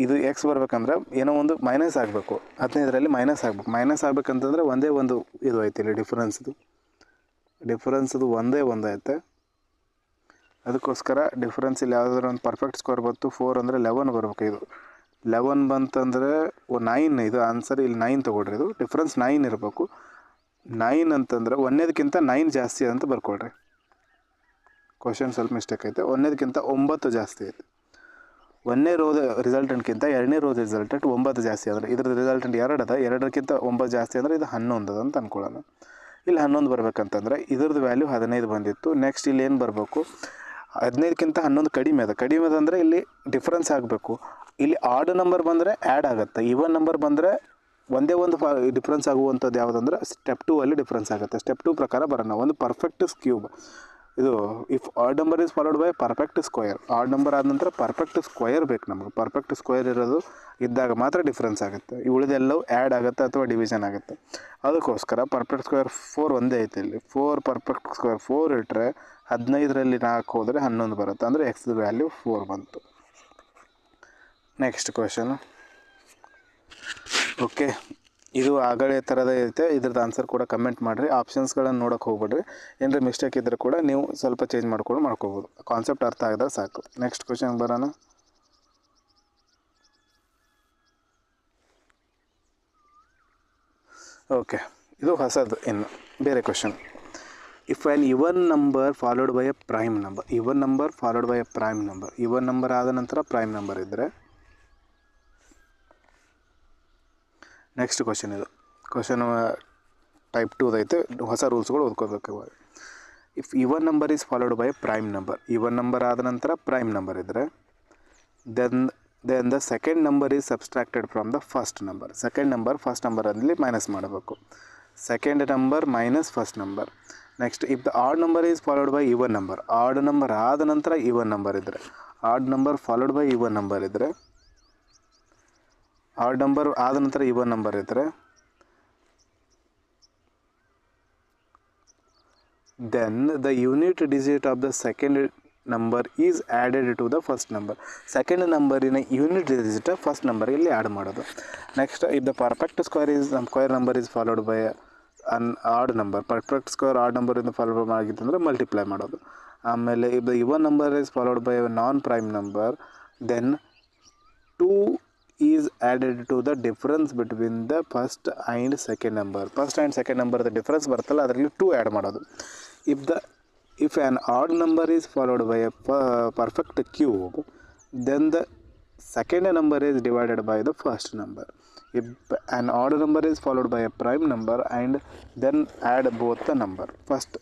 ಇದು ಎಕ್ಸ್ ಬರ್ಬೇಕಂದ್ರೆ ಏನೋ ಒಂದು ಮೈನಸ್ ಆಗಬೇಕು. 15ರಲ್ಲಿ ಮೈನಸ್ ಆಗಬೇಕಂತಂದ್ರೆ ಒಂದೇ ಒಂದು ಇದು ಐತೆ ಇಲ್ಲಿ ಡಿಫ್ರೆನ್ಸ್ದು ಒಂದೇ ಒಂದು ಐತೆ. ಅದಕ್ಕೋಸ್ಕರ ಡಿಫ್ರೆನ್ಸ್ ಇಲ್ಲಿ ಯಾವುದಾದ್ರೂ ಒಂದು ಪರ್ಫೆಕ್ಟ್ ಸ್ಕೋರ್ ಬಂತು. 4 ಅಂದರೆ 11 ಬರ್ಬೇಕು. ಇದು 11 ಬಂತಂದರೆ 9. ಇದು ಆನ್ಸರ್ ಇಲ್ಲಿ 9 ತೊಗೊಳ್ರಿ. ಇದು ಡಿಫ್ರೆನ್ಸ್ 9 ಇರಬೇಕು. 9 ಅಂತಂದರೆ ಒಂದನೇದಕ್ಕಿಂತ 9 ಜಾಸ್ತಿ ಅಂತ ಬರ್ಕೊಳ್ರಿ. ಕ್ವಶನ್ ಸ್ವಲ್ಪ ಮಿಸ್ಟೇಕ್ ಐತೆ. ಒಂದನೇದಕ್ಕಿಂತ 9 ಜಾಸ್ತಿ ಐತೆ. ಒಂದನೇ ರೋದ ರಿಸಲ್ಟೆಂಟ್ಗಿಂತ ಎರಡನೇ ರೋದ ರಿಸಲ್ಟೆಂಟ್ 9 ಜಾಸ್ತಿ ಅಂದರೆ ಇದ್ರದ್ದು ರಿಸಲ್ಟೆಂಟ್ 2 ಅದ. 2ಕ್ಕಿಂತ 9 ಜಾಸ್ತಿ ಅಂದರೆ ಇದು 11 ಅದ ಅಂತ ಅಂದ್ಕೊಳ್ಳೋಣ. ಇಲ್ಲಿ 11 ಬರ್ಬೇಕಂತಂದರೆ ಇದ್ರದ್ದು ವ್ಯಾಲ್ಯೂ 15 ಬಂದಿತ್ತು. ನೆಕ್ಸ್ಟ್ ಇಲ್ಲಿ ಏನು ಬರಬೇಕು, 15ಕ್ಕಿಂತ 11 ಕಡಿಮೆ ಅದ ಅಂದರೆ ಇಲ್ಲಿ ಡಿಫ್ರೆನ್ಸ್ ಆಗಬೇಕು. ಇಲ್ಲಿ ಆಡ್ ನಂಬರ್ ಬಂದರೆ ಆ್ಯಡ್ ಆಗುತ್ತೆ. ಇವನ್ ನಂಬರ್ ಬಂದರೆ ಒಂದೇ ಒಂದು ಡಿಫ್ರೆನ್ಸ್ ಆಗುವಂಥದ್ದು ಯಾವುದಂದ್ರೆ ಸ್ಟೆಪ್ 2 ಅಲ್ಲಿ ಡಿಫ್ರೆನ್ಸ್ ಆಗುತ್ತೆ. ಸ್ಟೆಪ್ 2 ಪ್ರಕಾರ ಬರೋಣ. ಒಂದು ಪರ್ಫೆಕ್ಟ್ ಕ್ಯೂಬ್. ಇದು if odd number is followed by perfect square. Add number ಆದ ನಂತರ ಪರ್ಫೆಕ್ಟ್ ಸ್ಕ್ವಯರ್ ಬೇಕು ನಮಗೆ. ಪರ್ಫೆಕ್ಟ್ ಸ್ಕ್ವಯರ್ ಇರೋದು ಇದ್ದಾಗ ಮಾತ್ರ ಡಿಫ್ರೆನ್ಸ್ ಆಗುತ್ತೆ. ಉಳಿದೆಲ್ಲವೂ ಆ್ಯಡ್ ಆಗುತ್ತೆ ಅಥವಾ ಡಿವಿಷನ್ ಆಗುತ್ತೆ. ಅದಕ್ಕೋಸ್ಕರ ಪರ್ಫೆಕ್ಟ್ ಸ್ಕ್ವಯರ್ 4 ಒಂದೇ ಐತೆ. ಇಲ್ಲಿ 4 ಪರ್ಫೆಕ್ಟ್ ಸ್ಕ್ವಯರ್ 4 ಇಟ್ಟರೆ 15ರಲ್ಲಿ 4 ಹೋದರೆ 11 ಬರುತ್ತೆ. ಅಂದರೆ ಎಕ್ಸ್ ವ್ಯಾಲ್ಯೂ 4 ಬಂತು. Next question. ಓಕೆ, ಇದು ಆಗಲೇ ಥರದ ಐತೆ. ಇದ್ರದ್ದು ಆನ್ಸರ್ ಕೂಡ ಕಮೆಂಟ್ ಮಾಡಿರಿ. ಆಪ್ಷನ್ಸ್ಗಳನ್ನು ನೋಡೋಕೆ ಹೋಗ್ಬೇಡ್ರಿ. ಏನಾರ ಮಿಸ್ಟೇಕ್ ಇದ್ದರೆ ಕೂಡ ನೀವು ಸ್ವಲ್ಪ ಚೇಂಜ್ ಮಾಡ್ಕೋಬೋದು. ಕಾನ್ಸೆಪ್ಟ್ ಅರ್ಥ ಆಗಿದ್ರೆ ಸಾಕು. ನೆಕ್ಸ್ಟ್ ಕ್ವೆಶನ್ ಬರೋಣ. ಓಕೆ, ಇದು ಹೊಸದು, ಇನ್ನು ಬೇರೆ question. If an even number followed by a prime number. Even number ಆದ ನಂತರ ಪ್ರೈಮ್ ನಂಬರ್ ಇದ್ದರೆ ನೆಕ್ಸ್ಟ್ ಕ್ವಶನ್. ಇದು ಕ್ವಶನ್ ಟೈಪ್ 2 ಐತೆ. ಹೊಸ ರೂಲ್ಸ್ಗಳು ಓದ್ಕೋಬೇಕು. If even number is followed by prime number. Even number ಆದ ನಂತರ ಪ್ರೈಮ್ ನಂಬರ್ ಇದ್ದರೆ then the second number is subtracted from the first number. Second number first ನಂಬರಲ್ಲಿ ಮೈನಸ್ ಮಾಡಬೇಕು. Second number minus first number. Next if the odd number is followed by even number. Odd number ಆದ ನಂತರ even number ಇದ್ದರೆ, odd number followed by even number ಇದ್ದರೆ, odd number ಆದ ನಂತರ even number ಇದ್ದರೆ, then the unit digit of the second number is added to the first number. Second ನಂಬರಿನ unit digit first number ಇಲ್ಲಿ add ಮಾಡೋದು. Next if the perfect square number is followed by an odd number. Perfect square odd ನಂಬರಿಂದ follow ಆಗಿತ್ತಂದರೆ multiply ಮಾಡೋದು. ಆಮೇಲೆ if the even number is followed by non prime number, then 2 is added to the difference between the first and second number. First and second number the difference ಬರ್ತಲ್ಲ, ಅದರಲ್ಲಿ 2 add ಮಾಡೋದು. If an odd number is followed by a perfect cube, then the second number is divided by the first number. If an odd number is followed by a prime number and then add both the number. First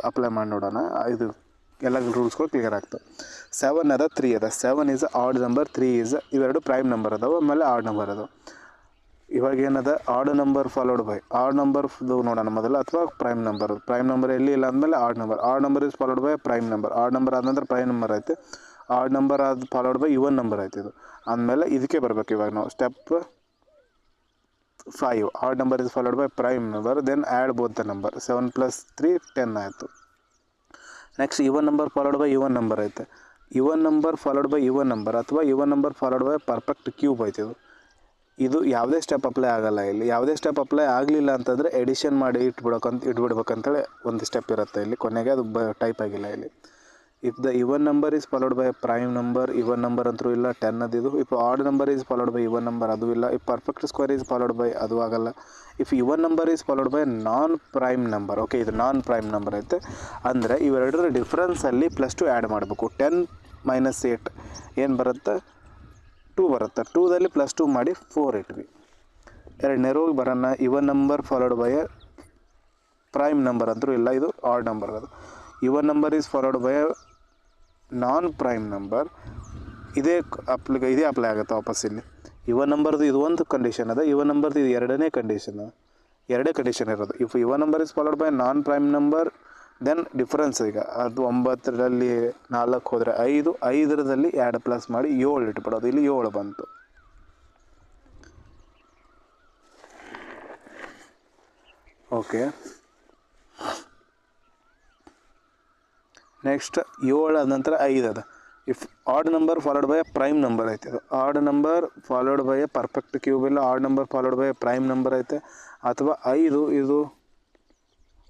apply ಮಾಡಿ ನೋಡೋಣ. ಇದು ಎಲ್ಲ ರೂಲ್ಸ್ಗಳು clear ಆಗ್ತವೆ. 7 ಅದ, 3 ಅದ. 7 is odd number, 3 is ಇವೆರಡು prime number ಅದಾವೆ. ಆಮೇಲೆ ಆಡ್ ನಂಬರ್ ಅದಾವೆ. ಇವಾಗ ಏನದ, add number followed by odd number ನೋಡೋಣ ಮೊದಲು, ಅಥವಾ ಪ್ರೈಮ್ ನಂಬರ್. ಪ್ರೈಮ್ ನಂಬರ್ ಎಲ್ಲಿ ಇಲ್ಲ ಅಂದಮೇಲೆ odd number is followed by prime number. Odd number ಆದ ನಂತರ ಪ್ರೈಮ್ ನಂಬರ್ ಐತೆ. ಆಡ್ ನಂಬರ್ ಆದ ಫಾಲೋಡ್ ಬೈ ಇವನ್ ನಂಬರ್ ಐತೆ. ಇದು ಆದಮೇಲೆ ಇದಕ್ಕೆ ಬರಬೇಕು. ಇವಾಗ ನಾವು step 5. Odd number is followed by prime number, then add both the number. 7 + 3 10 ಆಯಿತು. Next even number followed by even number ಐತೆ. Even number followed by even number, ಅಥವಾ even number followed by perfect cube ಐತೆ. ಇದು ಯಾವುದೇ step apply ಆಗೋಲ್ಲ. ಇಲ್ಲಿ ಯಾವುದೇ step apply ಆಗಲಿಲ್ಲ ಅಂತಂದರೆ ಎಡಿಷನ್ ಮಾಡಿ ಇಟ್ಬಿಡ್ಬೇಕಂತೇಳಿ ಒಂದು ಸ್ಟೆಪ್ ಇರುತ್ತೆ. ಇಲ್ಲಿ ಕೊನೆಗೆ ಅದು ಟೈಪ್ ಆಗಿಲ್ಲ ಇಲ್ಲಿ. If the even number is followed by prime number, even number ಅಂತೂ ಇಲ್ಲ, 10 ಅದಿದು. If odd number is followed by even number, ಅದು ಇಲ್ಲ. If perfect square is followed by, ಅದು ಆಗಲ್ಲ. If even number is followed by non prime number. Okay, ಇದು non prime number ಐತೆ. ಅಂದರೆ ಇವೆರಡರ ಡಿಫ್ರೆನ್ಸಲ್ಲಿ +2 ಆ್ಯಡ್ ಮಾಡಬೇಕು. 10 - 8 ಏನು ಬರುತ್ತೆ, 2 ಬರುತ್ತೆ. 2ದಲ್ಲಿ +2 ಮಾಡಿ 4 ಇಟ್ವಿ. ಎರಡನೇ ರೋಗಿ ಬರೋಣ. ಇವನ್ number followed by prime number ಅಂತೂ ಇಲ್ಲ, ಇದು ಆಡ್ ನಂಬರ್ ಅದು. ಇವನ್ number is followed by non prime number ಇದೇ ಅಪ್ಲೈ ಆಗುತ್ತೆ ವಾಪಸ್ ಇಲ್ಲಿ. ಇವನ್ ನಂಬರ್ದು ಇದು ಒಂದು ಕಂಡೀಷನ್ ಅದ, ಇವನ್ ನಂಬರ್ದು ಇದು ಎರಡನೇ ಕಂಡೀಷನ್ ಇರೋದು. If even number is followed by non prime number then difference ಈಗ ಅದು 9ರಲ್ಲಿ 4 ಹೋದರೆ 5, 5ರಲ್ಲಿ 2 ಪ್ಲಸ್ ಮಾಡಿ 7 ಇಟ್ಬಿಡೋದು. ಇಲ್ಲಿ 7 ಬಂತು. ಓಕೆ, ನೆಕ್ಸ್ಟ್ 7 ಆದ ನಂತರ 5 ಅದ. If odd number followed by a prime number ಐತೆ, ಅದು odd number followed by a perfect cube ಇಲ್ಲ odd number followed by a prime number ಐತೆ, ಅಥವಾ 5 ಇದು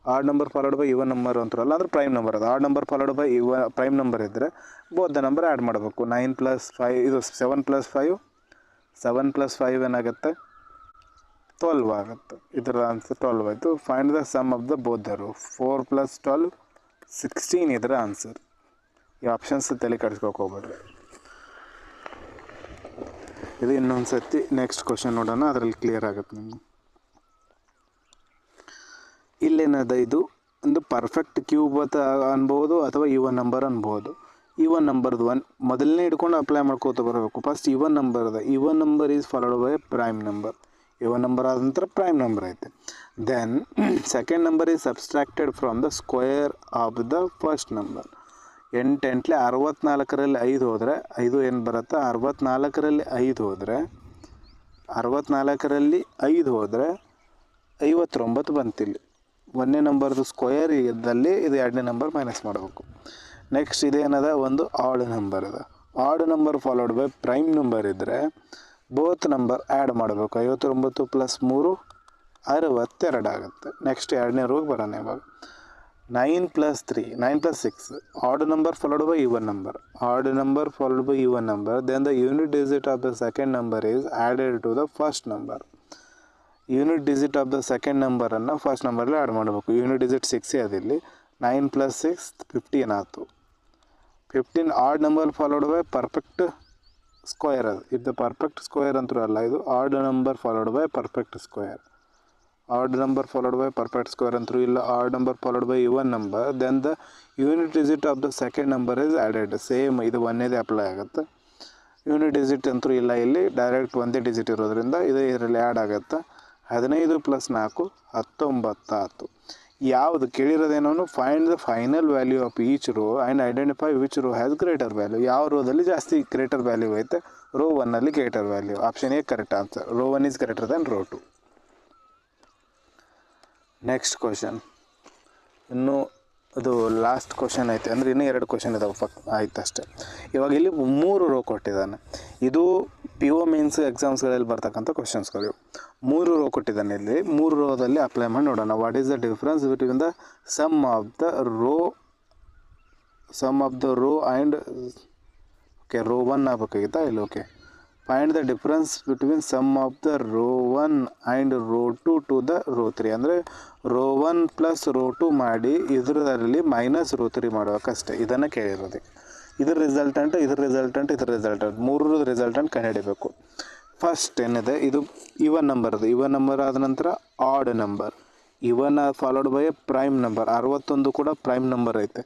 odd number followed by even number ಅಂತಾರಲ್ಲ ಅಂದ್ರೆ ಪ್ರೈಮ್ ನಂಬರ್ ಅದು. Odd number followed by prime number ಇದ್ದರೆ ಬೋತ್ ದ ನಂಬರ್ ಆ್ಯಡ್ ಮಾಡಬೇಕು. 9 + 5 ಇದು 7 + 5 7 + 5 ಏನಾಗುತ್ತೆ 12 ಆಗುತ್ತೆ. ಇದರ ಆನ್ಸರ್ 12 ಆಯಿತು. Find the sum of the both the row. 4 + 12 16 ಇದರ ಆನ್ಸರ್. ಈ ಆಪ್ಷನ್ಸ್ ತಲೆ ಕೆಡಿಸ್ಕೋಕೆ ಹೋಗ್ಬೇಡ್ರಿ. ಇದು ಇನ್ನೊಂದು ಸರ್ತಿ ನೆಕ್ಸ್ಟ್ ಕ್ವಶನ್ ನೋಡೋಣ, ಅದರಲ್ಲಿ ಕ್ಲಿಯರ್ ಆಗುತ್ತೆ ನಿಮ್ಗೆ. ಇಲ್ಲೇನದ, ಇದು ಒಂದು ಪರ್ಫೆಕ್ಟ್ ಕ್ಯೂಬ್ ಅನ್ಬೋದು ಅಥವಾ ಇವನ್ ನಂಬರ್ ಅನ್ಬೋದು. ಇವನ್ ನಂಬರ್ದು ಮೊದಲನೇ ಹಿಡ್ಕೊಂಡು ಅಪ್ಲೈ ಮಾಡ್ಕೋತ ಬರಬೇಕು. ಫಸ್ಟ್ ಇವನ್ ನಂಬರ್ ಅದ, even number is followed by prime number. Even number ಆದ ನಂತರ ಪ್ರೈಮ್ ನಂಬರ್ ಐತೆ. Then second number is subtracted from the square of the first number. 8 8 64ರಲ್ಲಿ 5 ಹೋದರೆ 5 ಏನು ಬರುತ್ತೆ 64ರಲ್ಲಿ 5 ಹೋದರೆ 59 ಬಂತಿಲ್ಲಿ. ಒಂದನೇ ನಂಬರ್ದು ಸ್ಕ್ವೇರ್ ಇದ್ದಲ್ಲಿ ಇದು ಎರಡನೇ ನಂಬರ್ ಮೈನಸ್ ಮಾಡಬೇಕು. ನೆಕ್ಸ್ಟ್ ಇದೇನದ, ಒಂದು ಆಡ್ ನಂಬರ್ ಅದ. Odd number followed by prime number ಇದ್ದರೆ ಬೋತ್ ನಂಬರ್ ಆ್ಯಡ್ ಮಾಡಬೇಕು. 59 + 3 62 ಆಗುತ್ತೆ. ನೆಕ್ಸ್ಟ್ ಎರಡನೇ ರೋಗೆ ಬರೋಣ. ಇವಾಗ 9 + 3 9 + 6 odd number followed by even number. Odd number followed by even number, then the unit digit of the second number is added to the first number. Unit digit of the second ನಂಬರನ್ನು first ನಂಬರಲ್ಲಿ add ಮಾಡಬೇಕು. Unit digit 6 ಅದಿಲ್ಲಿ. 9 + 6 15 ಆಯಿತು. 15 odd number followed by perfect square ಅದು. ಇದು perfect square ಅಂತೂ ಅಲ್ಲ, ಇದು odd number followed by perfect square. Odd number followed by perfect square ಅಂತೂ ಇಲ್ಲ. Odd number followed by even number, then the unit digit of the second number is added. Same ಇದು ಒಂದೇದೇ apply ಆಗುತ್ತೆ. Unit digit ಅಂತೂ ಇಲ್ಲ ಇಲ್ಲಿ, direct ಒಂದೇ digit ಇರೋದ್ರಿಂದ ಇದು ಇದರಲ್ಲಿ ಆ್ಯಡ್ ಆಗುತ್ತೆ. 15 + 4 19 ಆಯಿತು. ಯಾವುದು ಕೇಳಿರೋದೇನೋ, find the final value of each row and identify which row has greater value. ಯಾವ ರೋದಲ್ಲಿ ಜಾಸ್ತಿ ಗ್ರೇಟರ್ ವ್ಯಾಲ್ಯೂ ಐತೆ, ರೋ 1ನಲ್ಲಿ greater value. Option A correct answer. Row 1 is greater than row 2. Next question, ಇನ್ನು ಅದು ಲಾಸ್ಟ್ ಕ್ವಶನ್ ಐತೆ, ಅಂದರೆ ಇನ್ನೂ 2 ಕ್ವಶನ್ ಇದಾವೆ ಆಯ್ತು ಅಷ್ಟೇ. ಇವಾಗ ಇಲ್ಲಿ 3 ರೋ ಕೊಟ್ಟಿದ್ದಾನೆ. ಇದು PO ಮೇನ್ಸ್ ಎಕ್ಸಾಮ್ಸ್ಗಳಲ್ಲಿ ಬರ್ತಕ್ಕಂಥ ಕ್ವಶನ್ಸ್ಗಳು. 3 ರೋ ಕೊಟ್ಟಿದ್ದಾನೆ ಇಲ್ಲಿ. 3 ರೋದಲ್ಲಿ ಅಪ್ಲೈ ಮಾಡಿ ನೋಡೋಣ. What is the difference between the sum of the row and okay row 1 ಆಗಬೇಕಾಗಿತ್ತಾ ಇಲ್ಲಿ. Okay, find the difference between sum of the row 1 and row 2 to the row 3. ಅಂದರೆ rho 1 + rho 2 ಮಾಡಿ ಇದರಲ್ಲಿ minus rho 3 ಮಾಡಬೇಕಷ್ಟೇ. ಇದನ್ನು ಕೇಳಿರೋದು. ಇದ್ರ resultant 3 resultant ಕಂಡುಹಿಡಬೇಕು. First ಏನಿದೆ, ಇದು even number ಅದು. ಇವನ್ ನಂಬರ್ ಆದ ನಂತರ odd number. Even followed by a prime number. 61 ಕೂಡ ಪ್ರೈಮ್ ನಂಬರ್ ಐತೆ.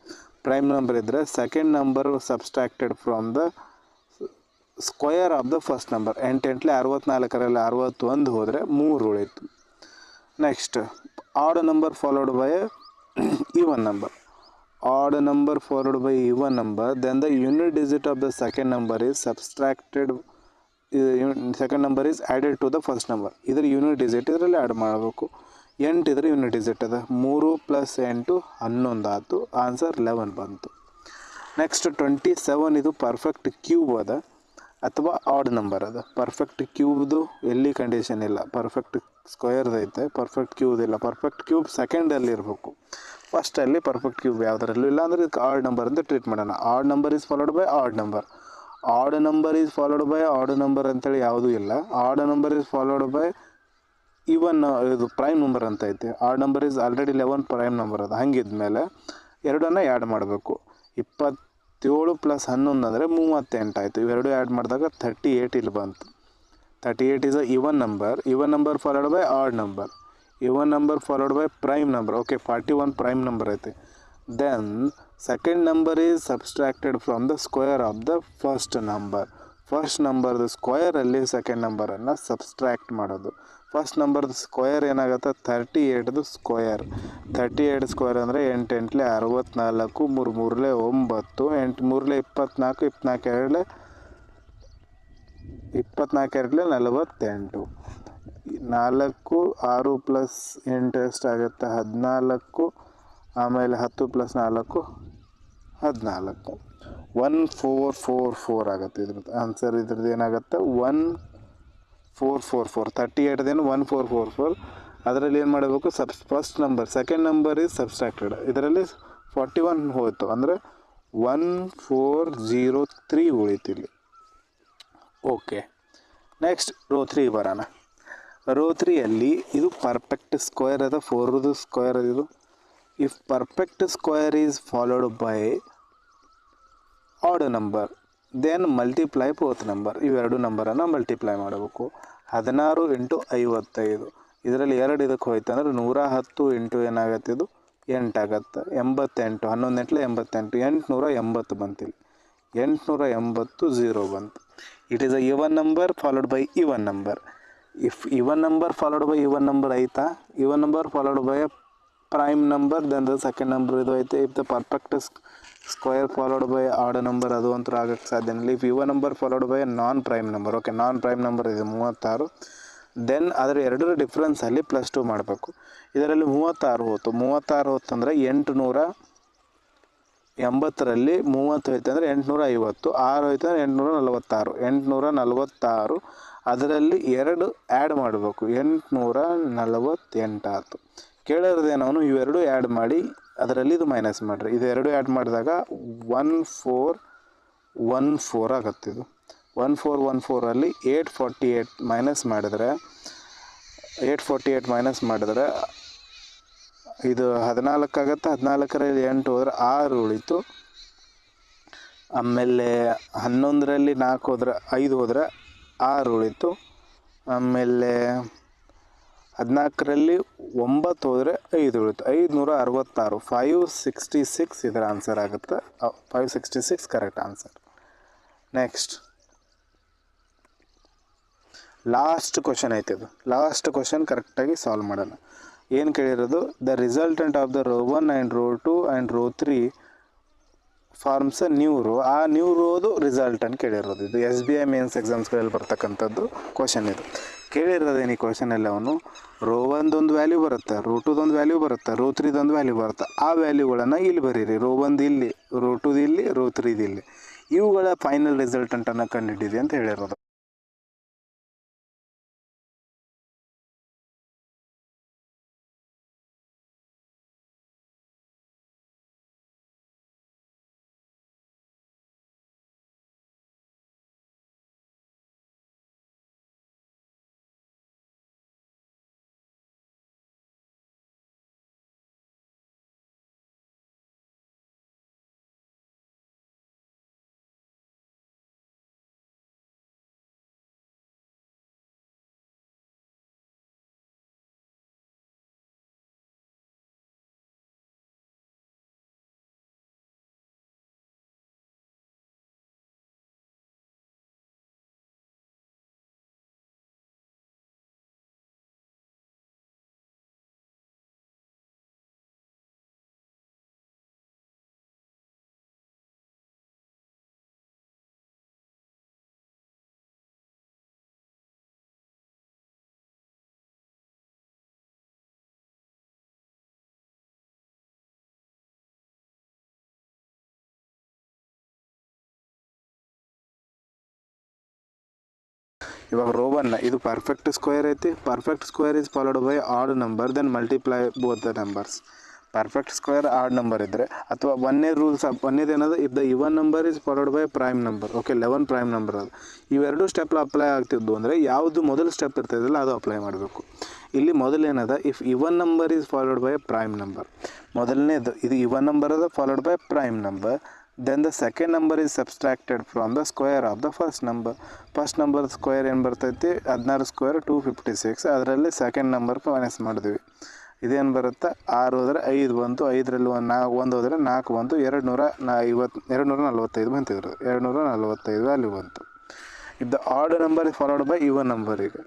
ಪ್ರೈಮ್ ನಂಬರ್ ಇದ್ದರೆ second number subtracted from the square of the first number. 8 8 64ರಲ್ಲಿ 61 ಹೋದರೆ 3 ಉಳಿತು. Next odd number followed by even number. Odd number followed by even number, then the unit digit of the second number is subtracted. Second number is added to the first number. ಇದರ unit digit ಇದರಲ್ಲಿ add ಮಾಡಬೇಕು. 8 ಇದರ unit digit ಅದ. 3 + 8 11 ಆಯಿತು. Answer 11 ಬಂತು. Next 27 ಇದು perfect cube ಅದ ಅಥವಾ ಆಡ್ ನಂಬರ್ ಅದ. ಪರ್ಫೆಕ್ಟ್ ಕ್ಯೂಬ್ದು ಎಲ್ಲಿ ಕಂಡೀಷನ್ ಇಲ್ಲ. ಪರ್ಫೆಕ್ಟ್ ಸ್ಕ್ವೇರ್ದು ಐತೆ, ಪರ್ಫೆಕ್ಟ್ ಕ್ಯೂಬ್ದು ಇಲ್ಲ. ಪರ್ಫೆಕ್ಟ್ ಕ್ಯೂಬ್ ಸೆಕೆಂಡಲ್ಲಿ ಇರಬೇಕು. ಫಸ್ಟಲ್ಲಿ ಪರ್ಫೆಕ್ಟ್ ಕ್ಯೂಬ್ ಯಾವುದರಲ್ಲೂ ಇಲ್ಲ, ಅಂದರೆ ಇದಕ್ಕೆ ಆಡ್ ನಂಬರ್ ಅಂತ ಟ್ರೀಟ್ ಮಾಡೋಣ. Odd number is followed by odd number. Odd number is followed by odd number ಅಂತೇಳಿ ಯಾವುದೂ ಇಲ್ಲ. Odd number is followed by even ಇದು ಪ್ರೈಮ್ ನಂಬರ್ ಅಂತ ಐತೆ. Odd number is already 11 prime number ಅದು. ಹಂಗಿದ್ಮೇಲೆ ಎರಡನ್ನು ಆ್ಯಡ್ ಮಾಡಬೇಕು. 27 + 11 ಅಂದರೆ 38 ಆಯಿತು. ಇವೆರಡು ಆ್ಯಡ್ ಮಾಡಿದಾಗ 38 ಇಲ್ಲಿ ಬಂತು. 38 is a even number. Even number followed by odd number. Even number followed by prime number. Okay, 41 prime number ಐತೆ. Then second number is subtracted from the square of the first number. First ನಂಬರ್ದು ಸ್ಕ್ವೇರಲ್ಲಿ second ನಂಬರನ್ನು subtract ಮಾಡೋದು. First ನಂಬರ್ದು square ಏನಾಗುತ್ತೆ 38ದು square. 38 square ಅಂದರೆ 8 8 64, 3 3 9, 8 3 24, 24 2 48, 4 6 plus 8 ಎಷ್ಟಾಗುತ್ತೆ 14, ಆಮೇಲೆ 10 plus 4 14. 1444 ಆಗುತ್ತೆ ಇದ್ರದ್ದು ಆನ್ಸರ್. ಇದ್ರದ್ದು ಏನಾಗುತ್ತೆ 1444. 38 1444. ಅದರಲ್ಲಿ ಏನು ಮಾಡಬೇಕು, first number second number is subtracted. ಇದರಲ್ಲಿ 41 ಹೋಯಿತು ಅಂದರೆ 1403 ಉಳಿತು ಇಲ್ಲಿ. ಓಕೆ, ನೆಕ್ಸ್ಟ್ ರೋ 3 ಬರೋಣ. ರೋ 3ಯಲ್ಲಿ ಇದು ಪರ್ಫೆಕ್ಟ್ ಸ್ಕ್ವೇರ್ ಅದ, 4ದು ಸ್ಕ್ವೇರ್ ಇದು. If perfect square is followed by odd number then multiply both number. ಇವೆರಡು ನಂಬರನ್ನು ಮಲ್ಟಿಪ್ಲೈ ಮಾಡಬೇಕು. 16 × 55. ಇದರಲ್ಲಿ 2 ಇದಕ್ಕೆ ಹೋಯ್ತು ಅಂದರೆ 110 ಇಂಟು ಏನಾಗತ್ತೆ, ಇದು 8 ಆಗುತ್ತೆ. 88, 11 8 88, 880 ಬಂತಿಲ್ಲ. 880 0 ಬಂತು. It is a even number followed by even number. If even number followed by even number ಆಯಿತಾ, even number followed by a prime number then the second number ಇದು ಐತೆ. If the perfect square followed by odd number ಅದು ಅಂತೂ ಆಗೋಕ್ಕೆ ಸಾಧ್ಯ ಇಲ್ಲ. If even number followed by non prime number. Okay, non prime number ಇದೆ 36. Then ಅದರ ಎರಡರ ಡಿಫ್ರೆನ್ಸಲ್ಲಿ +2 ಮಾಡಬೇಕು. ಇದರಲ್ಲಿ 36 ಹೋಯ್ತು. 36 ಹೋಯ್ತಂದರೆ 880ರಲ್ಲಿ 30 ಹೋಯ್ತು ಅಂದರೆ 850. 6 ಹೋಯ್ತು ಅಂದರೆ 846. 846 ಅದರಲ್ಲಿ 2 ಆ್ಯಡ್ ಮಾಡಬೇಕು. 848 ಆಯಿತು. ಕೇಳಿರೋದೇನವನು ಇವೆರಡು ಆ್ಯಡ್ ಮಾಡಿ ಅದರಲ್ಲಿ ಇದು ಮೈನಸ್ ಮಾಡಿರಿ. ಇದು ಎರಡು ಆ್ಯಡ್ ಮಾಡಿದಾಗ 1414 ಆಗುತ್ತೆ. ಇದು 1414ರಲ್ಲಿ 848 ಮೈನಸ್ ಮಾಡಿದರೆ ಇದು 14 ಆಗುತ್ತೆ. 14ರಲ್ಲಿ 8 ಹೋದರೆ 6 ಉಳಿತು. ಆಮೇಲೆ 11ರಲ್ಲಿ 4 ಹೋದರೆ 5 ಹೋದರೆ 6 ಉಳಿತು. ಆಮೇಲೆ 14ರಲ್ಲಿ 9 ಹೋದರೆ 5 ಉಳಿತು. 566. 566 ಇದರ ಆನ್ಸರ್ ಆಗುತ್ತೆ. 566 correct answer. Next last question ಐತೆ. ಇದು ಲಾಸ್ಟ್ ಕ್ವಶನ್ ಕರೆಕ್ಟಾಗಿ ಸಾಲ್ವ್ ಮಾಡೋಣ. ಏನು ಕೇಳಿರೋದು, the resultant of the row 1 and row 2 and row 3 forms a new row. ಆ ನ್ಯೂ ರೋದು ರಿಸಲ್ಟ್ ಅಂತ ಕೇಳಿರೋದು. ಇದು SBI ಮೇನ್ಸ್ ಎಕ್ಸಾಮ್ಸ್ಗಳಲ್ಲಿ ಬರ್ತಕ್ಕಂಥದ್ದು ಕ್ವಶನ್. ಇದು ಕೇಳಿರೋದೇನು ಈ ಕ್ವಶನಲ್ಲಿ ಅವನು ರೋ 1 ವ್ಯಾಲ್ಯೂ ಬರುತ್ತೆ, ರೋ 2 ವ್ಯಾಲ್ಯೂ ಬರುತ್ತೆ, ರೋ 3 ವ್ಯಾಲ್ಯೂ ಬರುತ್ತೆ. ಆ ವ್ಯಾಲ್ಯೂಗಳನ್ನು ಇಲ್ಲಿ ಬರೀರಿ. ರೋ 1 ಇಲ್ಲಿ, ರೋ 2 ಇಲ್ಲಿ, ರೋ 3 ಇಲ್ಲಿ. ಇವುಗಳ ಫೈನಲ್ ರಿಸಲ್ಟೆಂಟನ್ನು ಕಂಡುಹಿಡಿದಿ ಅಂತ ಹೇಳಿರೋದು. ಇವಾಗ ರೋ 1 ಇದು ಪರ್ಫೆಕ್ಟ್ ಸ್ಕ್ವೇರ್ ಐತಿ. Perfect square is followed by odd number then multiply both the numbers. Perfect square odd number ಇದ್ದರೆ ಅಥವಾ ಒಂದೇದೇನದು if the even number is followed by prime number. Okay, 11 prime number ಅದು. ಇವೆರಡು step apply ಆಗ್ತಿದ್ದು ಅಂದರೆ ಯಾವುದು ಮೊದಲು step ಇರ್ತದಲ್ಲ ಅದು ಅಪ್ಲೈ ಮಾಡಬೇಕು. ಇಲ್ಲಿ ಮೊದಲೇನದ if even number is followed by prime number. ಮೊದಲನೇದು ಇದು ಇವನ್ ನಂಬರ್ ಅದ followed by prime number. Then the second number is subtracted from the square of the first number. First number square ಏನು ಬರ್ತೈತಿ 16 square 256. ಅದರಲ್ಲಿ second number minus ಮಾಡಿದ್ವಿ. ಇದೇನು ಬರುತ್ತೆ 6 ಹೋದರೆ 5 ಬಂತು, 5ರಲ್ಲಿ 1 ಹೋದರೆ 4 ಬಂತು, 245 ಬಂತಿದ್ರು, 245 ವ್ಯಾಲ್ಯೂ ಬಂತು. If the odd number is followed by even number, ಈಗ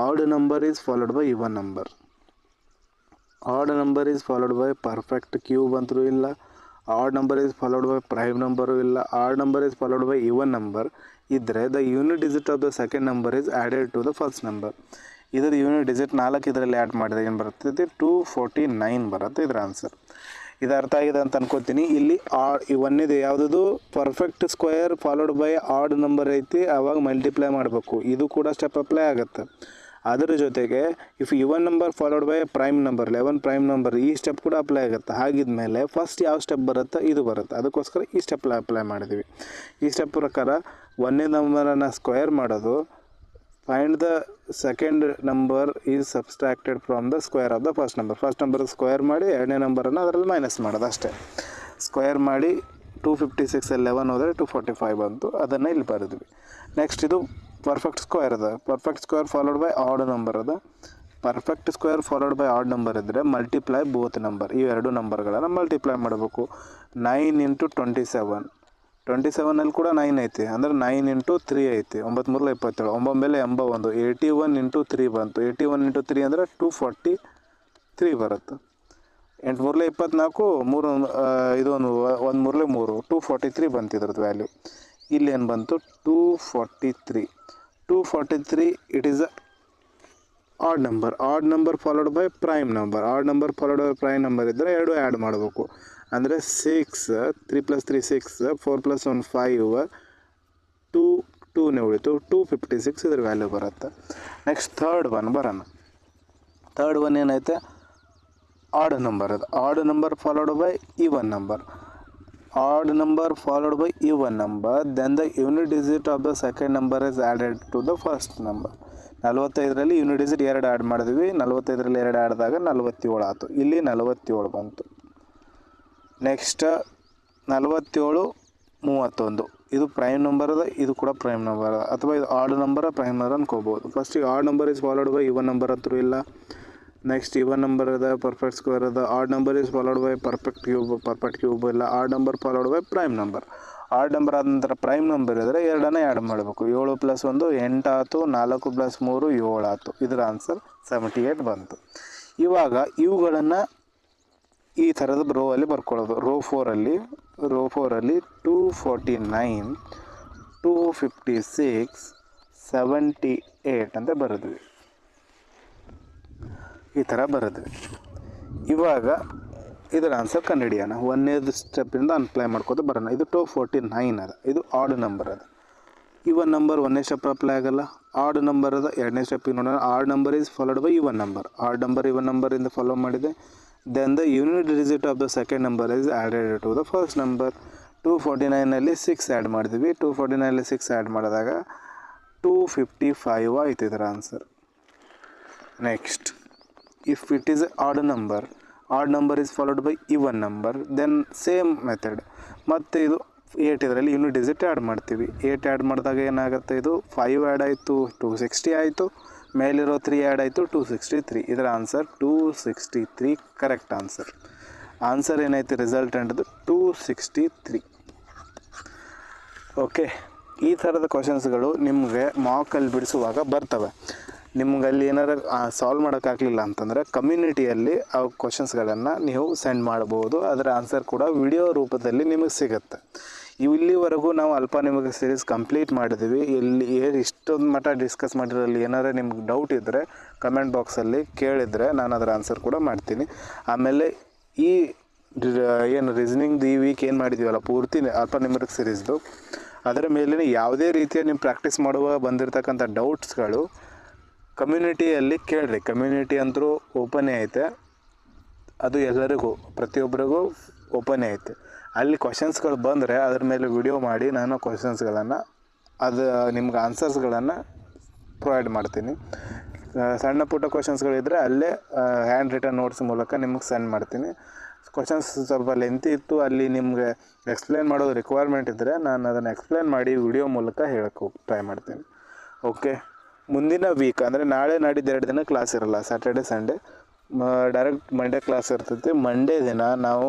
odd number is followed by even number, odd number is followed by perfect cube ಅಂತೂ ಇಲ್ಲ, odd number is followed by prime number ಇಲ್ಲ, odd number is followed by even number ಇದ್ದರೆ the unit digit of the second number is added to the first number. ಇದರ unit digit 4 ಇದರಲ್ಲಿ add ಮಾಡಿದರೆ ಏನು ಬರ್ತೈತಿ 249 ಬರುತ್ತೆ ಇದರ ಆನ್ಸರ್. ಇದು ಅರ್ಥ ಆಗಿದೆ ಅಂತ ಅನ್ಕೋತೀನಿ. ಇಲ್ಲಿ ಒಂದೇದು ಯಾವುದದು perfect square followed by odd number ಐತಿ, ಆವಾಗ ಮಲ್ಟಿಪ್ಲೈ ಮಾಡಬೇಕು, ಇದು ಕೂಡ ಸ್ಟೆಪ್ ಅಪ್ಲೈ ಆಗುತ್ತೆ. ಅದರ ಜೊತೆಗೆ if even number followed by prime number 11 prime number, ಈ ಸ್ಟೆಪ್ ಕೂಡ ಅಪ್ಲೈ ಆಗುತ್ತೆ. ಹಾಗಿದ್ಮೇಲೆ ಫಸ್ಟ್ ಯಾವ ಸ್ಟೆಪ್ ಬರುತ್ತೆ ಇದು ಬರುತ್ತೆ, ಅದಕ್ಕೋಸ್ಕರ ಈ ಸ್ಟೆಪ್ ಅಪ್ಲೈ ಮಾಡಿದ್ವಿ. ಈ ಸ್ಟೆಪ್ ಪ್ರಕಾರ ಒಂದನೇ ನಂಬರನ್ನು ಸ್ಕ್ವೇರ್ ಮಾಡೋದು, find the second number is subtracted from the square of the first number square ಮಾಡಿ ಎರಡನೇ ನಂಬರನ್ನು ಅದರಲ್ಲಿ ಮೈನಸ್ ಮಾಡೋದು ಅಷ್ಟೇ. ಸ್ಕ್ವೇರ್ ಮಾಡಿ 256 11 ಹೋದರೆ 245 ಬಂತು, ಅದನ್ನು ಇಲ್ಲಿ ಬರೆದ್ವಿ. ನೆಕ್ಸ್ಟ್ ಇದು ಪರ್ಫೆಕ್ಟ್ ಸ್ಕ್ವೇರ್ ಅದ, perfect square followed by odd number ಅದ. Perfect square followed by odd number ಇದ್ದರೆ ಮಲ್ಟಿಪ್ಲೈ ಬೋತ್ ನಂಬರ್, ಈ ಎರಡು ನಂಬರ್ಗಳನ್ನು ಮಲ್ಟಿಪ್ಲೈ ಮಾಡಬೇಕು. 9 × 27, 27ನಲ್ಲಿ ಕೂಡ 9 ಐತಿ, ಅಂದರೆ 9 × 3 ಐತಿ, 9 3 27, 9 ಮೇಲೆ 81, 81 × 3 ಬಂತು, 81 × 3 ಅಂದರೆ 243 ಬರುತ್ತೆ. 8 3 24, 3 ಇದೊಂದು 1 3 3, 243 ಬಂತು ಇದ್ರದ್ದು ವ್ಯಾಲ್ಯೂ. ಇಲ್ಲೇನು ಬಂತು 243. It is a add number followed by prime number. Odd number followed by prime number ಇದ್ದರೆ ಎರಡು ಆ್ಯಡ್ ಮಾಡಬೇಕು, ಅಂದರೆ 6, 3 + 3 6, 4 + 1 5, 2 ಉಳಿತು, 256 ಇದ್ರ ವ್ಯಾಲ್ಯೂ ಬರುತ್ತೆ. ನೆಕ್ಸ್ಟ್ ಥರ್ಡ್ ಒನ್ ಬರೋಣ. ಥರ್ಡ್ ಒನ್ ಏನೈತೆ ಆಡ್ ನಂಬರ್ ಅದು. Odd number followed by even number. Odd number followed by even number, then the unit digit of the second number is added to the first number. 45ರಲ್ಲಿ unit digit 2 add ಮಾಡಿದ್ವಿ, 45ರಲ್ಲಿ 2 ಆಡಿದಾಗ 47 ಆಯಿತು, ಇಲ್ಲಿ 47 ಬಂತು. Next 47 31, ಇದು prime number ಅದ, ಇದು ಕೂಡ ಪ್ರೈಮ್ ನಂಬರ್ ಅದ, ಅಥವಾ ಇದು ಆಡ್ ನಂಬರ ಪ್ರೈಮ್ ನಂಬರ್ ಅನ್ಕೋಬೋದು. ಫಸ್ಟಿಗೆ odd number is followed by even number ಅಂತೂ ಇಲ್ಲ. ನೆಕ್ಸ್ಟ್ ಇವನ್ ನಂಬರ್ ಅದ, ಪರ್ಫೆಕ್ಟ್ ಸ್ಕ್ವೇರ್ ಅದ. Odd number is followed by perfect cube ಇಲ್ಲ. Odd number followed by prime number. Odd number ಆದ ನಂತರ prime number ಇದ್ದರೆ ಎರಡನ್ನೇ ಆ್ಯಡ್ ಮಾಡಬೇಕು, 7 + 1 8 ಆಯಿತು, 4 + 3 7 ಆಯಿತು, ಇದರ ಆನ್ಸರ್ 78 ಬಂತು. ಇವಾಗ ಇವುಗಳನ್ನು ಈ ಥರದ ರೋ ಅಲ್ಲಿ ಬರ್ಕೊಳ್ಳೋದು. ರೋ 4ಅಲ್ಲಿ 249, 256, 78 ಅಂತ ಬರೆದ್ವಿ, ಈ ಥರ ಬರೆದ್ವಿ. ಇವಾಗ ಇದರ ಆನ್ಸರ್ ಕಂಡುಹಿಡಿಯೋಣ. ಒಂದನೇದು ಸ್ಟೆಪ್ಪಿಂದ ಅಪ್ಲೈ ಮಾಡ್ಕೋದು ಬರೋಣ. ಇದು 249 ಅದ, ಇದು ಆಡ್ ನಂಬರ್ ಅದ. ಇವನ್ ನಂಬರ್ ಒಂದನೇ ಸ್ಟೆಪ್ ಅಪ್ಲೈ ಆಗಲ್ಲ, ಆಡ್ ನಂಬರ್ ಅದ ಎರಡನೇ ಸ್ಟೆಪ್ಪಿಗೆ ನೋಡೋಣ. Odd number is followed by even number. Odd number even ನಂಬರಿಂದ ಫಾಲೋ ಮಾಡಿದೆ, then the unit digit of the second number is added to the first number. 249ನಲ್ಲಿ 6 add ಮಾಡಿದ್ವಿ, 249ನಲ್ಲಿ 6 ಆ್ಯಡ್ ಮಾಡಿದಾಗ 255 ಆಯ್ತು ಇದರ answer. Next if it is odd number is followed by even number, then same method. ಮತ್ತು ಇದು 8 ಇದರಲ್ಲಿ unit digit add ಮಾಡ್ತೀವಿ. 8 ಆ್ಯಡ್ ಮಾಡಿದಾಗ ಏನಾಗುತ್ತೆ, ಇದು 5 ಆ್ಯಡ್ ಆಯಿತು 260 ಆಯಿತು, ಮೇಲಿರೋ 3 ಆ್ಯಡ್ ಆಯಿತು 263. ಇದರ ಆನ್ಸರ್ 263 ಕರೆಕ್ಟ್ ಆನ್ಸರ್. ಆನ್ಸರ್ ಏನೈತಿ ರಿಸಲ್ಟೆಂಟ್ದು 263. ಓಕೆ, ಈ ಥರದ ಕ್ವಶನ್ಸ್ಗಳು ನಿಮಗೆ ಮಾಕಲ್ಲಿ ಬಿಡಿಸುವಾಗ ಬರ್ತವೆ. ನಿಮ್ಗೆ ಅಲ್ಲಿ ಏನಾರು ಸಾಲ್ವ್ ಮಾಡೋಕ್ಕಾಗಲಿಲ್ಲ ಅಂತಂದರೆ ಕಮ್ಯುನಿಟಿಯಲ್ಲಿ ಆ ಕ್ವಶನ್ಸ್ಗಳನ್ನು ನೀವು ಸೆಂಡ್ ಮಾಡ್ಬೋದು. ಅದರ ಆನ್ಸರ್ ಕೂಡ ವಿಡಿಯೋ ರೂಪದಲ್ಲಿ ನಿಮಗೆ ಸಿಗುತ್ತೆ. ಇಲ್ಲಿವರೆಗೂ ನಾವು ಅಲ್ಪಾನ್ಯೂಮರಿಕ್ ಸೀರೀಸ್ ಕಂಪ್ಲೀಟ್ ಮಾಡಿದ್ವಿ. ಇಷ್ಟೊಂದು ಮಟ್ಟ ಡಿಸ್ಕಸ್ ಮಾಡಿರೋಲ್ಲಿ ಏನಾರು ನಿಮ್ಗೆ ಡೌಟ್ ಇದ್ದರೆ ಕಮೆಂಟ್ ಬಾಕ್ಸಲ್ಲಿ ಕೇಳಿದರೆ ನಾನು ಅದರ ಆನ್ಸರ್ ಕೂಡ ಮಾಡ್ತೀನಿ. ಆಮೇಲೆ ಈ ಏನು ರೀಸನಿಂಗ್ದು ಈ ವೀಕ್ ಏನು ಮಾಡಿದ್ದೀವಲ್ಲ ಪೂರ್ತಿ ಅಲ್ಪಾನ್ಯೂಮರಿಕ್ ಸೀರೀಸ್ದು, ಅದರ ಮೇಲಿನ ಯಾವುದೇ ರೀತಿಯ ನೀವು ಪ್ರಾಕ್ಟೀಸ್ ಮಾಡುವಾಗ ಬಂದಿರತಕ್ಕಂಥ ಡೌಟ್ಸ್ಗಳು ಕಮ್ಯುನಿಟಿಯಲ್ಲಿ ಕೇಳಿರಿ. ಕಮ್ಯುನಿಟಿ ಅಂತೂ ಓಪನ್ನೇ ಐತೆ, ಅದು ಎಲ್ಲರಿಗೂ ಪ್ರತಿಯೊಬ್ಬರಿಗೂ ಓಪನ್ನೇ ಐತೆ. ಅಲ್ಲಿ ಕ್ವಶನ್ಸ್ಗಳು ಬಂದರೆ ಅದ್ರ ಮೇಲೆ ವಿಡಿಯೋ ಮಾಡಿ ನಾನು ಕ್ವಶನ್ಸ್ಗಳನ್ನು ಅದು ನಿಮ್ಗೆ ಆನ್ಸರ್ಸ್ಗಳನ್ನು ಪ್ರೊವೈಡ್ ಮಾಡ್ತೀನಿ. ಸಣ್ಣ ಪುಟ್ಟ ಕ್ವಶನ್ಸ್ಗಳಿದ್ದರೆ ಅಲ್ಲೇ ಹ್ಯಾಂಡ್ ರಿಟನ್ ನೋಟ್ಸ್ ಮೂಲಕ ನಿಮ್ಗೆ ಸೆಂಡ್ ಮಾಡ್ತೀನಿ. ಕ್ವಶನ್ಸ್ ಸ್ವಲ್ಪ ಲೆಂತಿ ಇತ್ತು, ಅಲ್ಲಿ ನಿಮಗೆ ಎಕ್ಸ್ಪ್ಲೇನ್ ಮಾಡೋದು ರಿಕ್ವೈರ್ಮೆಂಟ್ ಇದ್ದರೆ ನಾನು ಅದನ್ನು ಎಕ್ಸ್ಪ್ಲೇನ್ ಮಾಡಿ ವಿಡಿಯೋ ಮೂಲಕ ಹೇಳೋಕ್ಕೆ ಟ್ರೈ ಮಾಡ್ತೀನಿ. ಓಕೆ, ಮುಂದಿನ ವೀಕ್ ಅಂದರೆ ನಾಳೆ ನಾಡಿದ್ದು 2 ದಿನ ಕ್ಲಾಸ್ ಇರಲ್ಲ, Saturday Sunday. Direct Monday class ಇರ್ತೈತಿ. ಮಂಡೇ ದಿನ ನಾವು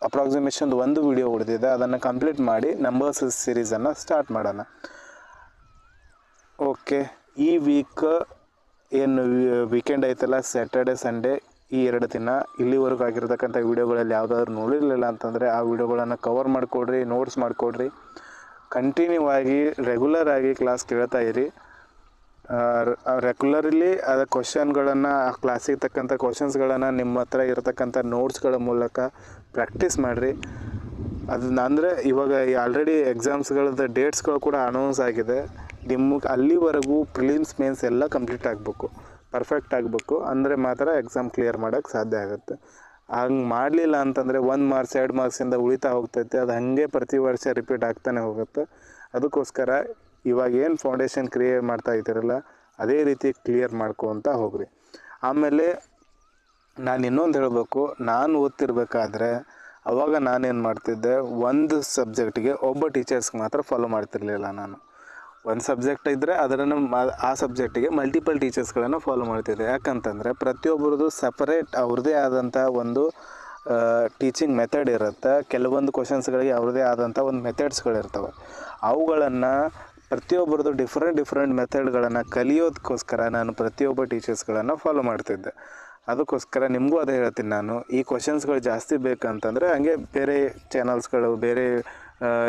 ಅಪ್ರಾಕ್ಸಿಮೇಷನ್ ಒಂದು ವಿಡಿಯೋ ಹೊಡೆದಿದೆ, ಅದನ್ನು ಕಂಪ್ಲೀಟ್ ಮಾಡಿ ನಂಬರ್ಸ್ ಸೀರೀಸನ್ನು ಸ್ಟಾರ್ಟ್ ಮಾಡೋಣ. ಓಕೆ, ಈ ವೀಕ್ ಏನು ವೀಕೆಂಡ್ ಐತಲ್ಲ, ಸ್ಯಾಟರ್ಡೆ ಸಂಡೇ, ಈ 2 ದಿನ ಇಲ್ಲಿವರೆಗೂ ಆಗಿರ್ತಕ್ಕಂಥ ವೀಡಿಯೋಗಳಲ್ಲಿ ಯಾವುದಾದ್ರು ನೋಡಿರಲಿಲ್ಲ ಅಂತಂದರೆ ಆ ವಿಡಿಯೋಗಳನ್ನು ಕವರ್ ಮಾಡಿಕೊಡ್ರಿ, ನೋಟ್ಸ್ ಮಾಡಿಕೊಡ್ರಿ. ಕಂಟಿನ್ಯೂ ಆಗಿ ರೆಗ್ಯುಲರ್ ಆಗಿ ಕ್ಲಾಸ್ ಕೇಳ್ತಾ ಇರಿ. ರೆಗ್ಯುಲರ್ಲಿ ಅದು ಕ್ವಶನ್ಗಳನ್ನು, ಆ ಕ್ಲಾಸಿಗೆ ತಕ್ಕಂಥ ಕ್ವಶನ್ಸ್ಗಳನ್ನು ನಿಮ್ಮ ಹತ್ರ ಇರತಕ್ಕಂಥ ನೋಟ್ಸ್ಗಳ ಮೂಲಕ ಪ್ರಾಕ್ಟೀಸ್ ಮಾಡಿರಿ. ಅದನ್ನ ಅಂದರೆ ಇವಾಗ ಆಲ್ರೆಡಿ ಎಕ್ಸಾಮ್ಸ್ಗಳದ್ದು ಡೇಟ್ಸ್ಗಳು ಕೂಡ ಅನೌನ್ಸ್ ಆಗಿದೆ. ನಿಮಗೆ ಅಲ್ಲಿವರೆಗೂ ಪ್ರಿಲಿಮ್ಸ್ ಮೇನ್ಸ್ ಎಲ್ಲ ಕಂಪ್ಲೀಟ್ ಆಗಬೇಕು, ಪರ್ಫೆಕ್ಟ್ ಆಗಬೇಕು, ಅಂದರೆ ಮಾತ್ರ ಎಕ್ಸಾಮ್ ಕ್ಲಿಯರ್ ಮಾಡೋಕ್ಕೆ ಸಾಧ್ಯ ಆಗುತ್ತೆ. ಹಂಗೆ ಮಾಡಲಿಲ್ಲ ಅಂತಂದರೆ 1 ಮಾರ್ಕ್ಸ್ 2 ಮಾರ್ಕ್ಸಿಂದ ಉಳಿತಾ ಹೋಗ್ತೈತೆ. ಅದು ಹಾಗೆ ಪ್ರತಿ ವರ್ಷ ರಿಪೀಟ್ ಆಗ್ತಾನೆ ಹೋಗುತ್ತೆ. ಅದಕ್ಕೋಸ್ಕರ ಇವಾಗ ಏನು ಫೌಂಡೇಶನ್ ಕ್ರಿಯೇಟ್ ಮಾಡ್ತಾ ಇದ್ದೀರಲ್ಲ, ಅದೇ ರೀತಿ ಕ್ಲಿಯರ್ ಮಾಡ್ಕೊತ ಹೋಗ್ರಿ. ಆಮೇಲೆ ನಾನು ಇನ್ನೊಂದು ಹೇಳಬೇಕು, ನಾನು ಓದ್ತಿರ್ಬೇಕಾದ್ರೆ ಅವಾಗ ನಾನೇನು ಮಾಡ್ತಿದ್ದೆ, ಒಂದು ಸಬ್ಜೆಕ್ಟಿಗೆ ಒಬ್ಬ ಟೀಚರ್ಸ್ಗೆ ಮಾತ್ರ ಫಾಲೋ ಮಾಡ್ತಿರ್ಲಿಲ್ಲ. ನಾನು ಒಂದು ಸಬ್ಜೆಕ್ಟ್ ಇದ್ದರೆ ಅದನ್ನು ಆ ಸಬ್ಜೆಕ್ಟಿಗೆ ಮಲ್ಟಿಪಲ್ ಟೀಚರ್ಸ್ಗಳನ್ನು ಫಾಲೋ ಮಾಡ್ತಿದ್ದೆ. ಯಾಕಂತಂದರೆ ಪ್ರತಿಯೊಬ್ಬರದ್ದು ಸಪರೇಟ್ ಅವ್ರದ್ದೇ ಆದಂಥ ಒಂದು ಟೀಚಿಂಗ್ ಮೆಥಡ್ ಇರುತ್ತೆ. ಕೆಲವೊಂದು ಕ್ವಶನ್ಸ್ಗಳಿಗೆ ಅವ್ರದ್ದೇ ಆದಂಥ ಒಂದು ಮೆಥಡ್ಸ್ಗಳಿರ್ತವೆ. ಅವುಗಳನ್ನು ಪ್ರತಿಯೊಬ್ಬರದ್ದು ಡಿಫ್ರೆಂಟ್ ಮೆಥಡ್ಗಳನ್ನು ಕಲಿಯೋದಕ್ಕೋಸ್ಕರ ನಾನು ಪ್ರತಿಯೊಬ್ಬ ಟೀಚರ್ಸ್ಗಳನ್ನು ಫಾಲೋ ಮಾಡ್ತಿದ್ದೆ. ಅದಕ್ಕೋಸ್ಕರ ನಿಮಗೂ ಅದೇ ಹೇಳ್ತೀನಿ ನಾನು, ಈ ಕ್ವಶನ್ಸ್ಗಳು ಜಾಸ್ತಿ ಬೇಕಂತಂದರೆ ಹಂಗೆ ಬೇರೆ ಚಾನಲ್ಸ್ಗಳು, ಬೇರೆ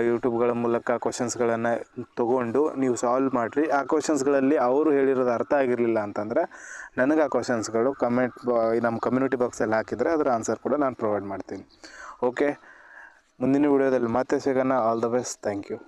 ಯೂಟ್ಯೂಬ್ಗಳ ಮೂಲಕ ಕ್ವಶನ್ಸ್ಗಳನ್ನು ತೊಗೊಂಡು ನೀವು ಸಾಲ್ವ್ ಮಾಡಿರಿ. ಆ ಕ್ವಶನ್ಸ್ಗಳಲ್ಲಿ ಅವರು ಹೇಳಿರೋದು ಅರ್ಥ ಆಗಿರಲಿಲ್ಲ ಅಂತಂದರೆ ನನಗೆ ಆ ಕ್ವಶನ್ಸ್ಗಳು ನಮ್ಮ ಕಮ್ಯುನಿಟಿ ಬಾಕ್ಸಲ್ಲಿ ಹಾಕಿದರೆ ಅದರ ಆನ್ಸರ್ ಕೂಡ ನಾನು ಪ್ರೊವೈಡ್ ಮಾಡ್ತೀನಿ. ಓಕೆ, ಮುಂದಿನ ವಿಡಿಯೋದಲ್ಲಿ ಮತ್ತೆ ಸಿಗೋಣ. All the best. Thank you.